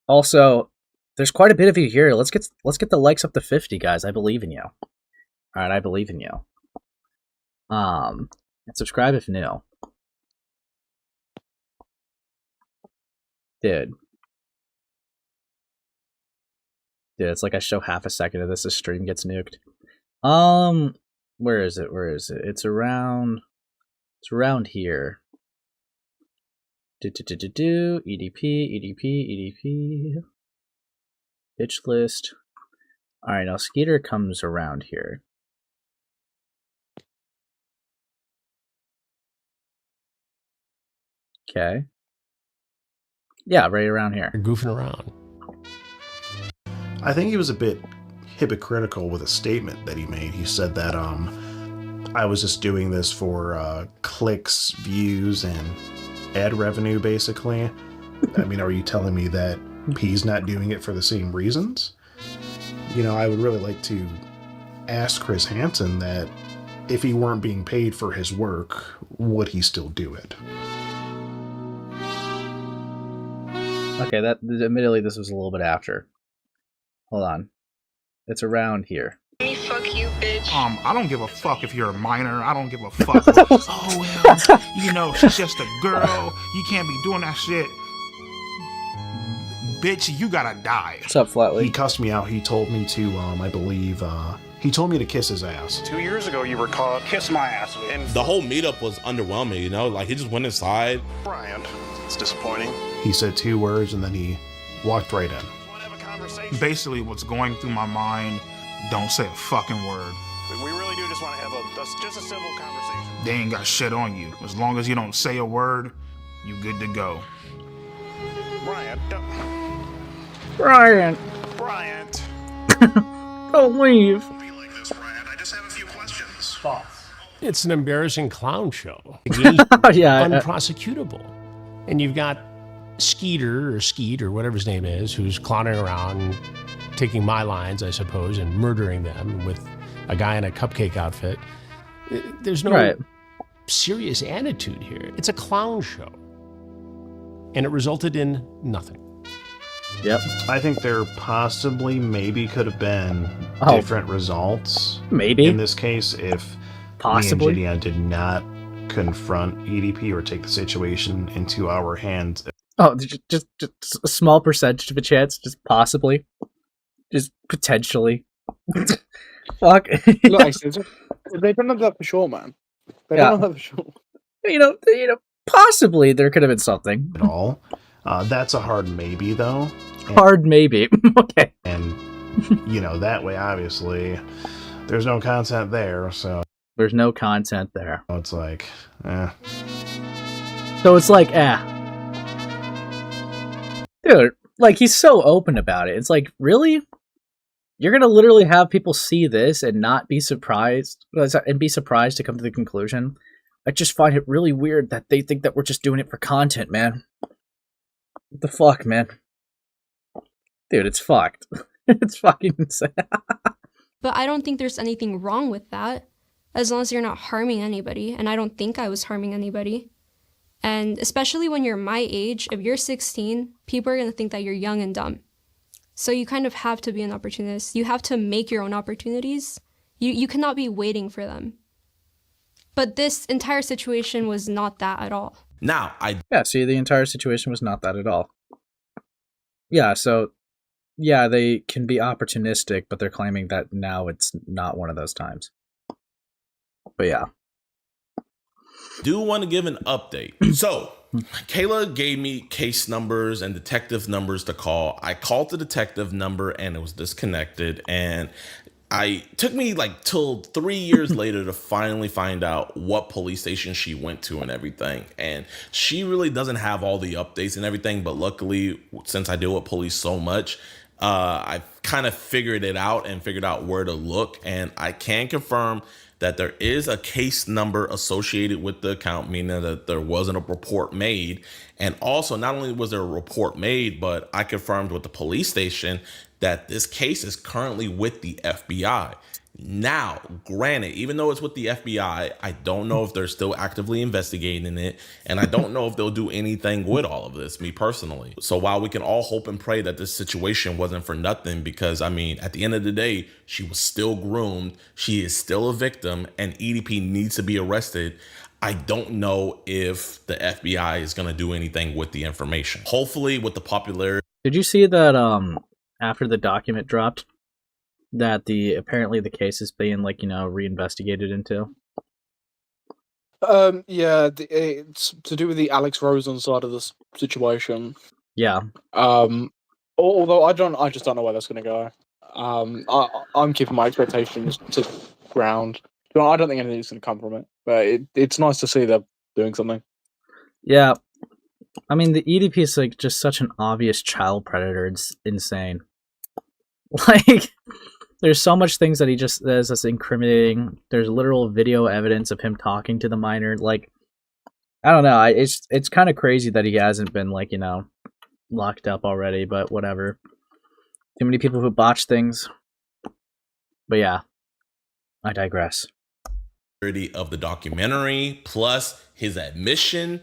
Also, there's quite a bit of you here. Let's get the likes up to 50, guys. I believe in you. Alright, I believe in you. And subscribe if new. Dude, it's like I show half a second of this, the stream gets nuked. Where is it? It's around It's around here. EDP, bitch list. Alright, now Skeeter comes around here. Okay. Yeah, right around here. You're goofing around. I think he was a bit hypocritical with a statement that he made. He said that I was just doing this for clicks, views, and ad revenue, basically. I mean, are you telling me that he's not doing it for the same reasons? You know, I would really like to ask Chris Hansen that if he weren't being paid for his work, would he still do it? Okay, that admittedly this was a little bit after. Hold on. It's around here. Fuck you, bitch. I don't give a fuck if you're a minor. I don't give a fuck. Oh, well, you know, she's just a girl. You can't be doing that shit. Bitch, you gotta die. What's up, Flatley? He cussed me out. He told me to, I believe, he told me to kiss his ass. 2 years ago, you were caught. Kiss my ass. And The whole meetup was underwhelming, you know? Like, he just went inside. Brian, it's disappointing. He said 2 words and then he walked right in. Basically, what's going through my mind, don't say a fucking word. We really do just want to have just a civil conversation. They ain't got shit on you. As long as you don't say a word, you good to go. Brian, Bryant! Bryant! Don't leave! It's an embarrassing clown show. Yeah, unprosecutable. And you've got Skeeter or Skeet or whatever his name is, who's clowning around and taking my lines, I suppose, and murdering them with a guy in a cupcake outfit. There's no serious attitude here. It's a clown show. And it resulted in nothing. Yep. I think there possibly, maybe could have been different results. Maybe. In this case, if possibly me and JiDion did not confront EDP or take the situation into our hands. Oh, just a small percentage of a chance, just possibly. Just potentially. Fuck. Look, they don't have that for sure, man. They don't have that for sure. You know, possibly there could have been something. At all. That's a hard maybe, though. Hard maybe. Okay. And, you know, that way, obviously, there's no content there, so... There's no content there. It's like, eh. So it's like, Dude, like, he's so open about it. It's like, really? You're gonna literally have people see this and not be surprised, and be surprised to come to the conclusion? I just find it really weird that they think that we're just doing it for content, man. What the fuck, man? Dude, it's fucked. It's fucking insane. But I don't think there's anything wrong with that, as long as you're not harming anybody, and I don't think I was harming anybody. And especially when you're my age, if you're 16, people are going to think that you're young and dumb. So you kind of have to be an opportunist. You have to make your own opportunities. You cannot be waiting for them. But this entire situation was not that at all. Now, Yeah, see, the entire situation was not that at all. Yeah, so... Yeah, they can be opportunistic, but they're claiming that now it's not one of those times. But yeah. do want to give an update. So, Kayla gave me case numbers and detective numbers to call. I called the detective number and it was disconnected. And took me like till 3 years later to finally find out what police station she went to and everything. And she really doesn't have all the updates and everything. But luckily, since I deal with police so much, I kind of figured it out and figured out where to look. And I can confirm that there is a case number associated with the account, meaning that there wasn't a report made. And also, not only was there a report made, but I confirmed with the police station that this case is currently with the FBI. Now, granted, even though it's with the FBI, I don't know if they're still actively investigating it, and I don't know if they'll do anything with all of this, me personally. So while we can all hope and pray that this situation wasn't for nothing, because, I mean, at the end of the day, she was still groomed, she is still a victim, and EDP needs to be arrested, I don't know if the FBI is going to do anything with the information. Hopefully, with the popularity... Did you see that, after the document dropped, that apparently the case is being, like, you know, reinvestigated into? Yeah, it's to do with the Alex Rosen side of this situation. Yeah. Although I just don't know where that's going to go. I'm keeping my expectations to ground. I don't think anything's going to come from it, but it's nice to see they're doing something. Yeah. I mean, the EDP is like just such an obvious child predator. It's insane. Like, there's so much things that he just says that's incriminating. There's literal video evidence of him talking to the minor. Like, I don't know. It's kind of crazy that he hasn't been, like, locked up already, but whatever. Too many people who botch things. But yeah, I digress. Of the documentary, plus his admission,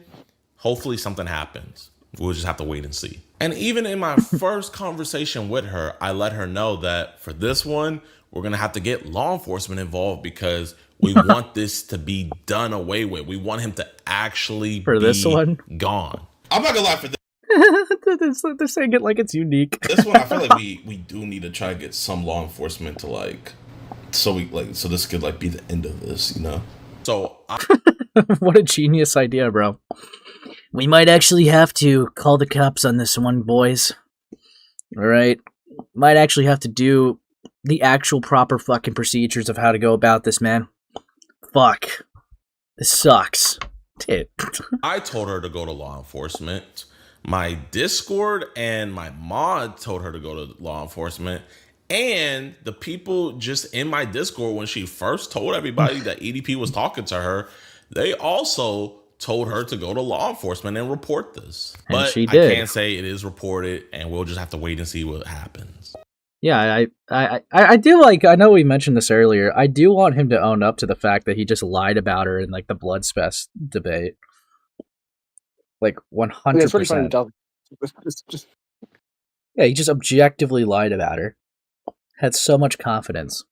hopefully something happens. We'll just have to wait and see. And even in my first conversation with her, I let her know that for this one, we're going to have to get law enforcement involved because we want this to be done away with. We want him to actually for this one gone. I'm not going to lie for this. They're saying it like it's unique. This one, I feel like we do need to try to get some law enforcement to so this could be the end of this, So what a genius idea, bro. We might actually have to call the cops on this one, boys. Alright? Might actually have to do the actual proper fucking procedures of how to go about this, man. Fuck. This sucks. Dude. I told her to go to law enforcement. My Discord and my mod told her to go to law enforcement. And the people just in my Discord, when she first told everybody that EDP was talking to her, they also told her to go to law enforcement and report this. And but she did. I can't say it is reported, and we'll just have to wait and see what happens. Yeah, I do I know we mentioned this earlier. I do want him to own up to the fact that he just lied about her in the blood spec debate. 100%. Yeah, it's really funny. Yeah, he just objectively lied about her. Had so much confidence.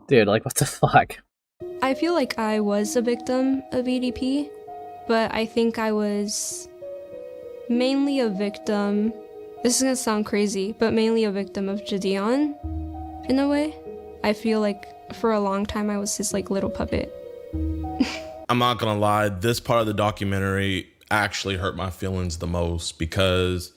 Dude, what the fuck? I feel like I was a victim of EDP, but I think I was mainly a victim. This is gonna sound crazy, but mainly a victim of JiDion, in a way. I feel like for a long time I was his little puppet. I'm not gonna lie, this part of the documentary actually hurt my feelings the most because,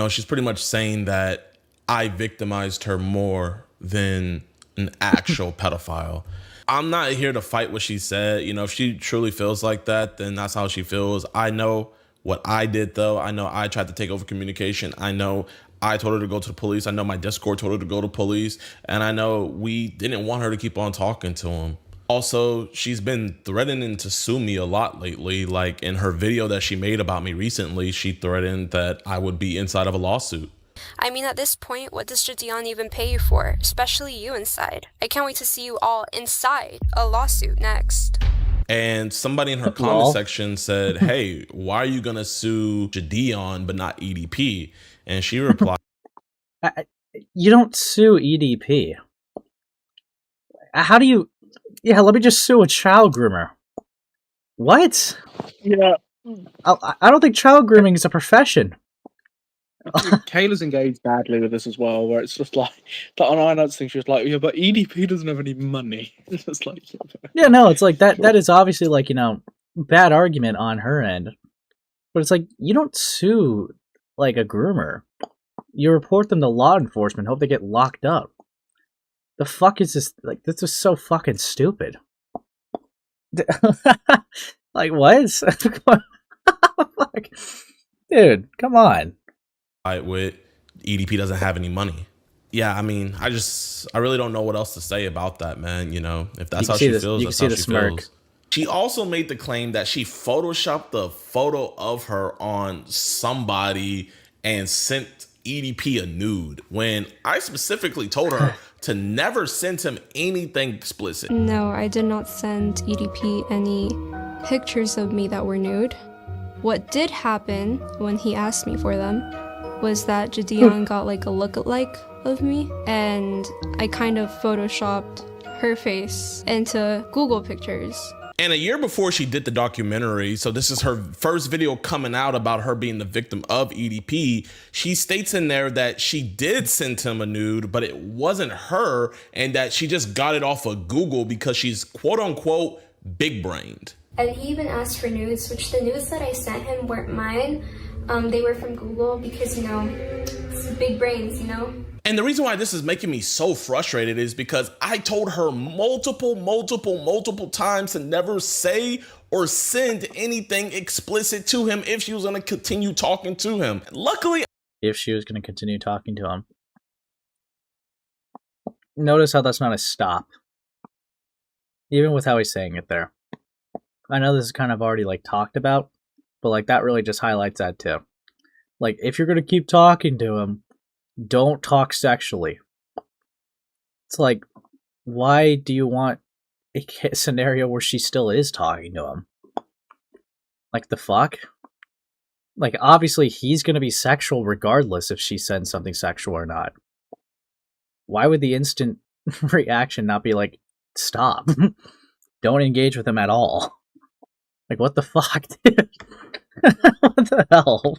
she's pretty much saying that I victimized her more than an actual pedophile. I'm not here to fight what she said. If she truly feels like that, then that's how she feels. I know what I did, though. I know I tried to take over communication. I know I told her to go to the police. I know my Discord told her to go to police. And I know we didn't want her to keep on talking to him. Also, she's been threatening to sue me a lot lately. In her video that she made about me recently, she threatened that I would be inside of a lawsuit. I mean, at this point, what does JiDion even pay you for? Especially you inside. I can't wait to see you all inside a lawsuit next. And somebody in her comment section said, hey, why are you going to sue JiDion but not EDP? And she replied, you don't sue EDP. How do you... Yeah, let me just sue a child groomer. What? Yeah. I don't think child grooming is a profession. Kayla's engaged badly with this as well, where it's just and I don't think she's yeah, but EDP doesn't have any money. It's just yeah, no, it's that is obviously bad argument on her end. But it's you don't sue a groomer. You report them to law enforcement, hope they get locked up. The fuck is this? This is so fucking stupid. What? Fuck. Dude, come on. With EDP doesn't have any money. Yeah, I mean, I really don't know what else to say about that, man. If that's how she feels, that's how she feels. She also made the claim that she photoshopped the photo of her on somebody and sent EDP a nude when I specifically told her to never send him anything explicit. No, I did not send EDP any pictures of me that were nude. What did happen when he asked me for them was that JiDion got a lookalike of me, and I kind of photoshopped her face into Google pictures. And a year before she did the documentary, so this is her first video coming out about her being the victim of EDP, she states in there that she did send him a nude, but it wasn't her, and that she just got it off of Google because she's quote unquote big brained. And he even asked for nudes, which the nudes that I sent him weren't mine. They were from Google because, you know, it's big brains, you know? And the reason why this is making me so frustrated is because I told her multiple times to never say or send anything explicit to him if she was going to continue talking to him. Luckily, if she was going to continue talking to him. Notice how that's not a stop. Even with how he's saying it there. I know this is kind of already like talked about, but like that really just highlights that too. Like if you're going to keep talking to him, don't talk sexually. It's like, why do you want a scenario where she still is talking to him? Like the fuck? Like obviously he's going to be sexual regardless if she sends something sexual or not. Why would the instant reaction not be like, stop? Don't engage with him at all. Like what the fuck, dude? What the hell?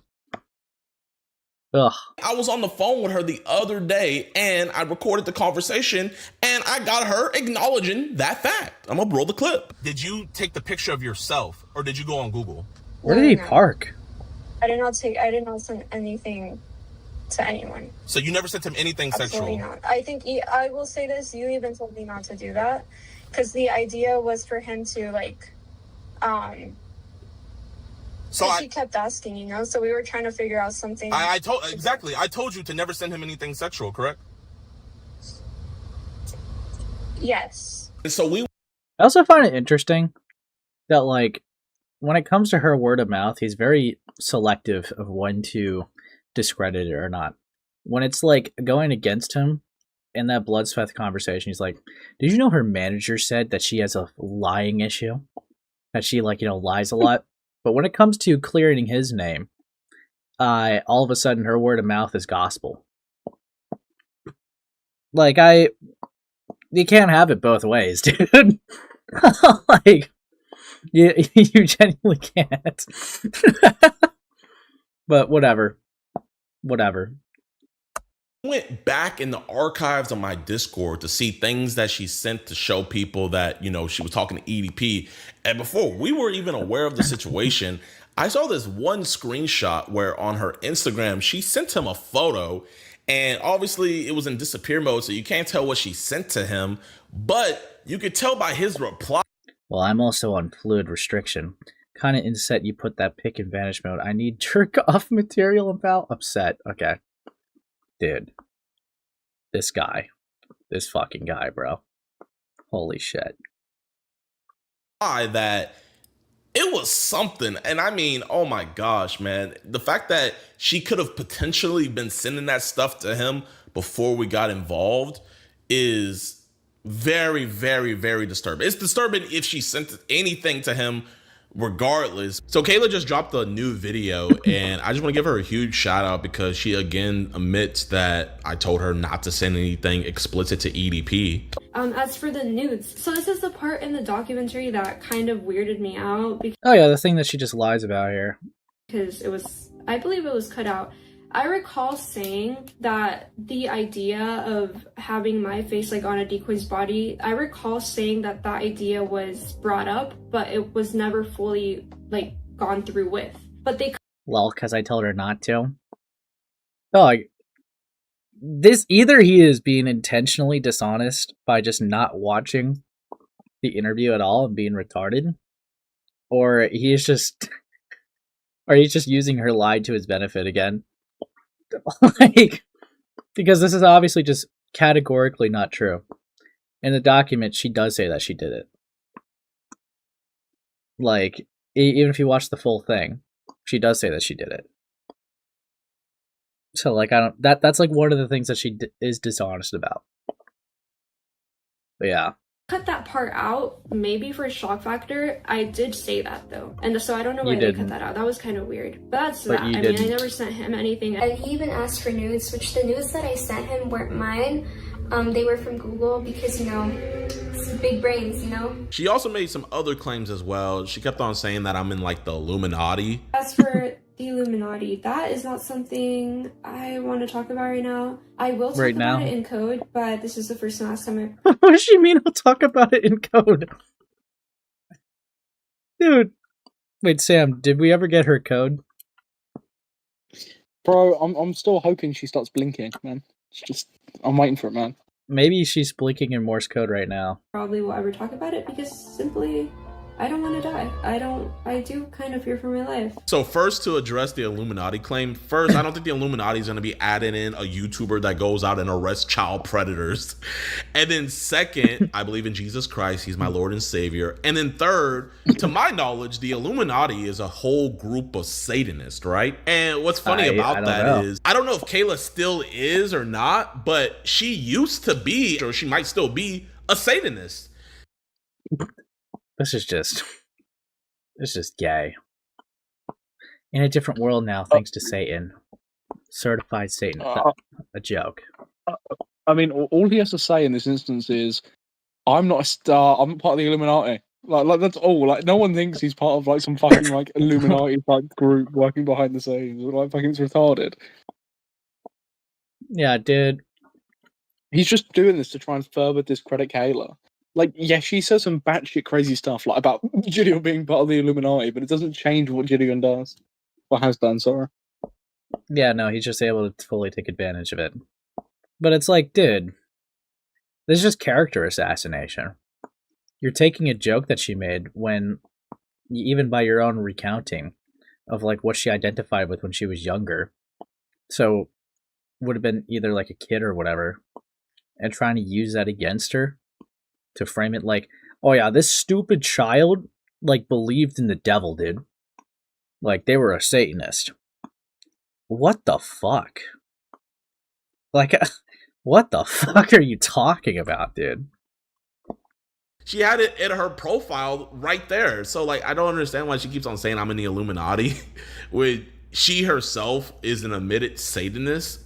Ugh. I was on the phone with her the other day and I recorded the conversation and I got her acknowledging that fact. I'm gonna roll the clip. Did you take the picture of yourself or did you go on Google? Where did he park? I did not send anything to anyone. So you never sent him anything Absolutely sexual? not. I think, I will say this, you even told me not to do that. Because the idea was for him to, like, So he kept asking, you know? So we were trying to figure out something. I told you to never send him anything sexual, correct? Yes. So we... I also find it interesting that, like, when it comes to her word of mouth, he's very selective of when to discredit it or not. When it's, like, going against him in that Bloodsfeth conversation, he's like, did you know her manager said that she has a lying issue? That she, like, you know, lies a lot? But when it comes to clearing his name, all of a sudden her word of mouth is gospel. Like, you can't have it both ways, dude. Like, you genuinely can't. But whatever. I went back in the archives of my Discord to see things that she sent to show people that, you know, she was talking to EDP. And before we were even aware of the situation, I saw this one screenshot where on her Instagram, she sent him a photo and obviously it was in disappear mode. So you can't tell what she sent to him, but you could tell by his reply. Well, I'm also on fluid restriction. Kind of inset you put that pick in vanish mode. I need jerk off material about upset. Okay. Dude, this fucking guy, bro. Holy shit. That it was something. And I mean, oh my gosh, man. The fact that she could have potentially been sending that stuff to him before we got involved is very, very, very disturbing. It's disturbing if she sent anything to him regardless. So Kayla just dropped a new video and I just want to give her a huge shout out because she again admits that I told her not to send anything explicit to EDP. As for the nudes, so this is the part in the documentary that kind of weirded me out Oh yeah, the thing that she just lies about here. because it was, I believe it was cut out. I recall saying that the idea of having my face like on a decoy's body, I recall saying that that idea was brought up, but it was never fully like gone through with. But they Well, because I told her not to. Dog, this either he is being intentionally dishonest by just not watching the interview at all and being retarded, or he's just using her lie to his benefit again. Like, because this is obviously just categorically not true. In the document, she does say that she did it. Like, even if you watch the full thing, she does say that she did it. So, like, that's like one of the things that she is dishonest about. But yeah. cut that part out, maybe for shock factor. I did say that though, and so I don't know why they cut that out. That was kind of weird. But that's that. I mean, I never sent him anything. And he even asked for nudes, which the nudes that I sent him weren't mine. They were from Google because, you know, it's big brains, you know? She also made some other claims as well. She kept on saying that I'm in like the Illuminati. As for the Illuminati, that is not something I want to talk about right now. I will talk Right about now? it in code, but this is the first and last time What does she mean? I'll talk about it in code. Dude. Wait, Sam, did we ever get her code? Bro, I'm still hoping she starts blinking, man. It's just I'm waiting for it, man. Maybe she's blinking in Morse code right now. Probably will ever talk about it because simply I don't want to die. I do kind of fear for my life. So first, to address the Illuminati claim, first, I don't think the Illuminati is going to be adding in a YouTuber that goes out and arrests child predators. And then second, I believe in Jesus Christ. He's my Lord and Savior. And then third, to my knowledge, the Illuminati is a whole group of Satanists, right? And what's funny about that is, I don't know if Kayla still is or not, but she used to be, or she might still be, a Satanist. This is just gay. In a different world now, thanks to Satan. Certified Satan. A joke. I mean, all he has to say in this instance is, I'm not a star, I'm not part of the Illuminati. Like that's all. Like, no one thinks he's part of, like, some fucking, like, Illuminati-type group working behind the scenes. Like, fucking it's retarded. Yeah, dude. He's just doing this to try and further discredit Kayla. Like, yeah, she says some batshit crazy stuff, like, about JiDion being part of the Illuminati, but it doesn't change what JiDion does. Or has done, sorry. Yeah, no, he's just able to fully take advantage of it. But it's like, dude, this is just character assassination. You're taking a joke that she made when, even by your own recounting of, like, what she identified with when she was younger, so would have been either, like, a kid or whatever, and trying to use that against her to frame it like, oh yeah, this stupid child, like, believed in the devil, dude. Like, they were a Satanist. What the fuck? Like, what the fuck are you talking about, dude? She had it in her profile right there. So, like, I don't understand why she keeps on saying I'm in the Illuminati when she herself is an admitted Satanist.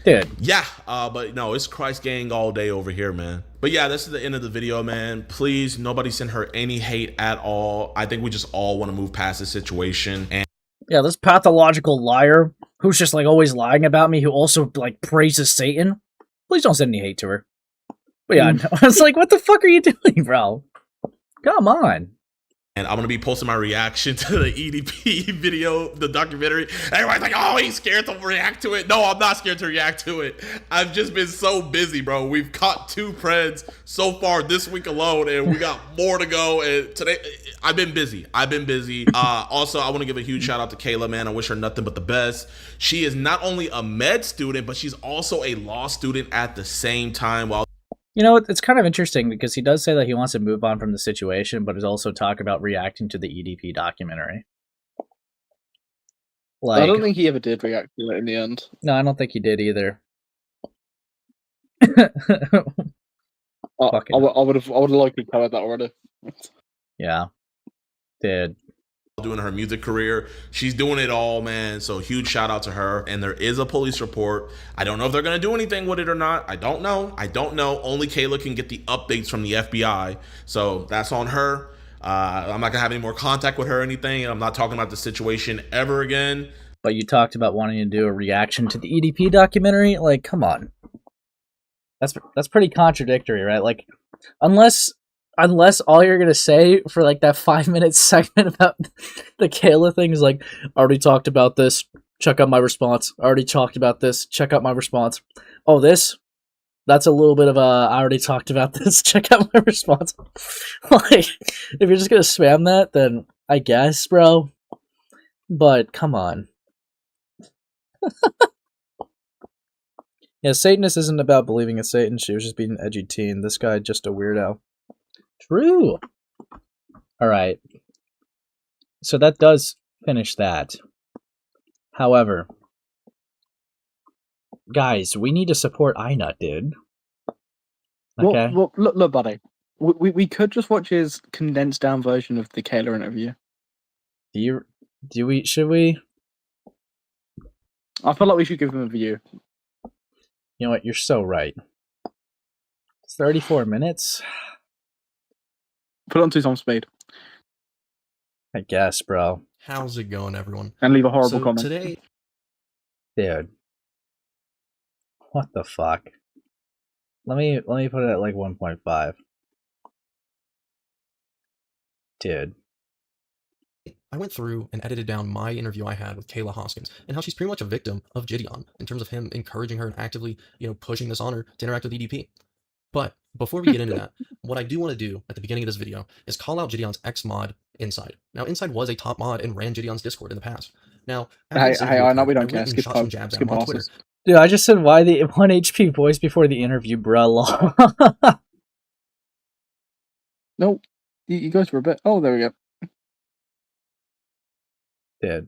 Dude. Yeah, but no, it's Christ gang all day over here, man. But yeah, this is the end of the video, man. Please, nobody send her any hate at all. I think we just all want to move past this situation. And yeah, this pathological liar who's just, like, always lying about me, who also, like, praises Satan. Please don't send any hate to her. But yeah, no, I was like, what the fuck are you doing, bro? Come on. And I'm going to be posting my reaction to the EDP video, the documentary. Everybody's like, oh, he's scared to react to it. No, I'm not scared to react to it. I've just been so busy, bro. We've caught 2 preds so far this week alone, and we got more to go. And today, I've been busy. Also, I want to give a huge shout out to Kayla, man. I wish her nothing but the best. She is not only a med student, but she's also a law student at the same time. While you know, it's kind of interesting because he does say that he wants to move on from the situation, but is also talk about reacting to the EDP documentary. Like, I don't think he ever did react to it in the end. No, I don't think he did either. I would have likely covered that already. Yeah, did. Doing her music career, she's doing it all, man. So huge shout out to her. And there is a police report. I don't know if they're gonna do anything with it or not. I don't know. Only Kayla can get the updates from the FBI, so that's on her. I'm not gonna have any more contact with her or anything. I'm not talking about the situation ever again. But you talked about wanting to do a reaction to the EDP documentary. Like, come on, that's pretty contradictory, right? Like, unless all you're gonna say for, like, that 5-minute segment about the Kayla thing is like, already talked about this, check out my response. Already talked about this, check out my response. Oh, that's a little bit of I already talked about this, check out my response. Like, if you're just gonna spam that, then I guess, bro. But come on. Yeah, Satanist isn't about believing in Satan. She was just being an edgy teen. This guy just a weirdo. True. Alright. So that does finish that. However, guys, we need to support iNut, dude. Okay? Well, look, buddy. We could just watch his condensed down version of the Kayla interview. Should we? I feel like we should give him a view. You know what? You're so right. It's 34 minutes. Put it on 2 times speed. I guess, bro. How's it going, everyone? And leave a horrible comment. Today, dude, what the fuck? Let me put it at like 1.5. Dude, I went through and edited down my interview I had with Kayla Hoskins and how she's pretty much a victim of JiDion in terms of him encouraging her and actively, pushing this on her to interact with EDP. But before we get into that, what I do want to do at the beginning of this video is call out JiDion's ex-mod, Inside. Now, Inside was a top mod and ran JiDion's Discord in the past. Now, after Hey, I know we don't I care. went and Skip shot some jabs at him on Twitter. passes. Dude, I just said why the 1 HP voice before the interview, bro. No, you go for a bit. Oh, there we go. Dude.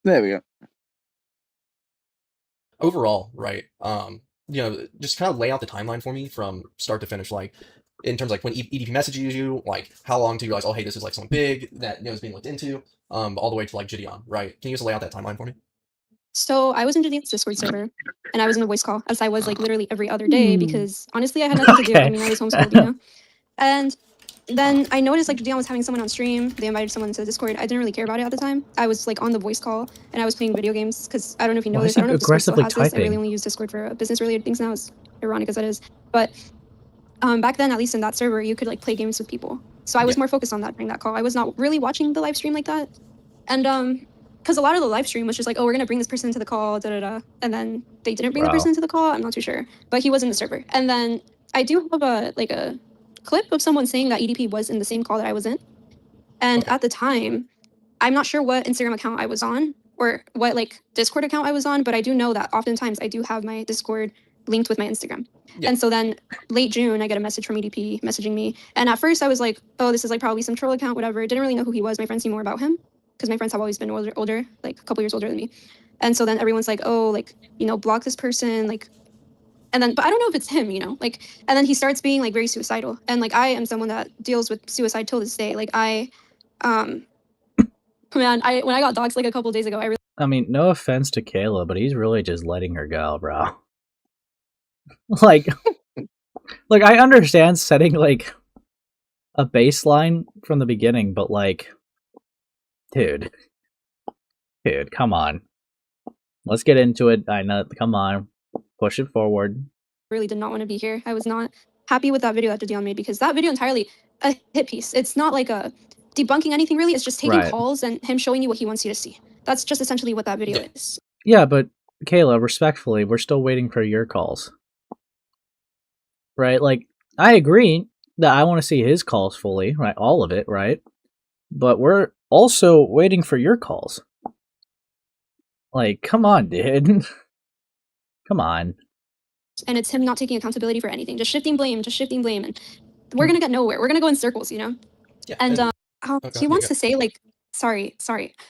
There we go. Overall, right, just kind of lay out the timeline for me from start to finish, like, in terms of, like, when EDP messages you, like, how long to you realize, oh, hey, this is, like, something big that, is being looked into, all the way to, like, JiDion, right? Can you just lay out that timeline for me? So I was in JiDion's Discord server, and I was in a voice call, as I was, like, literally every other day, because, honestly, I had nothing to do. I mean, I was homeschooled, And then I noticed, like, JiDion was having someone on stream. They invited someone to the Discord. I didn't really care about it at the time. I was, like, on the voice call, and I was playing video games, because I don't know if you know Why this. is I he don't know if Discord still has aggressively this. I really typing? only use Discord for business-related things now, as ironic as that is. But back then, at least in that server, you could, like, play games with people. So I was more focused on that during that call. I was not really watching the live stream like that. And, because a lot of the live stream was just like, oh, we're going to bring this person into the call, da-da-da. And then they didn't bring the person into the call. I'm not too sure. But he was in the server. And then I do have a clip of someone saying that EDP was in the same call that I was in. And at the time, I'm not sure what Instagram account I was on or what, like, Discord account I was on, but I do know that oftentimes I do have my Discord linked with my Instagram. Yeah. And so then late June, I get a message from EDP messaging me. And at first I was like, oh, this is, like, probably some troll account, whatever. Didn't really know who he was. My friends knew more about him, because my friends have always been older, like a couple years older than me. And so then everyone's like, oh, like, block this person, like, and then, but I don't know if it's him, like, and then he starts being, like, very suicidal. And, like, I am someone that deals with suicide till this day. Like, when I got doxxed, like, a couple days ago, I mean, no offense to Kayla, but he's really just letting her go, bro. Like, I understand setting, like, a baseline from the beginning, but, like, dude, come on. Let's get into it. I know, come on. Push it forward. really did not want to be here. I was not happy with that video that JiDion made, because that video entirely a hit piece. It's not like a debunking anything really. It's just taking calls and him showing you what he wants you to see. That's just essentially what that video is. Yeah, but Kayla, respectfully, we're still waiting for your calls. Right? Like, I agree that I want to see his calls fully, right? All of it, right? But we're also waiting for your calls. Like, come on, dude. Come on. And it's him not taking accountability for anything. Just shifting blame. And we're going to get nowhere. We're going to go in circles, Yeah, and he wants to say, like, sorry.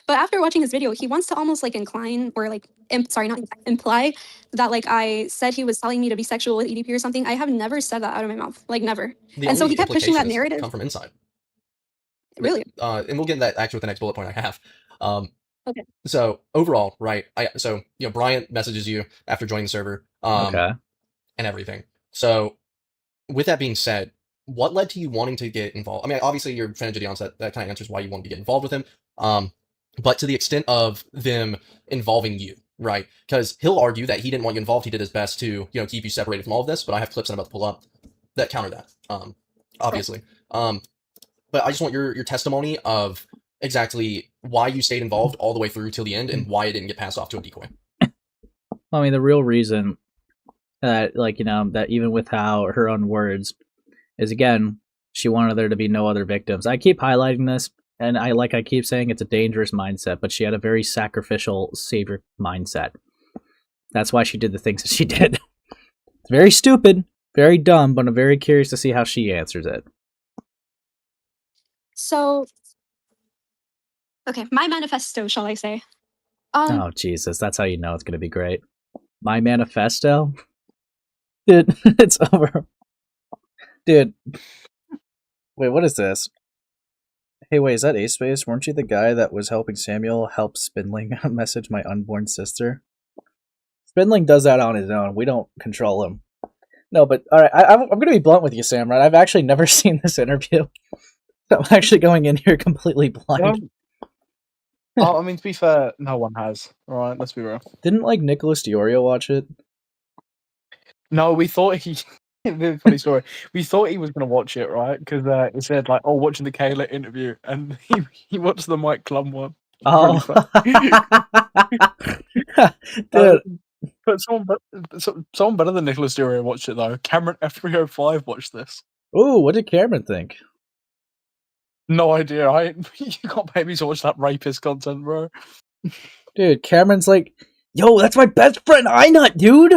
But after watching his video, he wants to almost, like, incline or, like, imply that, like, I said he was telling me to be sexual with EDP or something. I have never said that out of my mouth. Like, never. And so he kept pushing that narrative. Come from Inside. Really? And we'll get into that actually with the next bullet point I have. Okay. So overall, right? Bryant messages you after joining the server. Okay. And everything. So with that being said, what led to you wanting to get involved? I mean, obviously you're a fan of JiDion, so that kind of answers why you want to get involved with him. But to the extent of them involving you, right? Because he'll argue that he didn't want you involved. He did his best to, keep you separated from all of this. But I have clips I'm about to pull up that counter that. Obviously. But I just want your testimony of exactly why you stayed involved all the way through till the end and why it didn't get passed off to a decoy. I mean, the real reason that, like, that even with how her own words is, again, she wanted there to be no other victims. I keep highlighting this, and I keep saying it's a dangerous mindset, but she had a very sacrificial savior mindset. That's why she did the things that she did. It's very stupid, very dumb, but I'm very curious to see how she answers it. So, okay, my manifesto, shall I say? Oh, Jesus, that's how you know it's going to be great. My manifesto? Dude, it's over. Dude. Wait, what is this? Hey, wait, is that A-Space? Weren't you the guy that was helping Samuel help Spindling message my unborn sister? Spindling does that on his own. We don't control him. No, but, alright, I'm going to be blunt with you, Sam, right? I've actually never seen this interview. So I'm actually going in here completely blind. I mean, to be fair, no one has. Alright, let's be real. Didn't, like, Nicholas Diorio watch it? No, we thought he The funny story. We thought he was going to watch it, right? Because it said like, "Oh, watching the Kayla interview," and he watched the Mike Clum one. Oh, Really dude. but someone better than Nicholas Durio watched it though. Cameron F305 watched this. Ooh, what did Cameron think? No idea. You can't pay me to watch that rapist content, bro. Dude, Cameron's like, yo, that's my best friend, Einut, dude.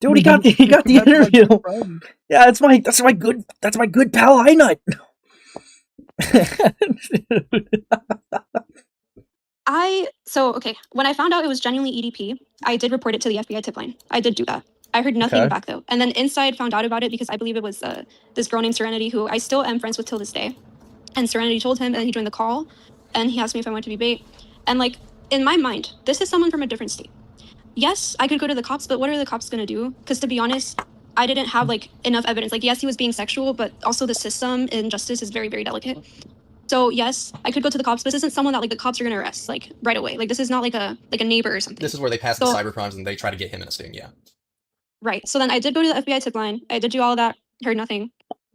Dude, he got the That's my interview. good friend. Yeah, that's my good pal, Einut. Okay, when I found out it was genuinely EDP, I did report it to the FBI tip line. I did do that. I heard nothing Okay. back though. And then Inside found out about it because I believe it was this girl named Serenity, who I still am friends with till this day. And Serenity told him, and he joined the call, and he asked me if I wanted to be bait. And like, in my mind, this is someone from a different state. Yes, I could go to the cops, but what are the cops gonna do? Because to be honest, I didn't have like enough evidence. Like, yes, he was being sexual, but also the system in justice is very, very delicate. So yes, I could go to the cops, but this isn't someone that like the cops are gonna arrest like right away. Like, this is not like a neighbor or something. This is where they pass the cyber crimes and they try to get him in a sting. Yeah. Right. So then I did go to the FBI tip line. I did do all of that. Heard nothing.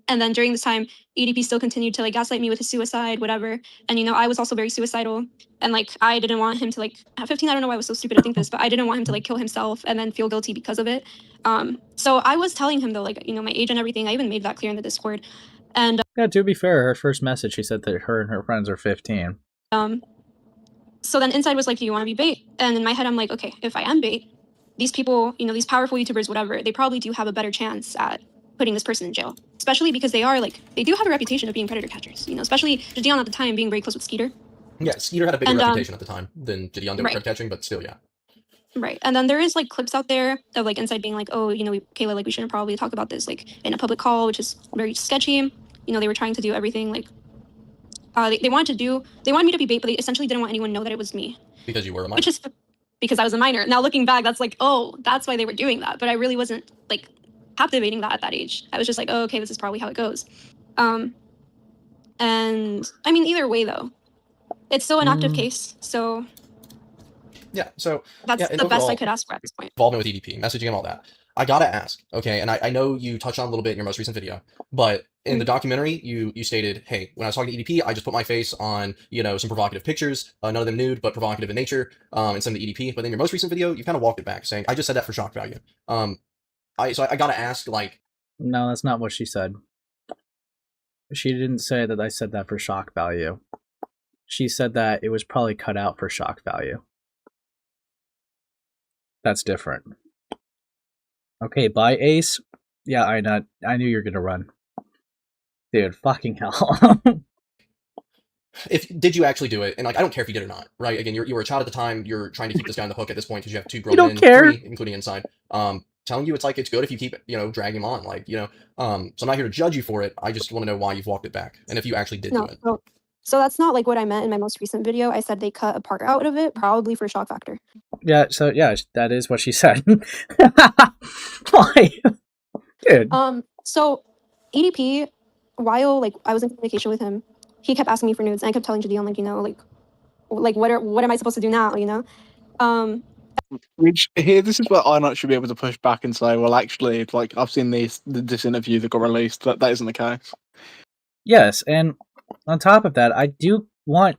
And then during this time, EDP still continued to like gaslight me with his suicide, whatever. And I was also very suicidal. And like, I didn't want him to like at 15. I don't know why I was so stupid to think this, but I didn't want him to like kill himself and then feel guilty because of it. So I was telling him though, like, my age and everything. I even made that clear in the Discord. And Yeah, to be fair, her first message, she said that her and her friends are 15. so then Inside was like, do you want to be bait? And in my head, I'm like, okay, if I am bait, these people, these powerful YouTubers, whatever, they probably do have a better chance at putting this person in jail. Especially because they do have a reputation of being predator catchers. Especially JiDion at the time being very close with Skeeter. Yeah, Skeeter had a bigger reputation at the time than JiDion did with crab catching, but still, yeah. Right. And then there is like clips out there of like Inside being like, oh, Kayla, like we shouldn't probably talk about this like in a public call, which is very sketchy. They were trying to do everything like they wanted me to be bait, but they essentially didn't want anyone to know that it was me. Because you were a minor. Which is because I was a minor. Now looking back, that's like, oh, that's why they were doing that. But I really wasn't like captivating that at that age. I was just like, oh, okay, this is probably how it goes. And I mean, either way though, it's still an active case. So yeah, so that's the best I could ask for at this point. Involvement with EDP, messaging and all that. I gotta ask, okay, and I know you touched on a little bit in your most recent video, but in the documentary, you stated, hey, when I was talking to EDP, I just put my face on, some provocative pictures, none of them nude, but provocative in nature, and some of the EDP. But in your most recent video, you kind of walked it back, saying, I just said that for shock value. So I gotta ask, like... No, that's not what she said. She didn't say that I said that for shock value. She said that it was probably cut out for shock value. That's different. Okay, bye, Ace. Yeah, I knew you were gonna run. Dude, fucking hell. Did you actually do it? And like, I don't care if you did or not, right? Again, you were a child at the time. You're trying to keep this guy on the hook at this point because you have 2 grown men, 3, including Inside. Telling you it's good if you keep dragging him on, so I'm not here to judge you for it. I just want to know why you've walked it back and if you actually did do it. So that's not like what I meant in my most recent video. I said they cut a part out of it, probably for shock factor. Yeah, so yeah, that is what she said. Why? Dude. So EDP, while like I was in communication with him, he kept asking me for nudes, and I kept telling JiDion like what am I supposed to do now? Which here, this is where I not should be able to push back and say, well, actually, like I've seen this interview that got released. That isn't the case. Yes, and on top of that, I do want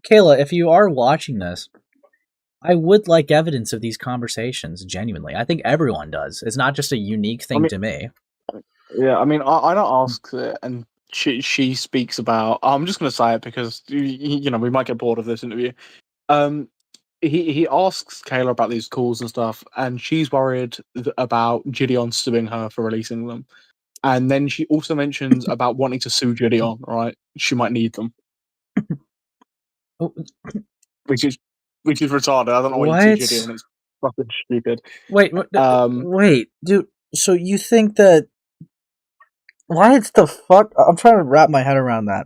Kayla, if you are watching this, I would like evidence of these conversations. Genuinely, I think everyone does. It's not just a unique thing to me. Yeah, I mean, I don't ask it, and she speaks about. I'm just going to say it because we might get bored of this interview. He asks Kayla about these calls and stuff, and she's worried about JiDion suing her for releasing them. And then she also mentions about wanting to sue JiDion, right? She might need them. Which is retarded. I don't know why you sue JiDion. It's fucking stupid. Wait, dude. So you think that... Why it's the fuck? I'm trying to wrap my head around that.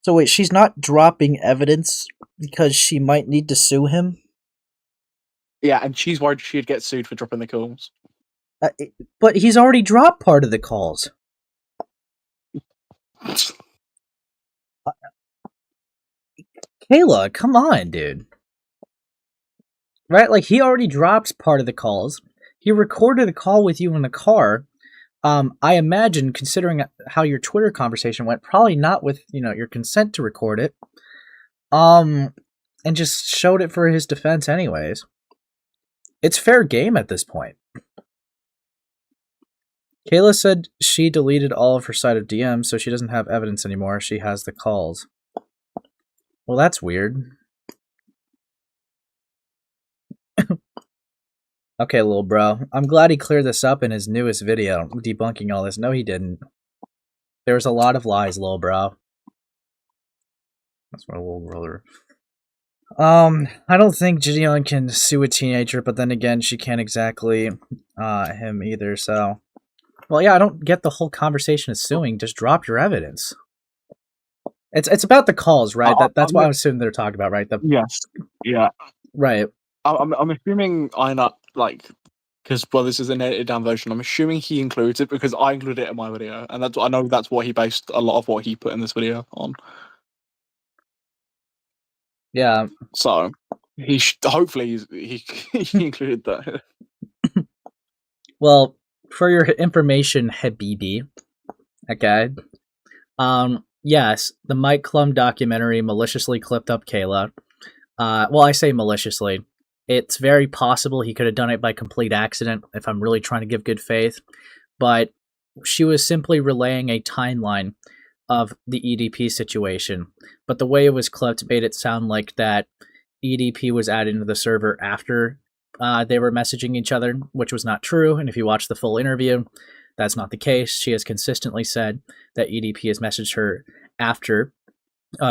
So wait, she's not dropping evidence because she might need to sue him? Yeah, and she's worried she'd get sued for dropping the calls. But he's already dropped part of the calls. Kayla, come on, dude. Right? Like, he already drops part of the calls. He recorded a call with you in the car I imagine, considering how your Twitter conversation went, probably not with, your consent to record it. And just showed it for his defense anyways. It's fair game at this point. Kayla said she deleted all of her side of DMs, so she doesn't have evidence anymore. She has the calls. Well, that's weird. Okay, little bro. I'm glad he cleared this up in his newest video, debunking all this. No, he didn't. There was a lot of lies, little bro. That's my little brother. I don't think JiDion can sue a teenager, but then again, she can't exactly him either, so... Well, yeah, I don't get the whole conversation of suing. Just drop your evidence. It's about the calls, right? That's what I'm assuming they're talking about, right? Yes. Yeah. Right. I'm assuming because this is an edited down version. I'm assuming he includes it because I included it in my video, and I know that's what he based a lot of what he put in this video on. Yeah. So hopefully he included that. Well, for your information, Habibi, okay. Yes, the Mike Klum documentary maliciously clipped up Kayla. Well, I say maliciously. It's very possible he could have done it by complete accident, if I'm really trying to give good faith. But she was simply relaying a timeline of the EDP situation. But the way it was clipped made it sound like that EDP was added into the server after they were messaging each other, which was not true. And if you watch the full interview, that's not the case. She has consistently said that EDP has messaged her after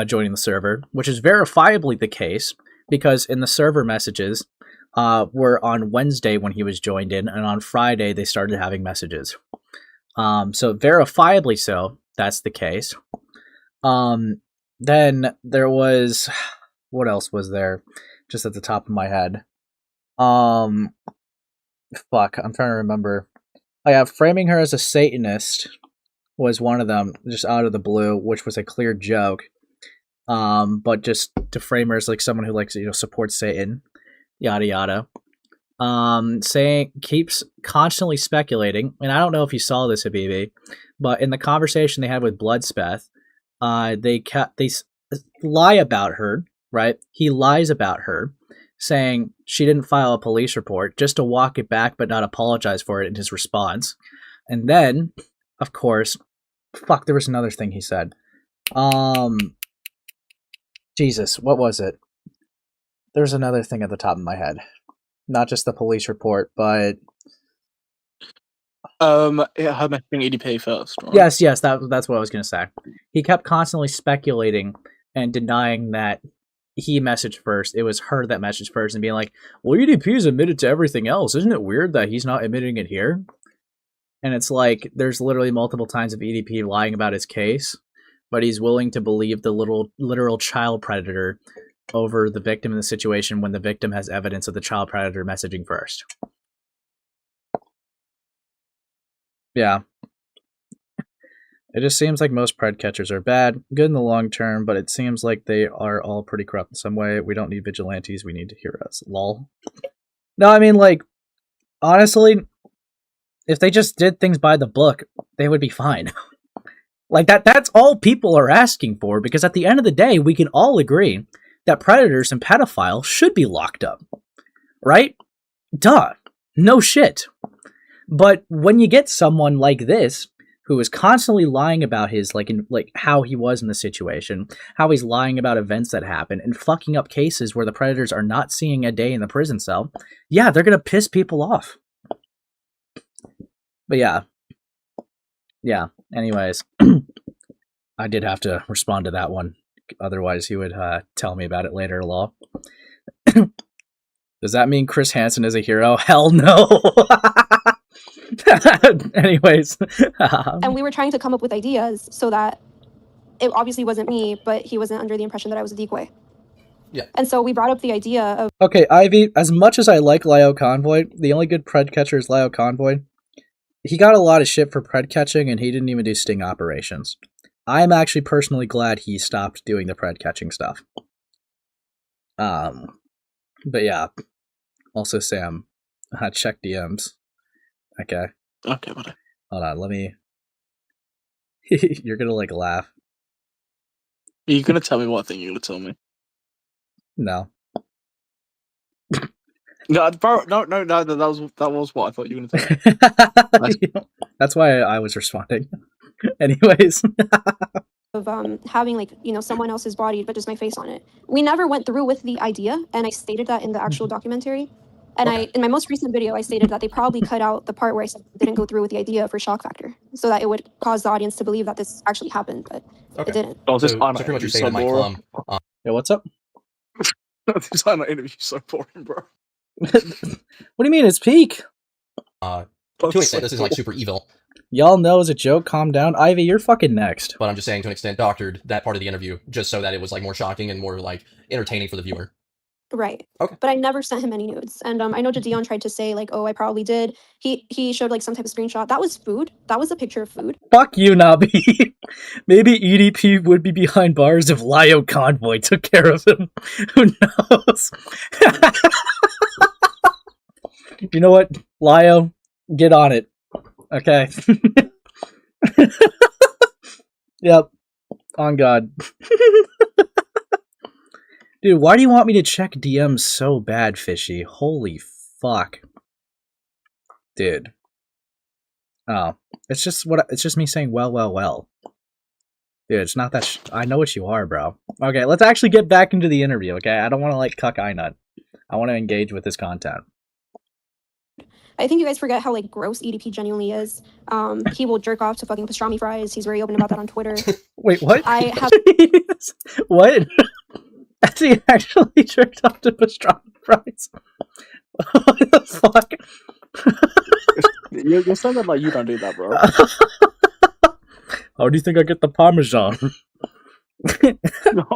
joining the server, which is verifiably the case, because in the server messages were on Wednesday when he was joined in, and on Friday they started having messages. So verifiably so, that's the case. Then there was... What else was there? Just at the top of my head. Fuck, I'm trying to remember. Oh yeah, framing her as a Satanist was one of them, just out of the blue, which was a clear joke. But just to frame her as like someone who likes, supports Satan, yada yada. Keeps constantly speculating, and I don't know if you saw this, Habibi, but in the conversation they had with Bloodspeth, they lie about her, right? He lies about her, saying she didn't file a police report, just to walk it back but not apologize for it in his response. And then, of course, there was another thing he said. Jesus, what was it? There's another thing at the top of my head. Not just the police report, but... Her messaging EDP first, right? Yes, that's what I was going to say. He kept constantly speculating and denying that he messaged first. It was her that messaged first, and being like, well, EDP's admitted to everything else. Isn't it weird that he's not admitting it here? And it's like, there's literally multiple times of EDP lying about his case, but he's willing to believe the literal child predator over the victim in the situation when the victim has evidence of the child predator messaging first. Yeah. It just seems like most pred catchers are bad, good in the long term, but it seems like they are all pretty corrupt in some way. We don't need vigilantes, we need heroes. Lol. No, I mean, like, honestly, if they just did things by the book, they would be fine. Like, that's all people are asking for, because at the end of the day, we can all agree that predators and pedophiles should be locked up. Right? Duh. No shit. But when you get someone like this, who is constantly lying about his, how he was in the situation, how he's lying about events that happen, and fucking up cases where the predators are not seeing a day in the prison cell, yeah, they're gonna piss people off. But yeah. Yeah, anyways. I did have to respond to that one. Otherwise, he would tell me about it later, lol. Does that mean Chris Hansen is a hero? Hell no! Anyways. And we were trying to come up with ideas so that it obviously wasn't me, but he wasn't under the impression that I was a decoy. Yeah. And so we brought up the idea of... Okay, Ivy, as much as I like Lyo Convoy, the only good pred catcher is Lyo Convoy. He got a lot of shit for pred catching, and he didn't even do sting operations. I'm actually personally glad he stopped doing the pred catching stuff. But yeah. Also, Sam, check DMs. Okay. Okay, buddy. Hold on, let me. You're gonna like laugh. Are you gonna tell me what thing you're gonna tell me? No. No, bro, no. That was what I thought you were gonna tell me. That's why I was responding. Anyways. Of having like someone else's body but just my face on it. We never went through with the idea, and I stated that in the actual documentary. And in my most recent video, I stated that they probably cut out the part where I said didn't go through with the idea for shock factor, so that it would cause the audience to believe that this actually happened, but it didn't. Oh, So pretty much you're saying in my clum. Yeah, what's up? This interview's so boring, bro. What do you mean it's peak? To an extent, this isn't like super evil. Y'all know it's a joke. Calm down, Ivy. You're fucking next. But I'm just saying, to an extent, doctored that part of the interview just so that it was like more shocking and more like entertaining for the viewer. Right. Okay. But I never sent him any nudes. And I know JiDion tried to say like, oh, I probably did. He showed like some type of screenshot. That was food. That was a picture of food. Fuck you, Nabi. Maybe EDP would be behind bars if Lio Convoy took care of him. Who knows? You know what, Lio? Get on it. Okay. Yep. On God. Dude, why do you want me to check DMs so bad, Fishy? Holy fuck. Dude. Oh. It's just me saying well. Dude, it's not that I know what you are, bro. Okay, let's actually get back into the interview, okay? I don't want to like cuck Inut. I want to engage with this content. I think you guys forget how like gross EDP genuinely is. He will jerk off to fucking pastrami fries. He's very open about that on Twitter. Wait, what? I have What? Has he actually jerked off to pastrami fries? What the fuck? You're saying that like you don't do that, bro. How do you think I get the Parmesan? No.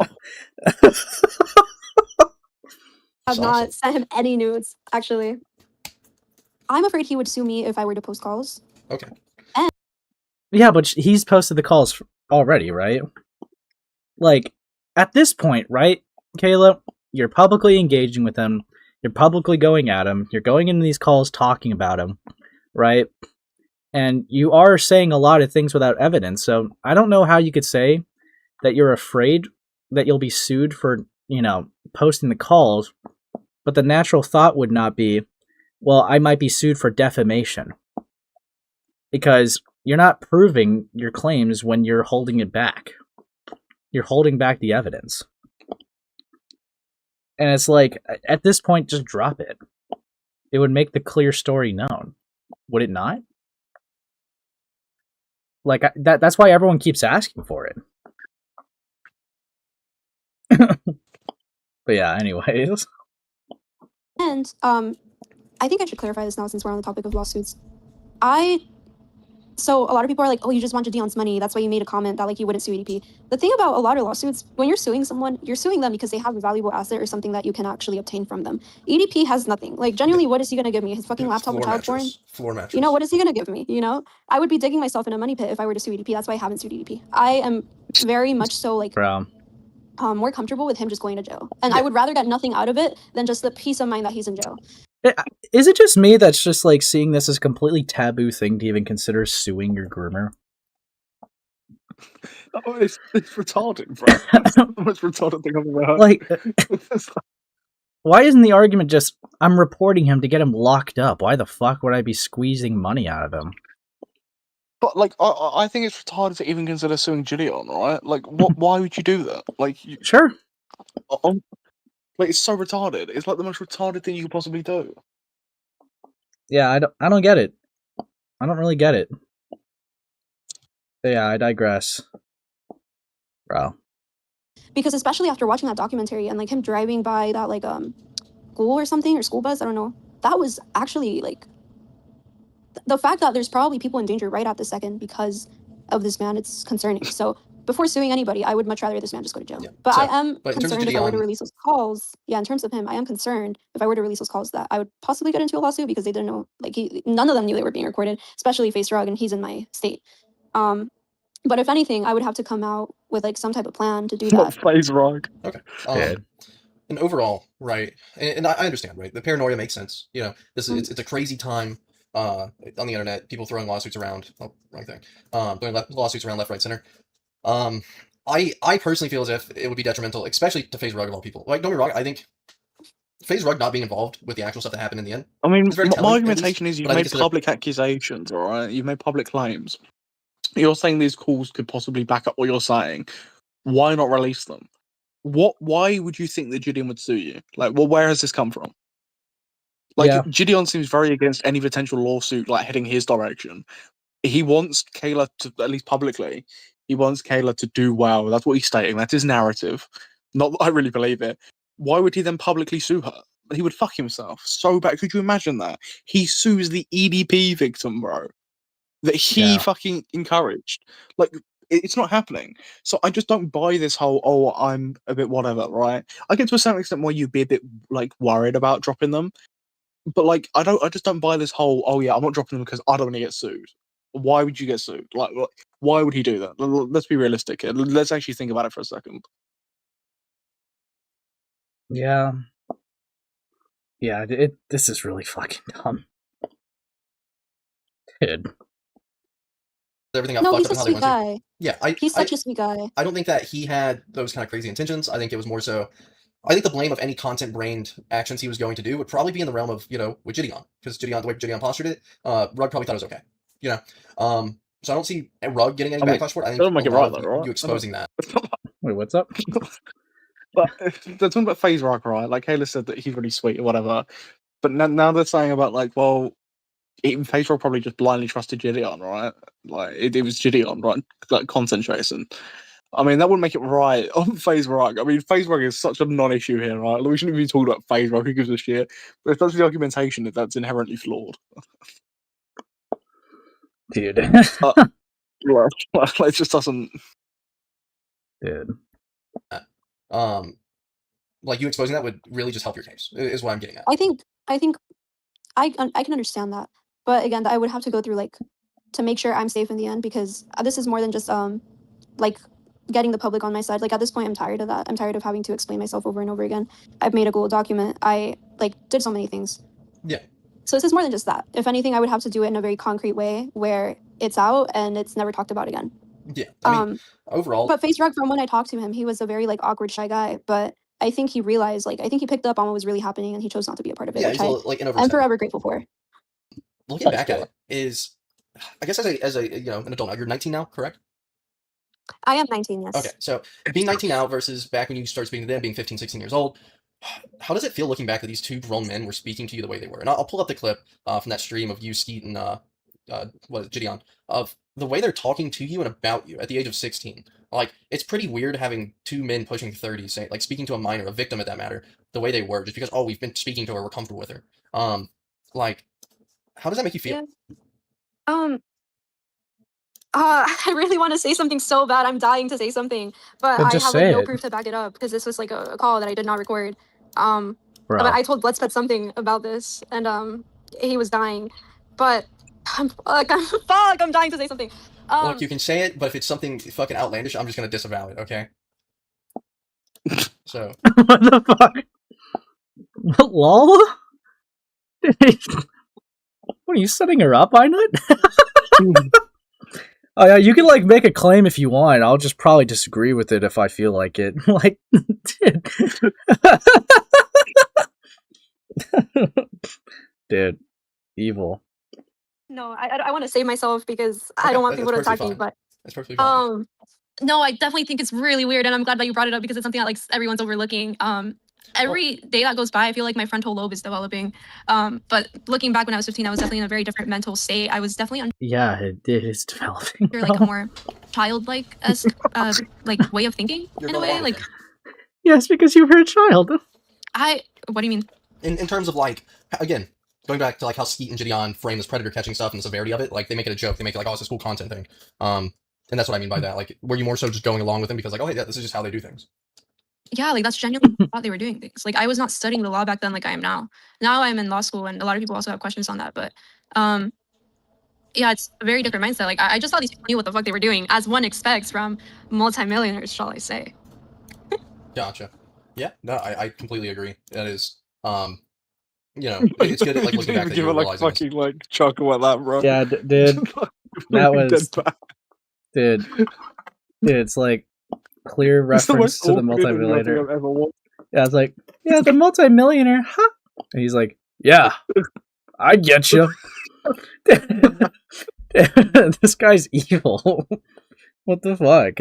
have not sent him any nudes, actually. I'm afraid he would sue me if I were to post calls. Okay. Yeah, but he's posted the calls already, right? Like, at this point, right, Kayla? You're publicly engaging with him. You're publicly going at him. You're going into these calls talking about him, right? And you are saying a lot of things without evidence. So I don't know how you could say that you're afraid that you'll be sued for, posting the calls. But the natural thought would not be, well, I might be sued for defamation. Because you're not proving your claims when you're holding it back. You're holding back the evidence. And it's like, at this point, just drop it. It would make the clear story known. Would it not? Like, that's why everyone keeps asking for it. But yeah, anyways. And I think I should clarify this now since we're on the topic of lawsuits. So a lot of people are like, oh, you just want JiDion's money. That's why you made a comment that like you wouldn't sue EDP. The thing about a lot of lawsuits, when you're suing someone, you're suing them because they have a valuable asset or something that you can actually obtain from them. EDP has nothing. Like, genuinely, what is he going to give me? His fucking laptop with child porn? Floor mattress. What is he going to give me? I would be digging myself in a money pit if I were to sue EDP. That's why I haven't sued EDP. I am very much so like more comfortable with him just going to jail. And I would rather get nothing out of it than just the peace of mind that he's in jail. Is it just me that's just like seeing this as a completely taboo thing to even consider suing your groomer? Oh, it's retarded, bro. That's the most retarded thing I've ever heard. Like, why isn't the argument just, I'm reporting him to get him locked up? Why the fuck would I be squeezing money out of him? But like, I think it's retarded to even consider suing JiDion, right? Like, why would you do that? Like, sure. Like, it's so retarded. It's like the most retarded thing you could possibly do. Yeah, I don't get it. I don't really get it. But yeah, I digress. Bro. Because especially after watching that documentary and like him driving by that like school or something, or school bus, I don't know. That was actually like the fact that there's probably people in danger right at this second because of this man, it's concerning. So before suing anybody, I would much rather this man just go to jail. Yeah. But I am concerned if I were to release those calls. Yeah, in terms of him, I am concerned if I were to release those calls that I would possibly get into a lawsuit because they didn't know, like none of them knew they were being recorded, especially Face Rug, and he's in my state. But if anything, I would have to come out with like some type of plan to do that. Face Rug. Okay. And overall, right, and I understand, right? The paranoia makes sense. This is it's a crazy time. on the internet, people throwing lawsuits around. Oh, wrong thing. Throwing lawsuits around left, right, center. I personally feel as if it would be detrimental, especially to FaZe Rug of all people. Like, don't get me wrong, I think FaZe Rug not being involved with the actual stuff that happened in the end. I mean, is very my telling, argumentation is you've made public accusations, all right? You've made public claims. You're saying these calls could possibly back up what you're saying. Why not release them? Why would you think that JiDion would sue you? Like, well, where has this come from? Like, JiDion seems very against any potential lawsuit, like, heading his direction. He wants Kayla to, at least publicly, he wants Kayla to do well. That's what he's stating. That's his narrative. Not that I really believe it. Why would he then publicly sue her? He would fuck himself so bad. Could you imagine that? He sues the EDP victim, bro, that he fucking encouraged. Like, it's not happening. So I just don't buy this whole, oh, I'm a bit whatever, right? I get to a certain extent where you'd be a bit, like, worried about dropping them. But, like, I just don't buy this whole, oh yeah, I'm not dropping them because I don't want to get sued. Why would you get sued? Like, why would he do that? Let's be realistic here. Let's actually think about it for a second. Yeah. Yeah, this is really fucking dumb. Dude. Everything got No, fucked he's up a in how they sweet went to. guy. Yeah, He's such a sweet guy. I don't think that he had those kind of crazy intentions. I think it was more so. I think the blame of any content-brained actions he was going to do would probably be in the realm of, with JiDion, because the way JiDion postured it, Rug probably thought it was okay, So I don't see Rug getting any backlash for it. I think don't make it right, though, right? you exposing that. Wait, what's up? But they're talking about FaZe Rug, right? Like Kayla said that he's really sweet or whatever. But now they're saying about, like, well, FaZe Rug probably just blindly trusted JiDion, right? Like, it was JiDion, right? Like, content chasing. I mean, that wouldn't make it right on FaZe Rug. I mean, FaZe Rug is such a non-issue here, right? Like, we shouldn't be talking about FaZe Rug. Who gives a shit? But it's such the argumentation that's inherently flawed. Dude. It just doesn't... Dude. Like, you exposing that would really just help your case, is what I'm getting at. I think I can understand that. But again, I would have to go through, like, to make sure I'm safe in the end, because this is more than just, like, getting the public on my side. Like, at this point, I'm tired of that. I'm tired of having to explain myself over and over again. I've made a Google document. I, like, did so many things. Yeah. So this is more than just that. If anything, I would have to do it in a very concrete way where it's out and it's never talked about again. Yeah. I mean, overall... But FaZe Rug, from when I talked to him, he was a very, like, awkward, shy guy. But I think he realized, like, I think he picked up on what was really happening and he chose not to be a part of it. Yeah, which I'm forever grateful for. Looking back at it is, I guess as a an adult now, you're 19 now, correct? I am 19, yes. Okay, so being 19 now versus back when you start speaking to them, being 15, 16 years old, how does it feel looking back that these two grown men were speaking to you the way they were? And I'll pull up the clip from that stream of you, Skeet, and JiDion, of the way they're talking to you and about you at the age of 16. Like, it's pretty weird having two men pushing 30, say, like, speaking to a minor, a victim at that matter, the way they were, just because, oh, we've been speaking to her, we're comfortable with her. Like, how does that make you feel? Yeah. I really want to say something so bad. I'm dying to say something, but I have, like, no proof to back it up, because this was, like, a call that I did not record. But I told Bloodspet something about this, and he was dying. But I'm dying to say something. Look, you can say it, but if it's something fucking outlandish, I'm just gonna disavow it, okay? So. What the fuck? What, lol? What, are you setting her up, Einut? Oh yeah, you can, like, make a claim if you want. I'll just probably disagree with it if I feel like it. Like, dude, evil. No, I want to save myself because I don't want people to attack me. But that's perfectly fine. No, I definitely think it's really weird, and I'm glad that you brought it up because it's something that, like, everyone's overlooking. Every day that goes by, I feel like my frontal lobe is developing. But looking back when I was 15, I was definitely in a very different mental state. I was definitely yeah, it is developing. Like a more childlike like way of thinking in a way. Like, yes, because you were a child. What do you mean? In terms of, like, again, going back to, like, how Skeet and JiDion frame this predator catching stuff and the severity of it, like, they make it a joke. They make it like, oh, it's a cool content thing. And that's what I mean by that. Like, were you more so just going along with them because, like, oh, hey, this is just how they do things? Yeah, like, that's genuinely how they were doing things. Like, I was not studying the law back then like I am now. Now I'm in law school, and a lot of people also have questions on that. But, yeah, it's a very different mindset. Like, I just thought these people knew what the fuck they were doing, as one expects from multimillionaires, shall I say. Gotcha. Yeah, no, I completely agree. That is, you know, it's good at like looking back that Give you're it like realizing this. fucking like chuckle at that, bro. Yeah, dude, that was, dude, it's like clear It's the reference most to the awkward interview I think multimillionaire. I've ever watched. Yeah, it's like, yeah, the multimillionaire, huh? And he's like, yeah, I get you. This guy's evil. What the fuck?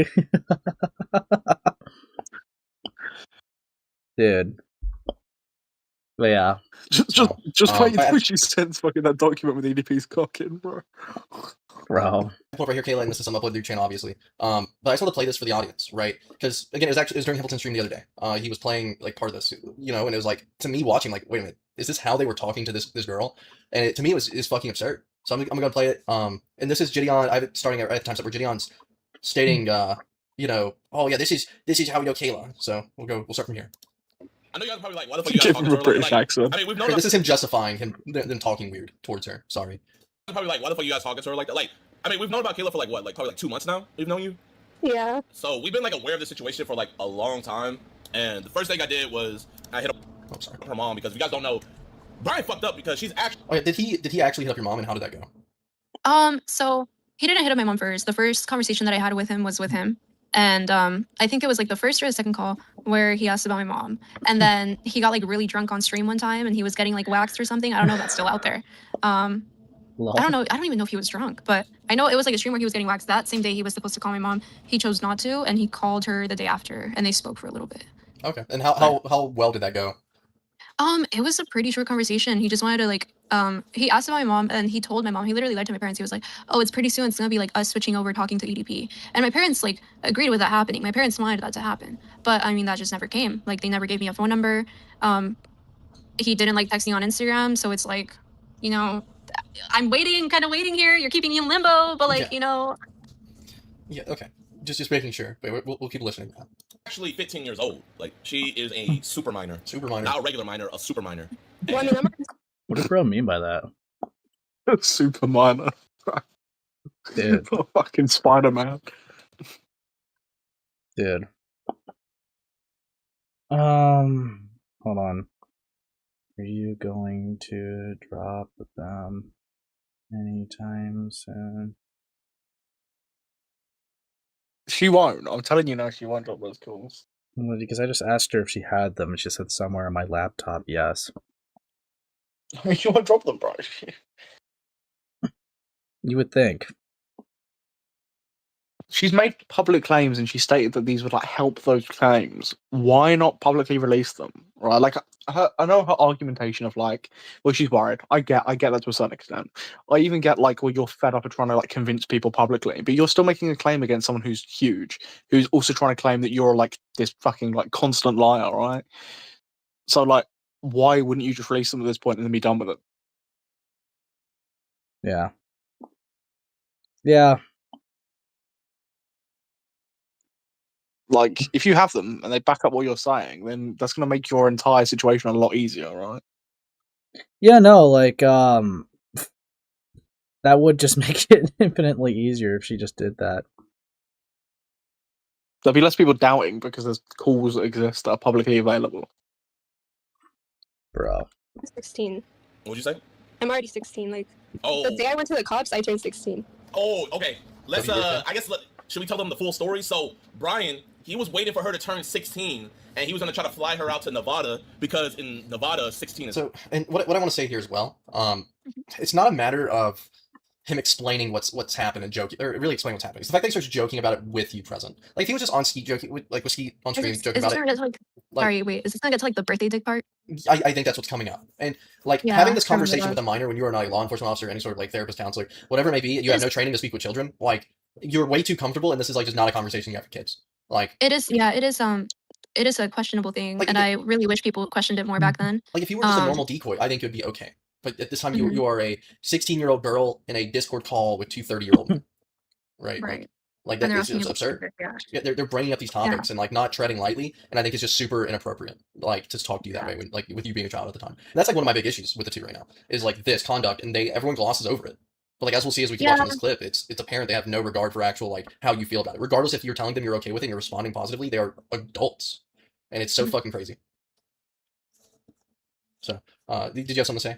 Dude. But yeah. Just wait until she sends fucking that document with EDP's cock in, bro. Bro. Point right here, Kayla, and this is some upload to your channel, obviously. But I just want to play this for the audience, right? Because again, it was during Hamilton's stream the other day. He was playing like part of this, you know, and it was like to me watching, like, wait a minute, is this how they were talking to this girl? And to me, is fucking absurd. So I'm gonna play it. And this is JiDion. I have it starting at the time step where JiDion's stating, you know, oh yeah, this is how we know Kayla. So we'll start from here. I know you guys are probably like, why the fuck you guys talking to her? British accent. I mean, we've known This is him justifying them talking weird towards her. Sorry. probably like, why the fuck you guys talking to her like that? Like, I mean, we've known about Kayla for like what, like probably like 2 months now. We've known you. Yeah. So we've been like aware of the situation for like a long time. And the first thing I did was I hit up her mom because if you guys don't know, Brian fucked up because she's actually. Okay, did he actually hit up your mom, and how did that go? So he didn't hit up my mom first. The first conversation that I had with him was with him. And I think it was like the first or the second call where he asked about my mom. And then he got like really drunk on stream one time and he was getting like waxed or something. I don't know if that's still out there. I don't know. I don't even know if he was drunk, but I know it was like a stream where he was getting waxed. That same day he was supposed to call my mom. He chose not to, and he called her the day after and they spoke for a little bit. Okay. And how well did that go? It was a pretty short conversation. He just wanted to like, he asked about my mom and he told my mom, he literally lied to my parents. He was like, oh, it's pretty soon. It's going to be like us switching over talking to EDP. And my parents like agreed with that happening. My parents wanted that to happen. But I mean, that just never came. Like they never gave me a phone number. He didn't like text me on Instagram. So it's like, you know, I'm kind of waiting here. You're keeping me in limbo, but like, Yeah. you know. Yeah, okay. Just making sure. Wait, we'll keep listening. Actually 15 years old. Like she is a super minor. Super minor. Not a regular minor, a super minor. Well, I mean, What does bro mean by that? Super minor. Dude. Fucking Spider-Man. Dude. Hold on. Are you going to drop them anytime soon? She won't. I'm telling you now, she won't drop those calls. Well, because I just asked her if she had them, and she said somewhere on my laptop, yes. I mean, she won't drop them, bro. You would think. She's made public claims and she stated that these would like help those claims. Why not publicly release them? Right? Like I know her argumentation of like, well, she's worried. I get that to a certain extent. I even get like, well, you're fed up of trying to like convince people publicly, but you're still making a claim against someone who's huge, who's also trying to claim that you're like this fucking like constant liar, right? So like, why wouldn't you just release them at this point and then be done with it? Yeah. Yeah. Like, if you have them and they back up what you're saying, then that's going to make your entire situation a lot easier, right? Yeah, no, like, that would just make it infinitely easier if she just did that. There'll be less people doubting because there's calls that exist that are publicly available. Bro. I'm 16. What'd you say? I'm already 16. Like, Oh. the day I went to the cops, I turned 16. Oh, okay. Let's I guess should we tell them the full story? So Brian, he was waiting for her to turn 16 and he was gonna try to fly her out to Nevada because in Nevada 16 is So, and what I want to say here as well, it's not a matter of him explaining what's happened and joking, or really explaining what's happening. It's the fact that he starts joking about it with you present. Like if he was just on Skeet joking, with Skeet on stream joking about it. Sorry, wait. Is this gonna get to like the birthday dick part? I think that's what's coming up. And like Yeah, having this I remember conversation that. with a minor when you are not a law enforcement officer, any sort of like therapist, counselor, whatever it may be, you have no training to speak with children. Like you're way too comfortable, and this is like just not a conversation you have with kids. Like It is. Yeah, it is. It is a questionable thing, and I really wish people questioned it more back then. if you were just a normal decoy, I think it would be okay. But at this time, Mhm. you are a 16-year-old girl in a Discord call with two 30-year-old men. Right. Right. Like And that they're is asking just you absurd. about your- Yeah, they're bringing up these topics and like not treading lightly, and I think it's just super inappropriate. Like to talk to you that way, when, like with you being a child at the time. And that's like one of my big issues with the two right now is like this conduct, and everyone glosses over it. But like as we'll see as we keep watching this clip, it's apparent they have no regard for actual like how you feel about it. Regardless if you're telling them you're okay with it, and you're responding positively, they are adults, and it's so fucking crazy. So Did you have something to say?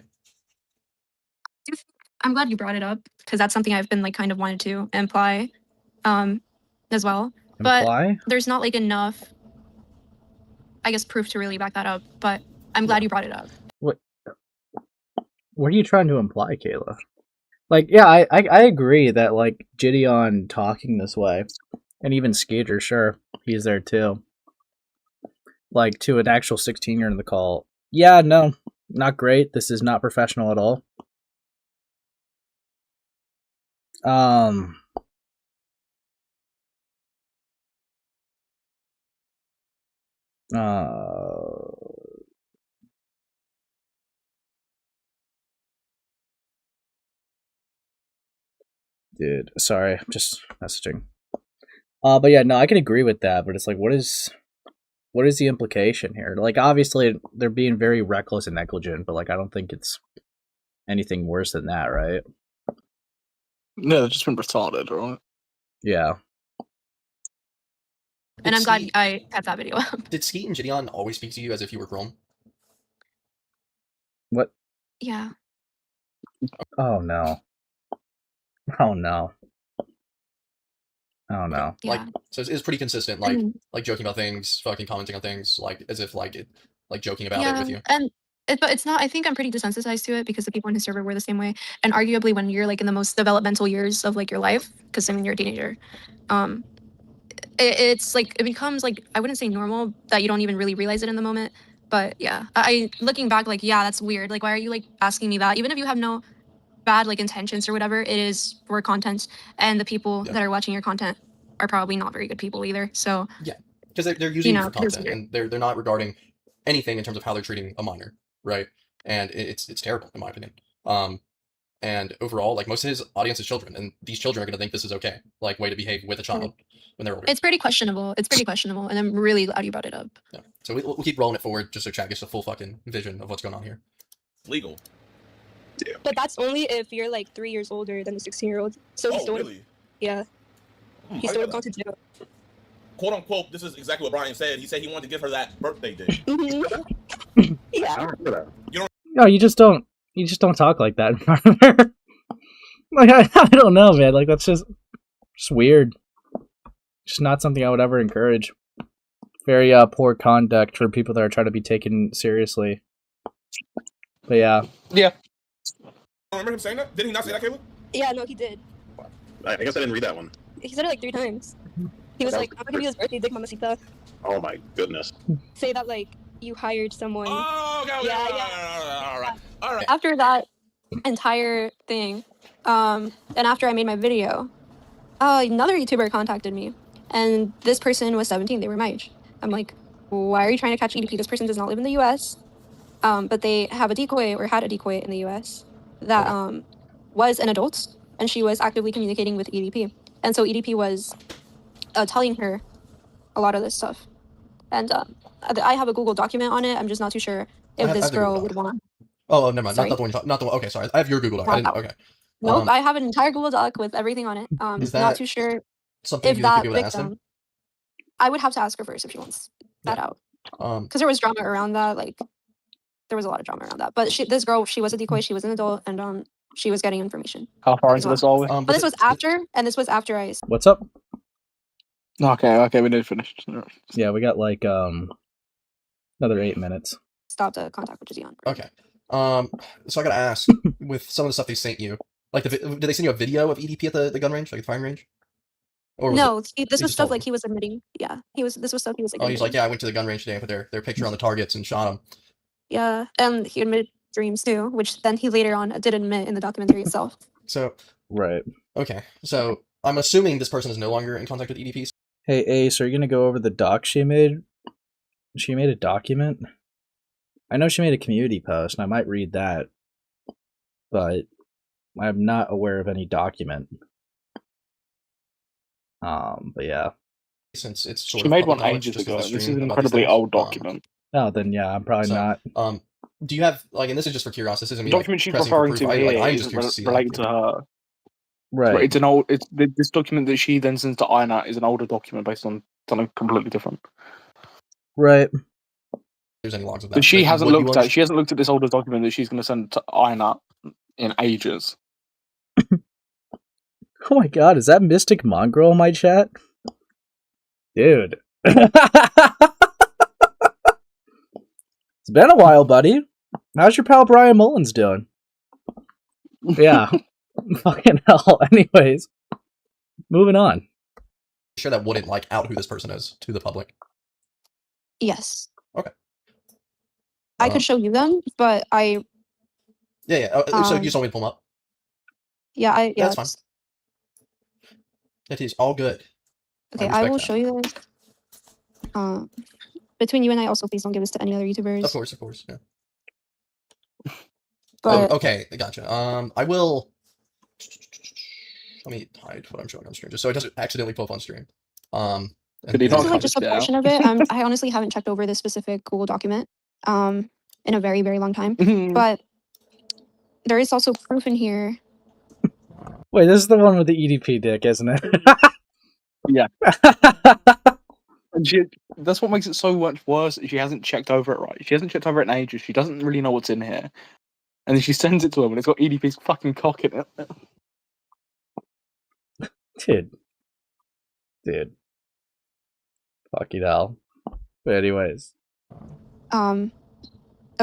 I'm glad you brought it up because that's something I've been like kind of wanted to imply, as well. Imply? But there's not like enough, I guess, proof to really back that up. But I'm glad you brought it up. What are you trying to imply, Kayla? Like, yeah, I agree that like JiDion talking this way, and even Skeeter, sure, he's there too. Like to an actual 16-year in the call. Yeah, no, not great. This is not professional at all. Dude, sorry, I'm just messaging. But yeah, no, I can agree with that, but it's like, what is the implication here? Like, obviously, they're being very reckless and negligent, but like, I don't think it's anything worse than that, right? No, they've just been retarded, right? Yeah. And I'm glad I had that video up. Did Skeet and JiDion always speak to you as if you were grown? What? Yeah. Oh no. Oh no. Oh no. Like, so it's pretty consistent, like joking about things, fucking commenting on things, like as if like joking about it with you. And but it's not. I think I'm pretty desensitized to it because the people in his server were the same way. And arguably, when you're like in the most developmental years of like your life, because I mean you're a teenager, it's like it becomes like I wouldn't say normal that you don't even really realize it in the moment. But yeah, I looking back, like yeah, that's weird. Like why are you like asking me that? Even if you have no bad like intentions or whatever, it is for content, and the people that are watching your content are probably not very good people either. So yeah, because they're using it for content, and they're not regarding anything in terms of how they're treating a minor, right? And it's terrible in my opinion. And overall, like most of his audience is children, and these children are gonna think this is okay, like way to behave with a child when they're older. It's pretty questionable. It's pretty questionable, and I'm really glad you brought it up. Yeah. So we'll keep rolling it forward just so chat gets a full fucking vision of what's going on here. Legal. Yeah. But that's only if you're like 3 years older than the 16-year-old. So he still really? Yeah. He still would have gone to jail. Quote unquote, this is exactly what Brian said. He said he wanted to give her that birthday day. Yeah. You know. No, you just don't talk like that in front of her. Like I don't know, man. Like that's just weird. Just not something I would ever encourage. Very poor conduct for people that are trying to be taken seriously. But yeah. Yeah. Remember him saying that? Did he not say that, Caleb? Yeah, no, he did. I guess I didn't read that one. He said it like 3 times. He was like, I'm gonna give you his birthday dick, mamacita. Oh my goodness. Say that like you hired someone. Oh, okay, yeah. All right. After that entire thing, and after I made my video, another YouTuber contacted me, and this person was 17. They were my age. I'm like, why are you trying to catch EDP? This person does not live in the U.S., but they have a decoy or had a decoy in the U.S. that was an adult, and she was actively communicating with EDP. And so EDP was telling her a lot of this stuff. And I have a Google document on it. I'm just not too sure if this girl would want. Oh, never mind. Not the one. Not the one. Okay, sorry. I have your Google doc. I didn't. Okay. Nope, I have an entire Google doc with everything on it. Is that not too sure something if that you would ask them? victim. I would have to ask her first if she wants that out. Because there was drama around that. Like, there was a lot of drama around that. But this girl, she was a decoy. She was an adult, and she was getting information. How far into this are we? But this was after, and this was after I. What's up? Okay, we need to finish. Yeah, we got like another 8 minutes. Stopped contact with JiDion. Okay. So I gotta ask, with some of the stuff they sent you, like, did they send you a video of EDP at the gun range, like the firing range? Or was this was stuff like he was admitting. Yeah, this was stuff he was like. Oh, he's like, yeah, I went to the gun range today and put their picture on the targets and shot them. Yeah, and he admitted dreams too, which then he later on did admit in the documentary itself. So. Right. Okay, so I'm assuming this person is no longer in contact with EDP. Hey, Ace, are you gonna go over the doc she made? She made a document? I know she made a community post, and I might read that, but I'm not aware of any document. But yeah. Since it's she made one ages ago. This is an incredibly old document. Oh, then yeah, I'm probably not. Do you have like, and this is just for curiosity? This isn't me, the document she's referring to here is related to her. Right. It's an old. It's this document that she then sends to INAT is an older document based on something completely different. Right. there's any logs of that. But she But hasn't what you looked want- at. She hasn't looked at this older document that she's going to send to Iron in ages. Oh my god, is that Mystic Mongrel in my chat? Dude. It's been a while, buddy. How's your pal Brian Mullins doing? Yeah. Fucking hell. Anyways. Moving on. Sure that wouldn't like out who this person is to the public. Yes. Okay. I could show you them, but I. Yeah. So you just want me to pull them up? Yeah, That's fine. It is all good. Okay, I will show you guys. Between you and I, also, please don't give this to any other YouTubers. Of course, yeah. But okay, gotcha. I will. Let me hide what I'm showing on stream, just so it doesn't accidentally pull up on stream. This is like just a portion of it. I honestly haven't checked over this specific Google document in a very, very long time. But there is also proof in here. Wait, this is the one with the EDP dick, isn't it? Yeah. And that's what makes it so much worse. She hasn't checked over it right. She hasn't checked over it in ages. She doesn't really know what's in here. And then she sends it to him, and it's got EDP's fucking cock in it. Dude. Fucking hell. But anyways. Of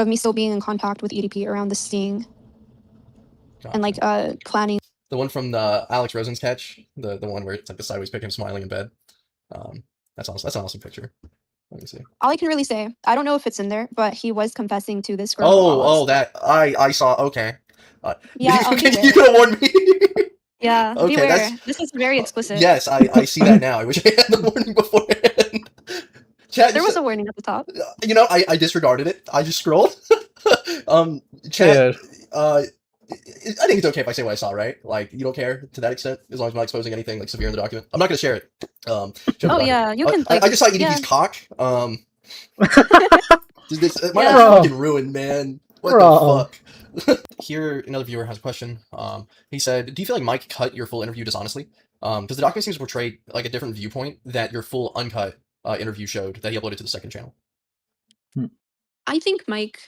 me still being in contact with EDP around the sting. And like planning. The one from the Alex Rosen's catch, the one where it's like the sideways pic, him smiling in bed. That's awesome. That's an awesome picture. Let me see. All I can really say, I don't know if it's in there, but he was confessing to this girl. Oh, that I saw. Okay. Yeah, you could have warned me. Yeah, Okay, beware. This is very explicit. Yes, I see that now. I wish I had the warning beforehand. Chat, There was a warning at the top. You know, I disregarded it. I just scrolled. Chat. I think it's okay if I say what I saw, right? Like, you don't care to that extent, as long as I'm not exposing anything like severe in the document. I'm not going to share it. Oh yeah, you can. I just saw EDP's yeah. cock. My life's fucking ruined, man. What the fuck? Here, another viewer has a question. He said, "Do you feel like Mike cut your full interview dishonestly? Because the document seems to portray like a different viewpoint that your full uncut interview showed that he uploaded to the second channel." I think Mike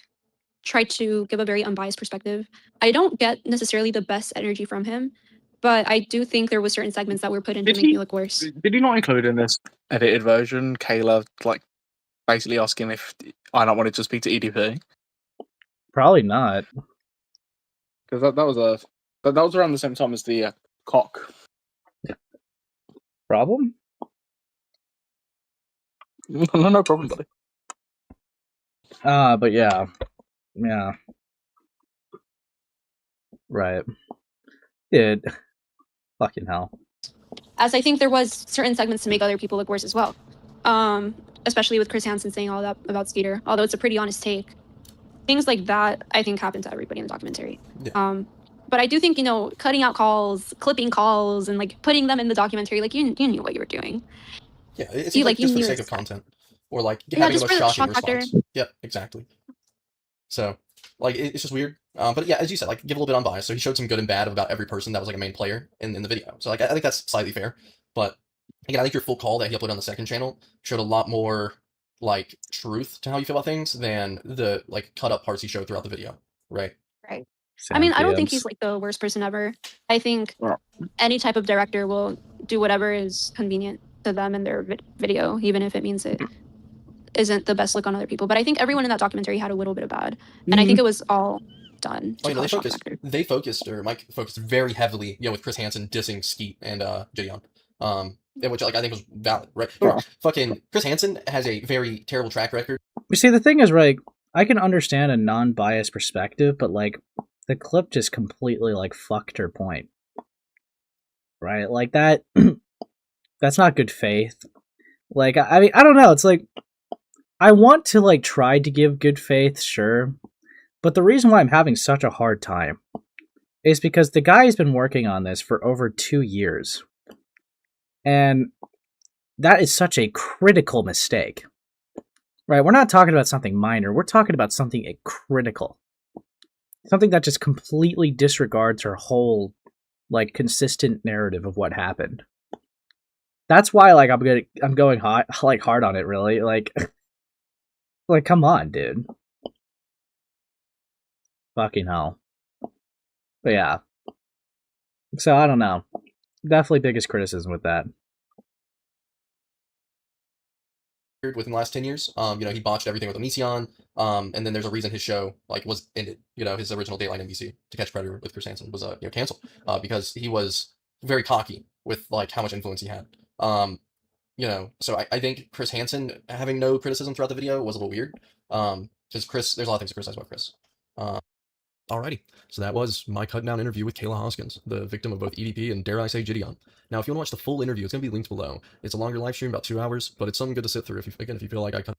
tried to give a very unbiased perspective. I don't get necessarily the best energy from him, but I do think there were certain segments that were put in to make me look worse. Did he not include in this edited version Kayla like basically asking if I not wanted to speak to EDP? Probably not. Because that was around the same time as the cock. Problem? No problem, buddy. But yeah. Right. Dude. Fucking hell. As I think there was certain segments to make other people look worse as well. Especially with Chris Hansen saying all that about Skeeter, although it's a pretty honest take. Things like that, I think, happened to everybody in the documentary. Yeah. But I do think, cutting out calls, clipping calls, and like putting them in the documentary, like you knew what you were doing. Yeah, it seems like just for the sake of content, or like having the most shocking response. Yep, exactly. So, like, it's just weird. But yeah, as you said, like, give a little bit unbiased. So he showed some good and bad about every person that was like a main player in the video. So like, I think that's slightly fair. But again, I think your full call that he uploaded on the second channel showed a lot more like truth to how you feel about things than the like cut up parts he showed throughout the video. Right. Right. I mean, I don't think he's like the worst person ever. I think any type of director will do whatever is convenient to them in their video, even if it means it isn't the best look on other people. But I think everyone in that documentary had a little bit of bad, and I think it was all done. Oh, Mike focused very heavily, with Chris Hansen dissing Skeet and JiDion, which like I think was valid, right? Fucking Chris Hansen has a very terrible track record. You see, the thing is, right? I can understand a non-biased perspective, but like the clip just completely like fucked her point, right? Like that. That's not good faith. Like, I mean, I don't know. It's like I want to like try to give good faith, sure. But the reason why I'm having such a hard time is because the guy has been working on this for over 2 years. And that is such a critical mistake. Right? We're not talking about something minor. We're talking about something critical. Something that just completely disregards her whole, like, consistent narrative of what happened. That's why, like, I'm going hard on it, really. Like, Like, come on, dude. Fucking hell. But yeah. So, I don't know. Definitely biggest criticism with that. Within the last 10 years. He botched everything with Onision, and then there's a reason his show was ended. His original Dateline NBC To Catch a Predator with Chris Hansen was canceled because he was very cocky with how much influence he had. So I think Chris Hansen having no criticism throughout the video was a little weird. Because Chris, there's a lot of things to criticize about Chris. Alrighty, so that was my cut down interview with Kayla Hoskins, the victim of both EDP and, dare I say, JiDion. Now, if you want to watch the full interview, it's going to be linked below. It's a longer live stream, about 2 hours, but it's something good to sit through if you feel like I cut.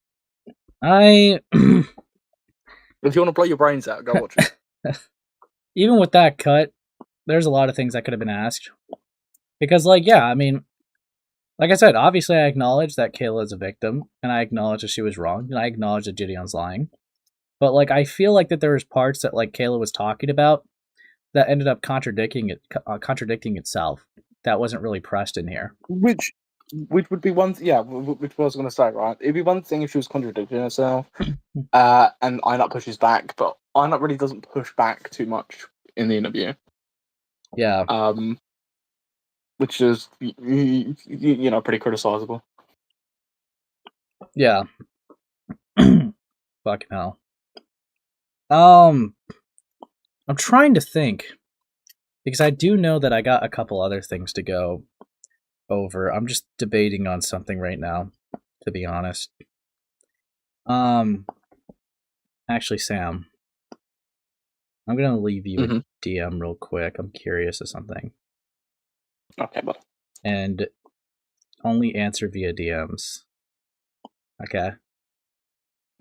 If you want to blow your brains out, go watch it. Even with that cut, there's a lot of things that could have been asked. Because, like I said, obviously I acknowledge that Kayla is a victim, and I acknowledge that she was wrong, and I acknowledge that JiDion's lying. But, I feel like that there was parts that, Kayla was talking about that ended up contradicting itself. That wasn't really pressed in here. Which would be one, which I was going to say, right? It'd be one thing if she was contradicting herself, and Einut pushes back, but Einut really doesn't push back too much in the interview. Yeah. Which is, pretty criticizable. Yeah. Fucking hell. I'm trying to think, because I do know that I got a couple other things to go over. I'm just debating on something right now, to be honest. Actually, Sam, I'm gonna leave you a DM real quick. I'm curious of something. Okay, bud. And only answer via DMs. Okay?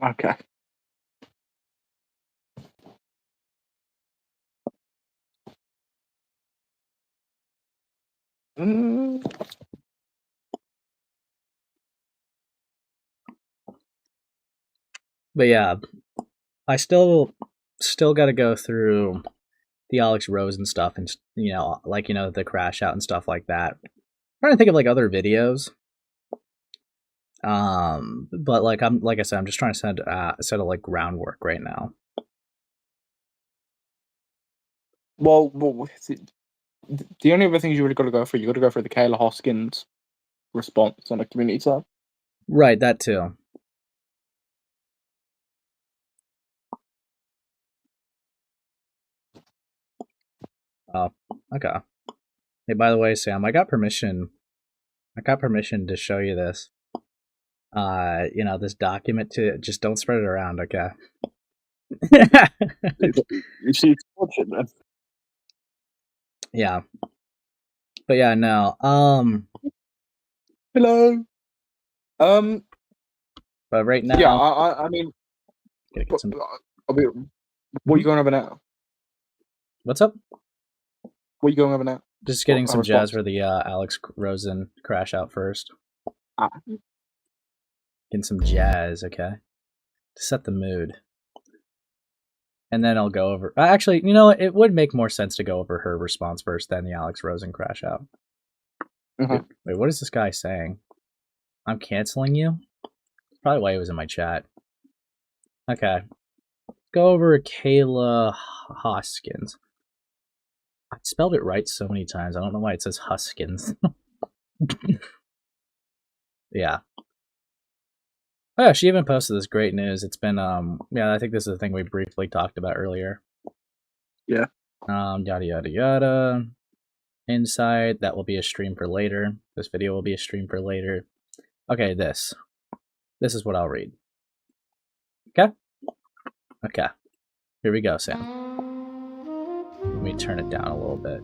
Okay. But yeah, I still got to go through the Alex Rose and stuff, and the crash out and stuff like that. I'm trying to think of other videos. But like I said, I'm just trying to set groundwork right now. Well, the only other things you really got to go through, you got to go through the Kayla Hoskins response on the community tab. Right, that too. Oh, okay. Hey, by the way, Sam, I got permission to show you this. This document to just don't spread it around, okay? You see, watch it, man. Yeah. But yeah, no. Hello. But right now, yeah, I mean, what are you going over now? What's up? What are you going over now? Just getting some jazz for the Alex Rosen crash out first. Getting some jazz, okay? To set the mood. And then I'll go over... Actually, you know what? It would make more sense to go over her response first than the Alex Rosen crash out. Mm-hmm. Wait, what is this guy saying? I'm canceling you? That's probably why he was in my chat. Okay. Go over Kayla Hoskins. I spelled it right so many times. I don't know why it says Huskins. Yeah. Oh yeah, she even posted this great news. It's been I think this is the thing we briefly talked about earlier. Yeah. Yada yada yada. Inside, that will be a stream for later. This video will be a stream for later. Okay, this is what I'll read. Okay? Okay. Here we go, Sam. Let me turn it down a little bit.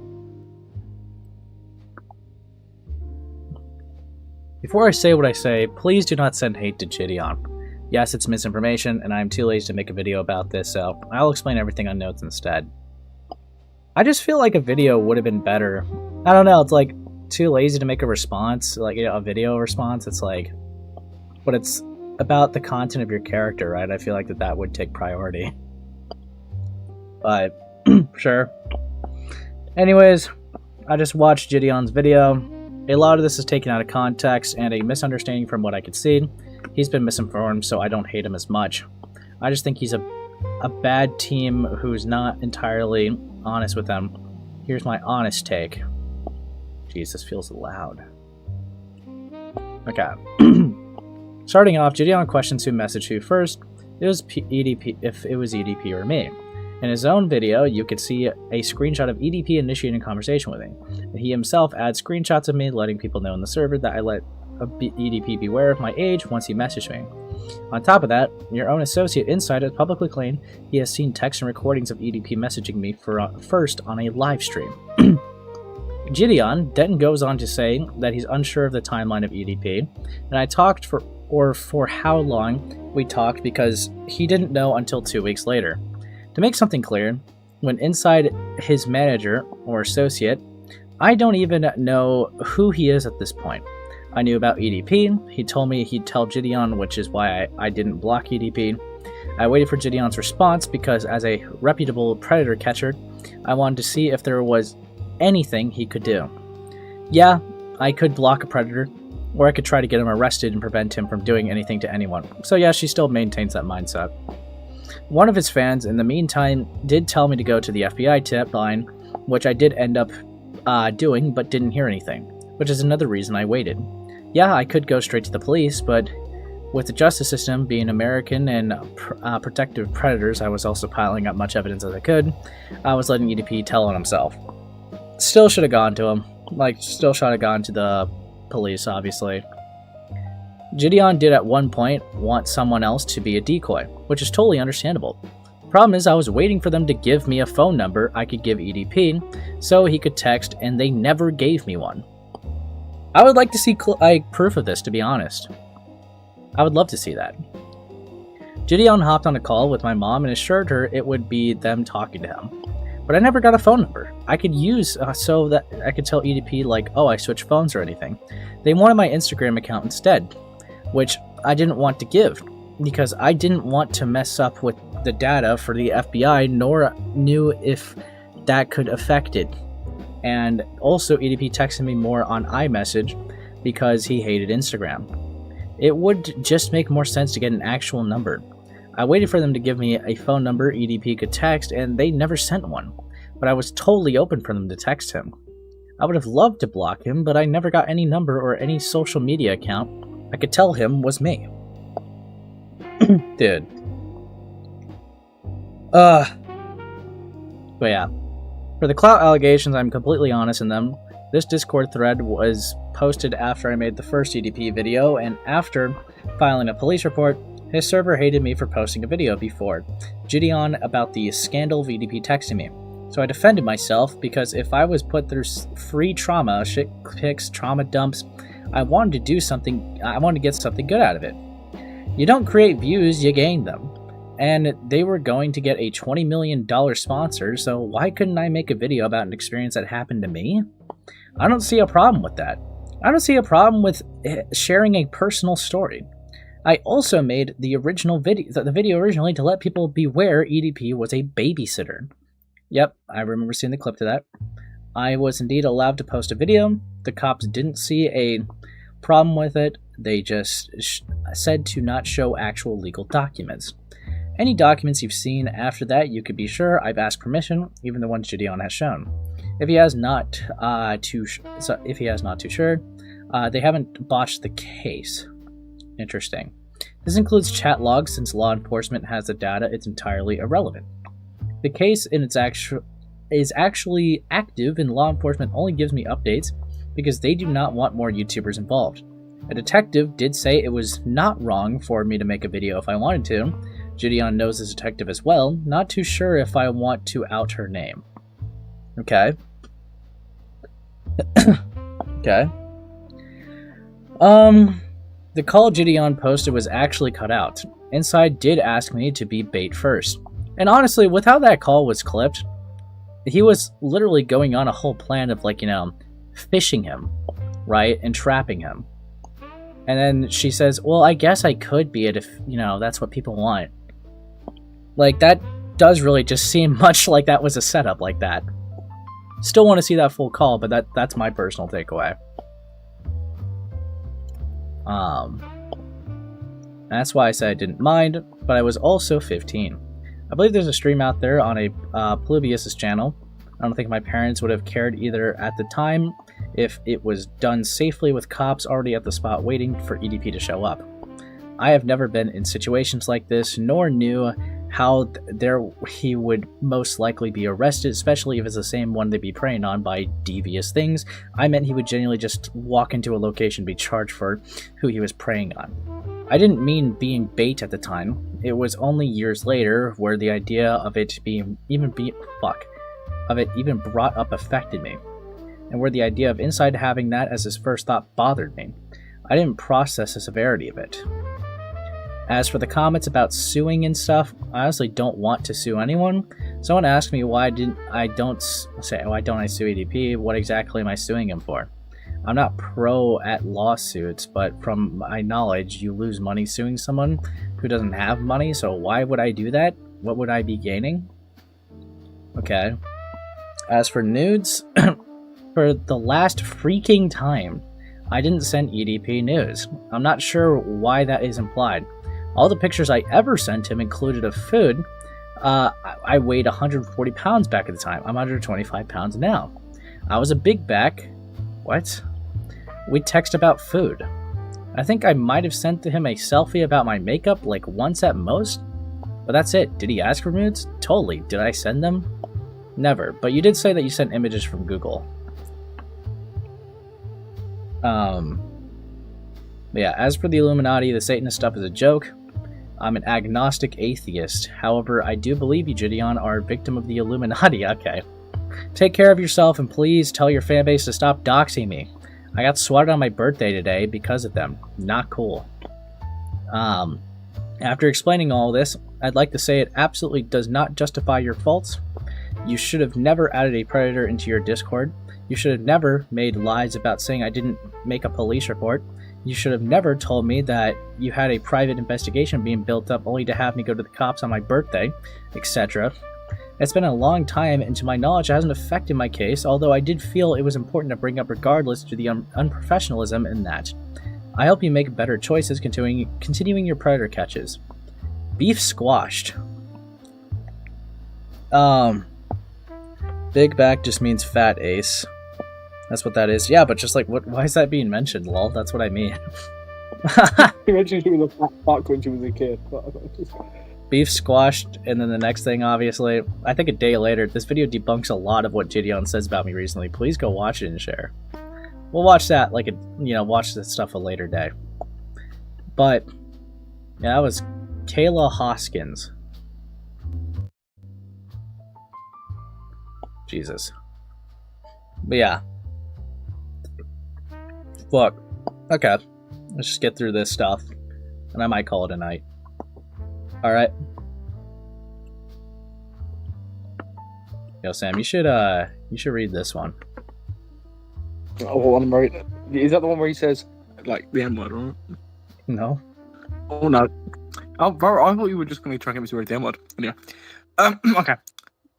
Before I say what I say, please do not send hate to JiDion. Yes, it's misinformation, and I'm too lazy to make a video about this, so I'll explain everything on notes instead. I just feel like a video would have been better. I don't know, it's too lazy to make a response, a video response. It's but it's about the content of your character, right? I feel like that would take priority. But, sure. Anyways, I just watched JiDion's video. A lot of this is taken out of context and a misunderstanding from what I could see. he's been misinformed, so I don't hate him as much. I just think he's a bad team who's not entirely honest with them. Here's my honest take. Jeez, this feels loud. Okay. Starting off, JiDion questions who messaged who first. It was EDP, if it was EDP or me. In his own video, you could see a screenshot of EDP initiating a conversation with me. He himself adds screenshots of me letting people know in the server that I let EDP beware of my age once he messaged me. On top of that, your own associate Inside has publicly claimed he has seen texts and recordings of EDP messaging me first on a live stream. JiDion then goes on to say that he's unsure of the timeline of EDP, and I talked for how long we talked because he didn't know until 2 weeks later. To make something clear, when Inside his manager or associate, I don't even know who he is at this point. I knew about EDP, he told me he'd tell JiDion, which is why I didn't block EDP. I waited for JiDion's response because as a reputable predator catcher, I wanted to see if there was anything he could do. Yeah, I could block a predator, or I could try to get him arrested and prevent him from doing anything to anyone. So yeah, she still maintains that mindset. One of his fans, in the meantime, did tell me to go to the FBI tip line, which I did end up doing, but didn't hear anything, which is another reason I waited. Yeah, I could go straight to the police, but with the justice system being American and protective predators, I was also piling up much evidence as I could. I was letting EDP tell on himself. Still should have gone to him. Still should have gone to the police, obviously. JiDion did at one point want someone else to be a decoy, which is totally understandable. Problem is, I was waiting for them to give me a phone number I could give EDP, so he could text, and they never gave me one. I would like to see proof of this, to be honest. I would love to see that. JiDion hopped on a call with my mom and assured her it would be them talking to him. But I never got a phone number I could use so that I could tell EDP, like, oh, I switched phones or anything. They wanted my Instagram account instead, which I didn't want to give, because I didn't want to mess up with the data for the FBI, nor knew if that could affect it. And also, EDP texted me more on iMessage because he hated Instagram. It would just make more sense to get an actual number. I waited for them to give me a phone number EDP could text, and they never sent one. But I was totally open for them to text him. I would have loved to block him, but I never got any number or any social media account I could tell him was me. Dude. But yeah. For the clout allegations, I'm completely honest in them. This Discord thread was posted after I made the first EDP video, and after filing a police report, his server hated me for posting a video before JiDion about the scandal of EDP texting me. So I defended myself because if I was put through free trauma, shit pics, trauma dumps, I wanted to do something, I wanted to get something good out of it. You don't create views, you gain them. And they were going to get a $20 million sponsor, so why couldn't I make a video about an experience that happened to me? I don't see a problem with that. I don't see a problem with sharing a personal story. I also made the original video, the video originally to let people beware EDP was a babysitter. Yep, I remember seeing the clip to that. I was indeed allowed to post a video. The cops didn't see a problem with it. They just said to not show actual legal documents. Any documents you've seen after that, you could be sure I've asked permission, even the ones JiDion has shown. If he has not too sure, they haven't botched the case. Interesting. This includes chat logs, since law enforcement has the data, it's entirely irrelevant. The case is actually active, and law enforcement only gives me updates because they do not want more YouTubers involved. A detective did say it was not wrong for me to make a video if I wanted to. JiDion knows this detective as well, not too sure if I want to out her name. Okay. Okay. The call JiDion posted was actually cut out. Inside did ask me to be bait first. And honestly, with how that call was clipped, he was literally going on a whole plan of, like, fishing him, right? And trapping him. And then she says, well, I guess I could be it if, that's what people want. Like, that does really just seem much like that was a setup like that. Still want to see that full call, but that's my personal takeaway. And that's why I said I didn't mind, but I was also 15. I believe there's a stream out there on a Pluvius' channel. I don't think my parents would have cared either at the time if it was done safely with cops already at the spot waiting for EDP to show up. I have never been in situations like this, nor knew how he would most likely be arrested, especially if it's the same one they'd be preying on by devious things. I meant he would genuinely just walk into a location and be charged for who he was preying on. I didn't mean being bait at the time. It was only years later where the idea of it even brought up affected me, and where the idea of Inside having that as his first thought bothered me. I didn't process the severity of it. As for the comments about suing and stuff, I honestly don't want to sue anyone. Someone asked me why don't I sue EDP? What exactly am I suing him for? I'm not pro at lawsuits, but from my knowledge, you lose money suing someone who doesn't have money, so why would I do that? What would I be gaining? Okay. As for nudes, for the last freaking time, I didn't send EDP nudes. I'm not sure why that is implied. All the pictures I ever sent him included of food. I weighed 140 pounds back at the time. I'm 125 pounds now. I was a big back. What? We text about food. I think I might have sent to him a selfie about my makeup like once at most. But that's it. Did he ask for nudes? Totally. Did I send them? Never. But you did say that you sent images from Google. Yeah, as for the Illuminati, the Satanist stuff is a joke. I'm an agnostic atheist. However, I do believe you, JiDion, are a victim of the Illuminati. Okay. Take care of yourself, and please tell your fanbase to stop doxing me. I got swatted on my birthday today because of them. Not cool. After explaining all this, I'd like to say it absolutely does not justify your faults. You should have never added a predator into your Discord. You should have never made lies about saying I didn't make a police report. You should have never told me that you had a private investigation being built up only to have me go to the cops on my birthday, etc. It's been a long time, and to my knowledge it hasn't affected my case, although I did feel it was important to bring up regardless to the unprofessionalism in that. I hope you make better choices continuing your predator catches. Beef squashed. Big back just means fat, Ace. That's what that is. Yeah, but just like, why is that being mentioned, lol? That's what I mean. You mentioned she was a fat fuck when she was a kid. Beef squashed, and then the next thing, obviously, I think a day later, this video debunks a lot of what JiDion says about me recently. Please go watch it and share. We'll watch that, watch this stuff a later day. But, yeah, that was Kayla Hoskins. Jesus. But yeah. Look, okay, let's just get through this stuff, and I might call it a night. Alright? Yo, Sam, you should read this one. Oh, I'm right. Is that the one where he says, like, the N-word, right? No. Oh, no. Oh, bro, I thought you were just going to try and get me to read the N-word. Anyway. Okay.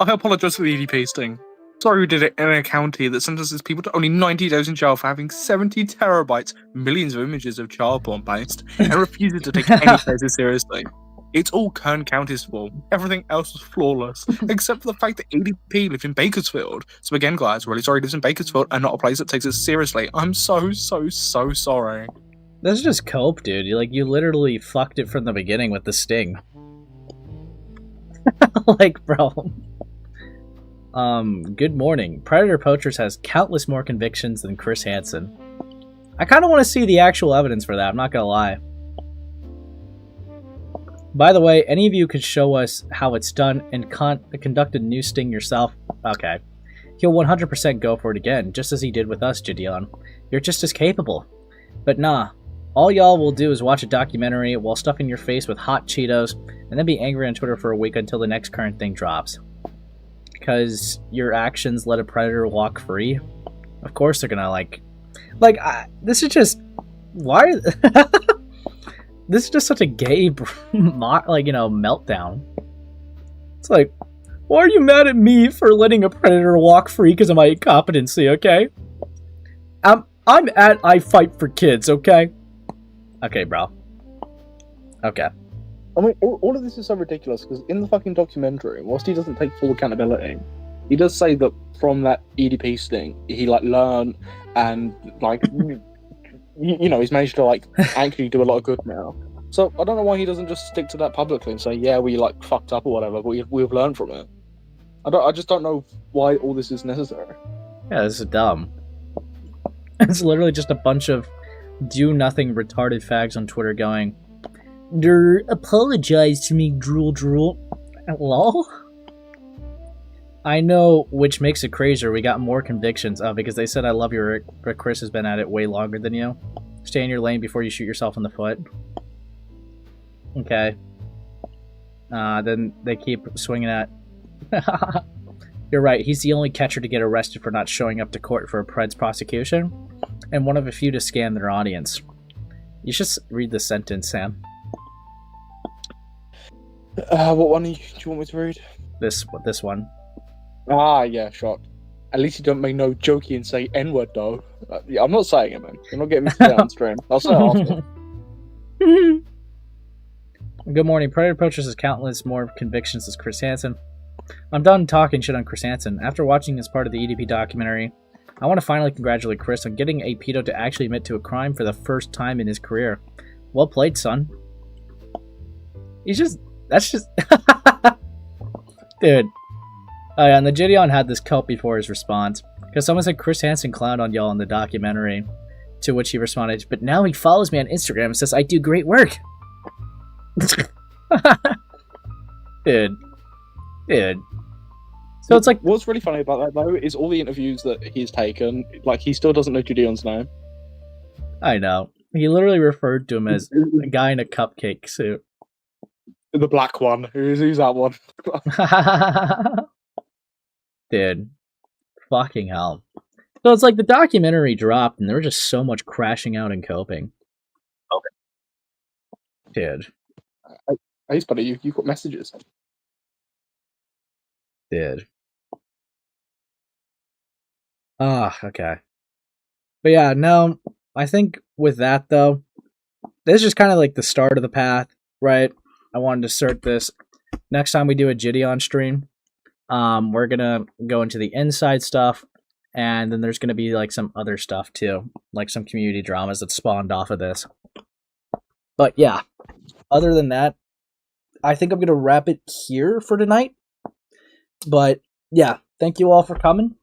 I apologize for the EDP sting. Sorry we did it in a county that sentences people to only 90 days in jail for having 70 terabytes, millions of images of child porn based, and refuses to take any cases seriously. It's all Kern County's fault. Everything else was flawless, except for the fact that EDP lived in Bakersfield. So again, guys, really sorry he lives in Bakersfield and not a place that takes us seriously. I'm so sorry. That's just cope, dude. You literally fucked it from the beginning with the sting. Like, bro. Good morning. Predator Poachers has countless more convictions than Chris Hansen. I kind of want to see the actual evidence for that, I'm not gonna lie. By the way, any of you could show us how it's done and conduct a new sting yourself? Okay. He'll 100% go for it again, just as he did with us, JiDion. You're just as capable. But nah, all y'all will do is watch a documentary while stuffing your face with hot Cheetos, and then be angry on Twitter for a week until the next current thing drops. Because your actions let a predator walk free? Of course they're gonna, this is just... Why? This is just such a gay, meltdown. It's like, why are you mad at me for letting a predator walk free because of my incompetency, okay? I'm at I Fight for Kids, okay? Okay, bro. Okay. I mean, all of this is so ridiculous because in the fucking documentary, whilst he doesn't take full accountability, he does say that from that EDP sting, he like learned and like he's managed to like actually do a lot of good now. So I don't know why he doesn't just stick to that publicly and say, yeah, we like fucked up or whatever, but we've learned from it. I just don't know why all this is necessary. Yeah, this is dumb. It's literally just a bunch of do-nothing retarded fags on Twitter going, apologize to me, drool. Lol? I know, which makes it crazier. We got more convictions because they said I love you, Rick, but Chris has been at it way longer than you. Stay in your lane before you shoot yourself in the foot. Okay. Then they keep swinging at... You're right, he's the only catcher to get arrested for not showing up to court for a Preds prosecution, and one of a few to scam their audience. You should read the sentence, Sam. What one do you want me to read? This one. Ah, yeah, shocked. At least you don't make no jokey and say N-word, though. Yeah, I'm not saying it, man. You're not getting me to say it on stream. I'll say it after. Good morning. Predator Approaches has countless more convictions as Chris Hansen. I'm done talking shit on Chris Hansen. After watching as part of the EDP documentary, I want to finally congratulate Chris on getting a pedo to actually admit to a crime for the first time in his career. Well played, son. That's just... Dude. Oh yeah, and the JiDion had this cut before his response. Because someone said Chris Hansen clowned on y'all in the documentary. To which he responded, but now he follows me on Instagram and says I do great work. Dude. So it's like... What's really funny about that, though, is all the interviews that he's taken, like, he still doesn't know JiDion's name. I know. He literally referred to him as a guy in a cupcake suit. The black one. Who's that one? Dude. Fucking hell. So it's like the documentary dropped and there was just so much crashing out and coping. Okay. Dude. Hey, buddy, you've got messages. Dude. Okay. But yeah, no, I think with that, though, this is just kind of like the start of the path, right? I wanted to start this. Next time we do a JiDion stream, we're going to go into the inside stuff, and then there's going to be like some other stuff, too, like some community dramas that spawned off of this. But yeah, other than that, I think I'm going to wrap it here for tonight. But yeah, thank you all for coming.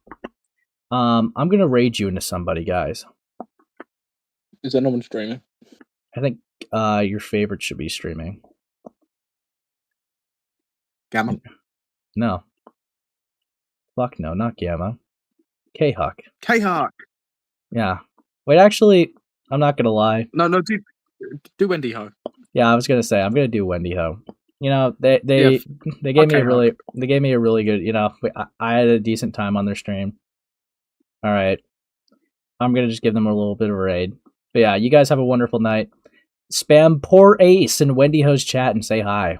I'm going to raid you into somebody, guys. Is there no one streaming? I think your favorite should be streaming. Gamma? No. Fuck no, not Gamma. K-Hawk. K-Hawk! Yeah. Wait, actually, I'm not going to lie. No, do Wendy Ho. Yeah, I was going to say, I'm going to do Wendy Ho. You know, they gave me a really good, you know, I had a decent time on their stream. All right. I'm going to just give them a little bit of a raid. But yeah, you guys have a wonderful night. Spam poor Ace in Wendy Ho's chat and say hi.